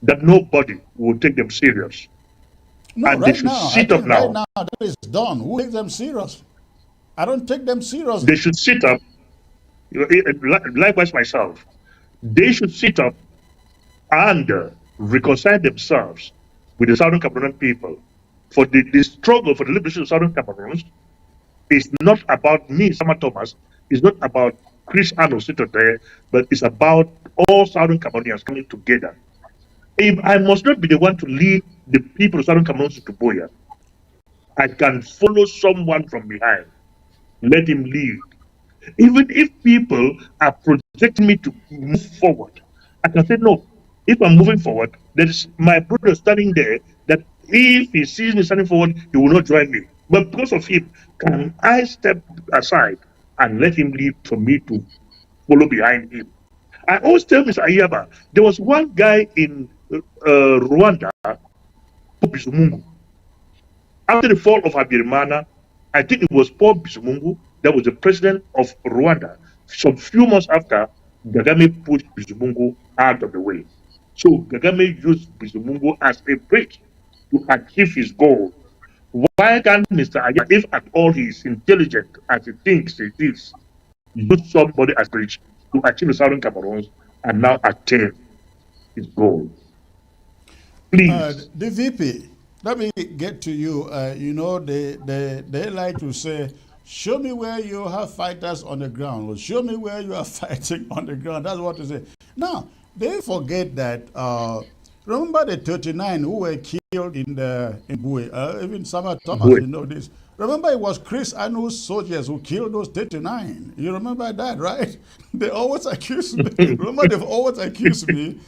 that nobody will take them serious. No, and right they should now, sit up now. Right now, that is done. Who takes them serious? I don't take them seriously. They should sit up. Likewise, myself. They should sit up and reconcile themselves with the Southern Cameroonian people. For the struggle for the liberation of Southern Cameroons is not about me, Sama Thomas. It's not about Chris Arnold sitting there, but it's about all Southern Cameroonians coming together. I must not be the one to lead the people of Southern Cameroon to Boya. I can follow someone from behind. Let him lead. Even if people are projecting me to move forward, I can say, no, if I'm moving forward, there is my brother standing there that if he sees me standing forward, he will not join me. But because of him, can I step aside and let him lead for me to follow behind him? I always tell Mr. Ayaba, there was one guy in Rwanda, Paul Bizumungu. After the fall of Habyarimana, I think it was Paul Bizumungu that was the president of Rwanda. Some few months after, Kagame pushed Bizumungu out of the way. So Kagame used Bizumungu as a bridge to achieve his goal. Why can't Mr. Ayaba, if at all he is intelligent as he thinks he is, use somebody as a bridge to achieve the Southern Cameroons and now attain his goal? Please. The VP, let me get to you. You know, they like to say, show me where you have fighters on the ground. Well, show me where you are fighting on the ground. That's what they say. Now, they forget that, remember the 39 who were killed in Bui, even Sama Thomas, you know this. Remember it was Chris Anu's soldiers who killed those 39. You remember that, right? They always accuse me. Remember they've always accused me.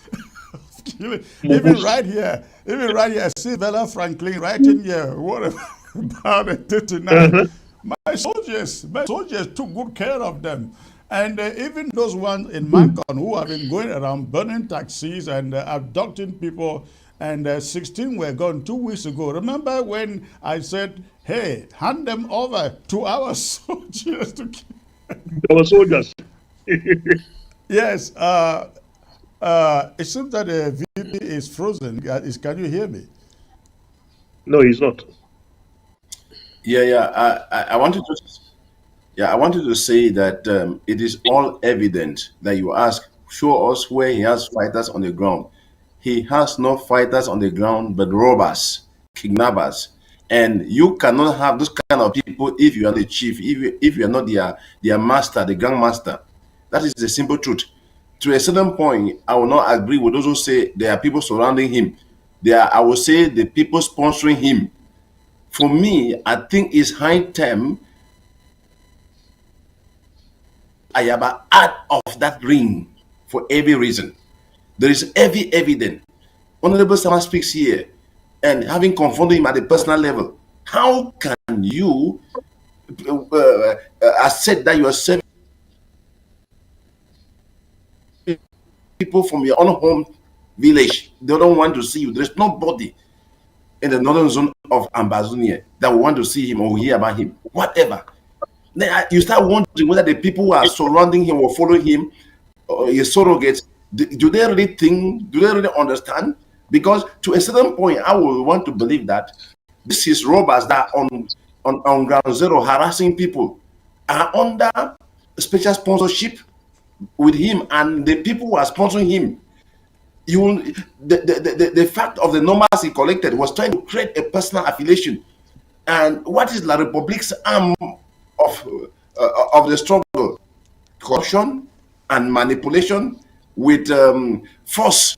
Even right here, I see Bella Franklin writing here. What about the 39? My soldiers took good care of them. And even those ones in Mancon who have been going around burning taxis and abducting people, and 16 were gone 2 weeks ago. Remember when I said, hey, hand them over to our soldiers to kill? Our soldiers. Yes. It seems that the VP is frozen. Can you hear me? No, he's not. I wanted to say that it is all evident that you ask, show us where he has fighters on the ground. He has no fighters on the ground, but robbers, kidnappers. And you cannot have those kind of people if you are the chief, if you are not their master, the gang master. That is the simple truth. To a certain point, I will not agree with those who say there are people surrounding him. I will say the people sponsoring him. For me, I think it's high time Ayaba out of that ring for every reason. There is every evidence. Honorable Sama speaks here, and having confronted him at a personal level, how can you accept that you are serving people from your own home village? They don't want to see you. There's nobody in the northern zone of Ambazonia that will want to see him or hear about him, whatever. Then you start wondering whether the people who are surrounding him or following him or his surrogates, do they really think, do they really understand? Because to a certain point, I will want to believe that this is robbers that are on ground zero harassing people are under special sponsorship with him, and the people who are sponsoring him, the fact of the numbers he collected was trying to create a personal affiliation. And what is La Republique's arm of the struggle? Corruption and manipulation with force.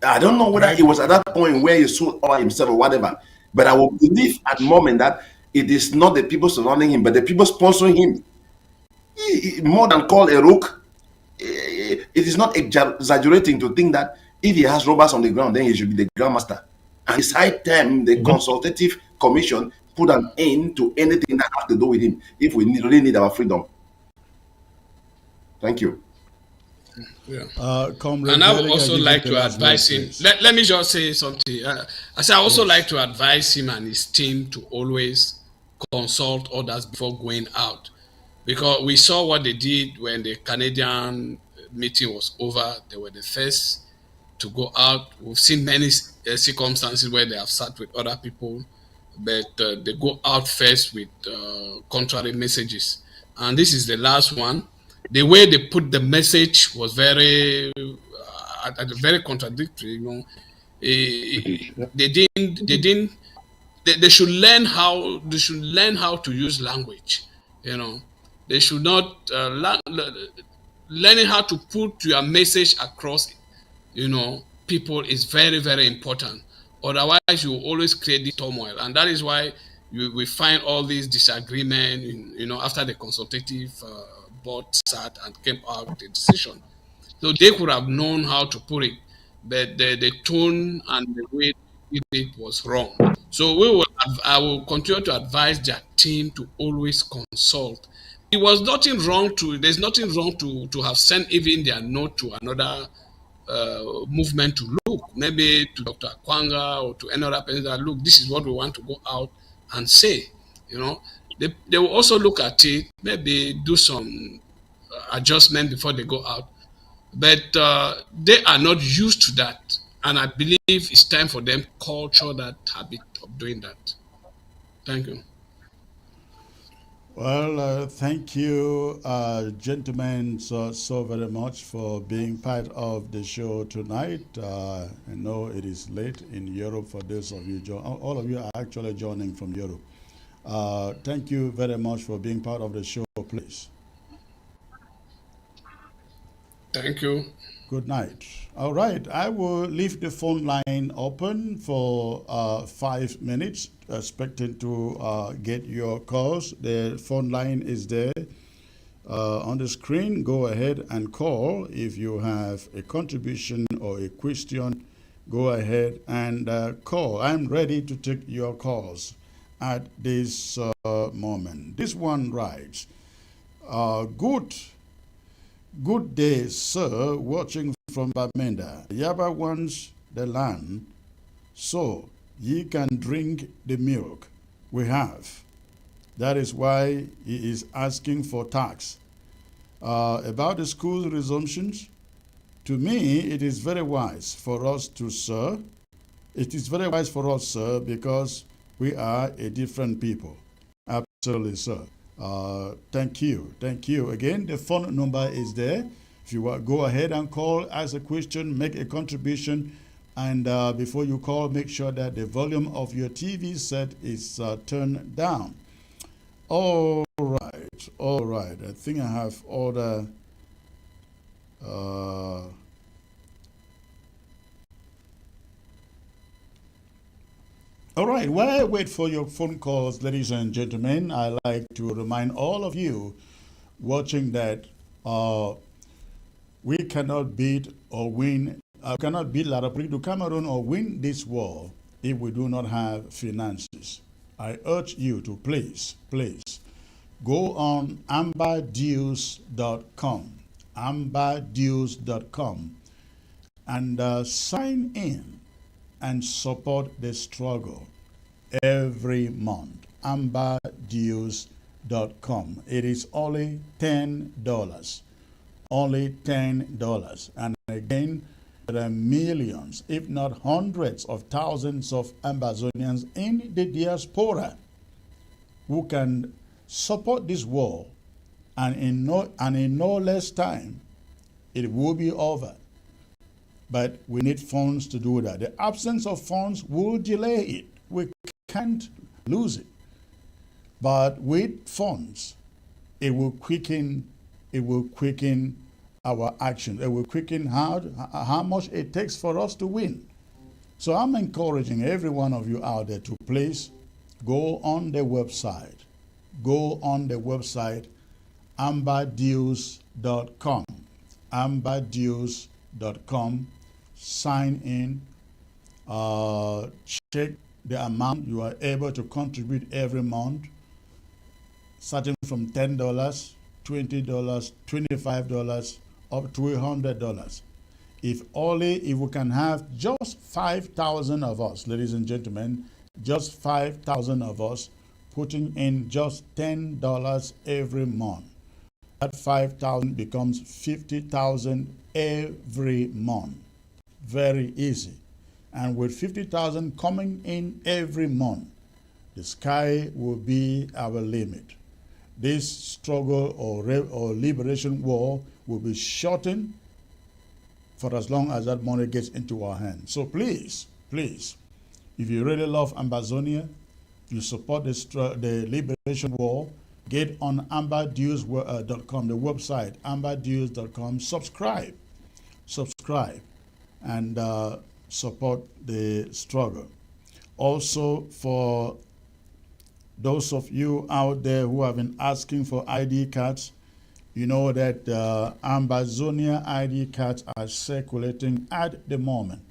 I don't know whether it was at that point where he sold all himself or whatever, but I will believe at the moment that it is not the people surrounding him, but the people sponsoring him. More than call a rook, it is not exaggerating to think that if he has robbers on the ground, then he should be the grandmaster. And it's high time the consultative commission put an end to anything that has to do with him if we really need our freedom. Thank you. Yeah. And I would also like to advise him. Let me just say something. I say I also like to advise him and his team to always consult others before going out, because we saw what they did when the Canadian meeting was over. They were the first to go out. We've seen many circumstances where they have sat with other people, but they go out first with contrary messages. And this is the last one. The way they put the message was very contradictory. You know, they should learn how to use language. You know, they should not learning how to put your message across. You know, people is very, very important. Otherwise, you will always create this turmoil, and that is why we find all these disagreement. You know, after the consultative board sat and came out with a decision, so they could have known how to put it, but the tone and the way they did it was wrong. So I will continue to advise their team to always consult. There's nothing wrong to have sent even their note to another movement to look, maybe to Dr. Kwanga or to any other person that look, this is what we want to go out and say. You know, they will also look at it, maybe do some adjustment before they go out, but they are not used to that, and I believe it's time for them to culture that habit of doing that. Thank you. Well, thank you, gentlemen, so very much for being part of the show tonight. I know it is late in Europe for those of you, all of you are actually joining from Europe. Thank you very much for being part of the show, please. Thank you. Good night. All right, I will leave the phone line open for 5 minutes, expecting to get your calls. The phone line is there on the screen. Go ahead and call if you have a contribution or a question. Go ahead and call. I'm ready to take your calls at this moment. This one writes, Good day, sir, watching from Bamenda. Yaba wants the land, so ye can drink the milk we have. That is why he is asking for tax. About the school resumptions, to me, it is very wise for us to, sir. It is very wise for us, sir, because we are a different people. Absolutely, sir. Thank you. Thank you. Again, the phone number is there. If you want, go ahead and call, ask a question, make a contribution, and before you call, make sure that the volume of your TV set is turned down. All right. All right. I think I have all the All right, while I wait for your phone calls, ladies and gentlemen, I'd like to remind all of you watching that we cannot beat or win, cannot beat La République du Cameroon or win this war if we do not have finances. I urge you to please go on amberdeals.com, amberdeals.com, and sign in and support the struggle every month. amberdeals.com. It is only $10. Only $10. And again, there are millions, if not hundreds of thousands of Ambazonians in the diaspora who can support this war, and in no less time, it will be over. But we need funds to do that. The absence of funds will delay it. We can't lose it. But with funds, it will quicken our action. It will quicken how much it takes for us to win. So I'm encouraging every one of you out there to please go on the website. Go on the website amberdeals.com. amberdeals.com. Sign in. Check the amount you are able to contribute every month, starting from $10, $20, $25, up to $100. If we can have just 5,000 of us, ladies and gentlemen, just 5,000 of us putting in just $10 every month, that 5,000 becomes 50,000 every month. Very easy. And with 50,000 coming in every month, the sky will be our limit. This struggle or liberation war will be shortened for as long as that money gets into our hands. So please, if you really love Ambazonia, you support the liberation war, get on amberdeals.com, the website, amberdeals.com, subscribe, and support the struggle. Also, for those of you out there who have been asking for ID cards, you know that Ambazonia ID cards are circulating at the moment.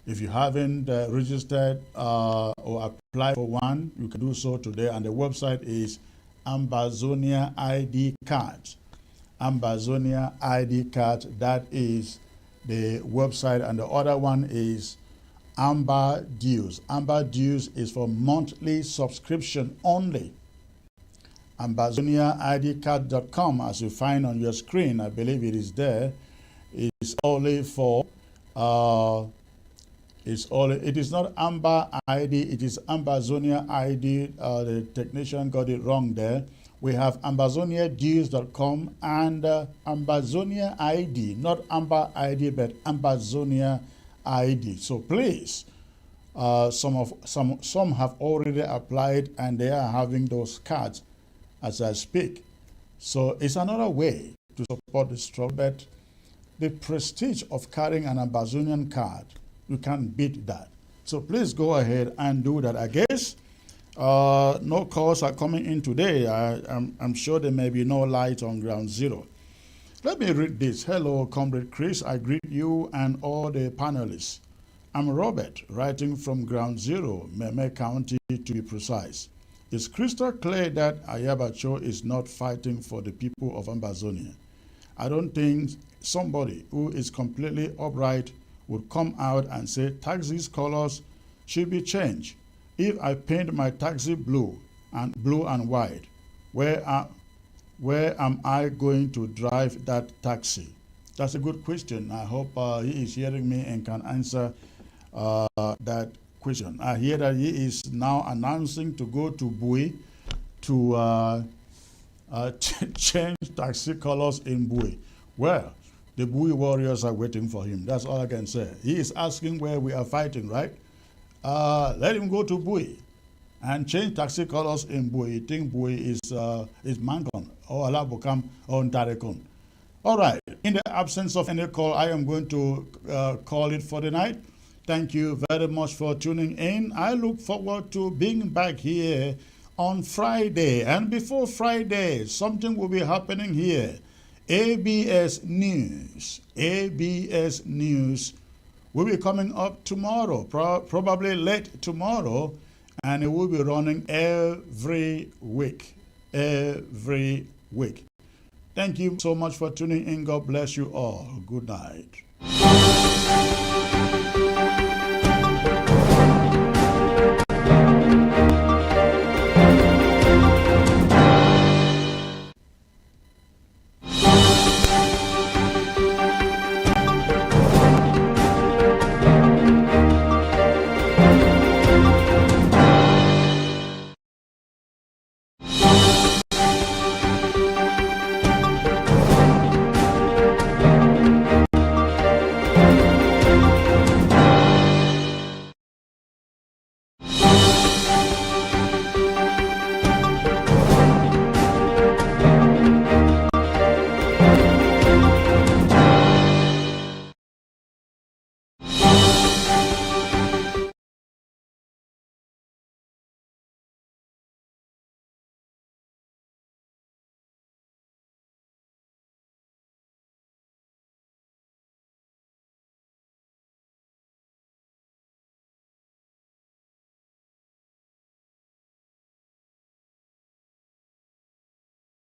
If you haven't registered or applied for one, you can do so today. And the website is Ambazonia ID cards. Ambazonia ID cards, that is the website. And the other one is Amber Dues. Amber Dues is for monthly subscription only. AmbazoniaIDcard.com, as you find on your screen, I believe it is there, is only for it is not Amber ID, it is Ambazonia ID. The technician got it wrong there. We have AmbazoniaDeals.com and Ambazonia ID, not Amber ID, but Ambazonia ID. So please, some have already applied and they are having those cards as I speak. So it's another way to support the struggle. But the prestige of carrying an Ambazonian card, you can't beat that. So please go ahead and do that. I guess no calls are coming in today. I'm sure there may be no light on ground zero. Let me read this. Hello, Comrade Chris. I greet you and all the panelists. I'm Robert, writing from Ground Zero, Meme County to be precise. It's crystal clear that Ayabacho is not fighting for the people of Ambazonia. I don't think somebody who is completely upright would come out and say taxis colors should be changed. If I paint my taxi blue and white, where am I going to drive that taxi? That's a good question. I hope he is hearing me and can answer that question. I hear that he is now announcing to go to Bui to change taxi colors in Bui. Well, the Bui warriors are waiting for him. That's all I can say. He is asking where we are fighting, right? Let him go to Bui and change taxi colors in Bui. You think Bui is Mankon or Alabukam or Ntarekon. All right. In the absence of any call, I am going to call it for the night. Thank you very much for tuning in. I look forward to being back here on Friday. And before Friday, something will be happening here. ABS News will be coming up tomorrow, probably late tomorrow, and it will be running every week. Thank you so much for tuning in. God bless you all. Good night.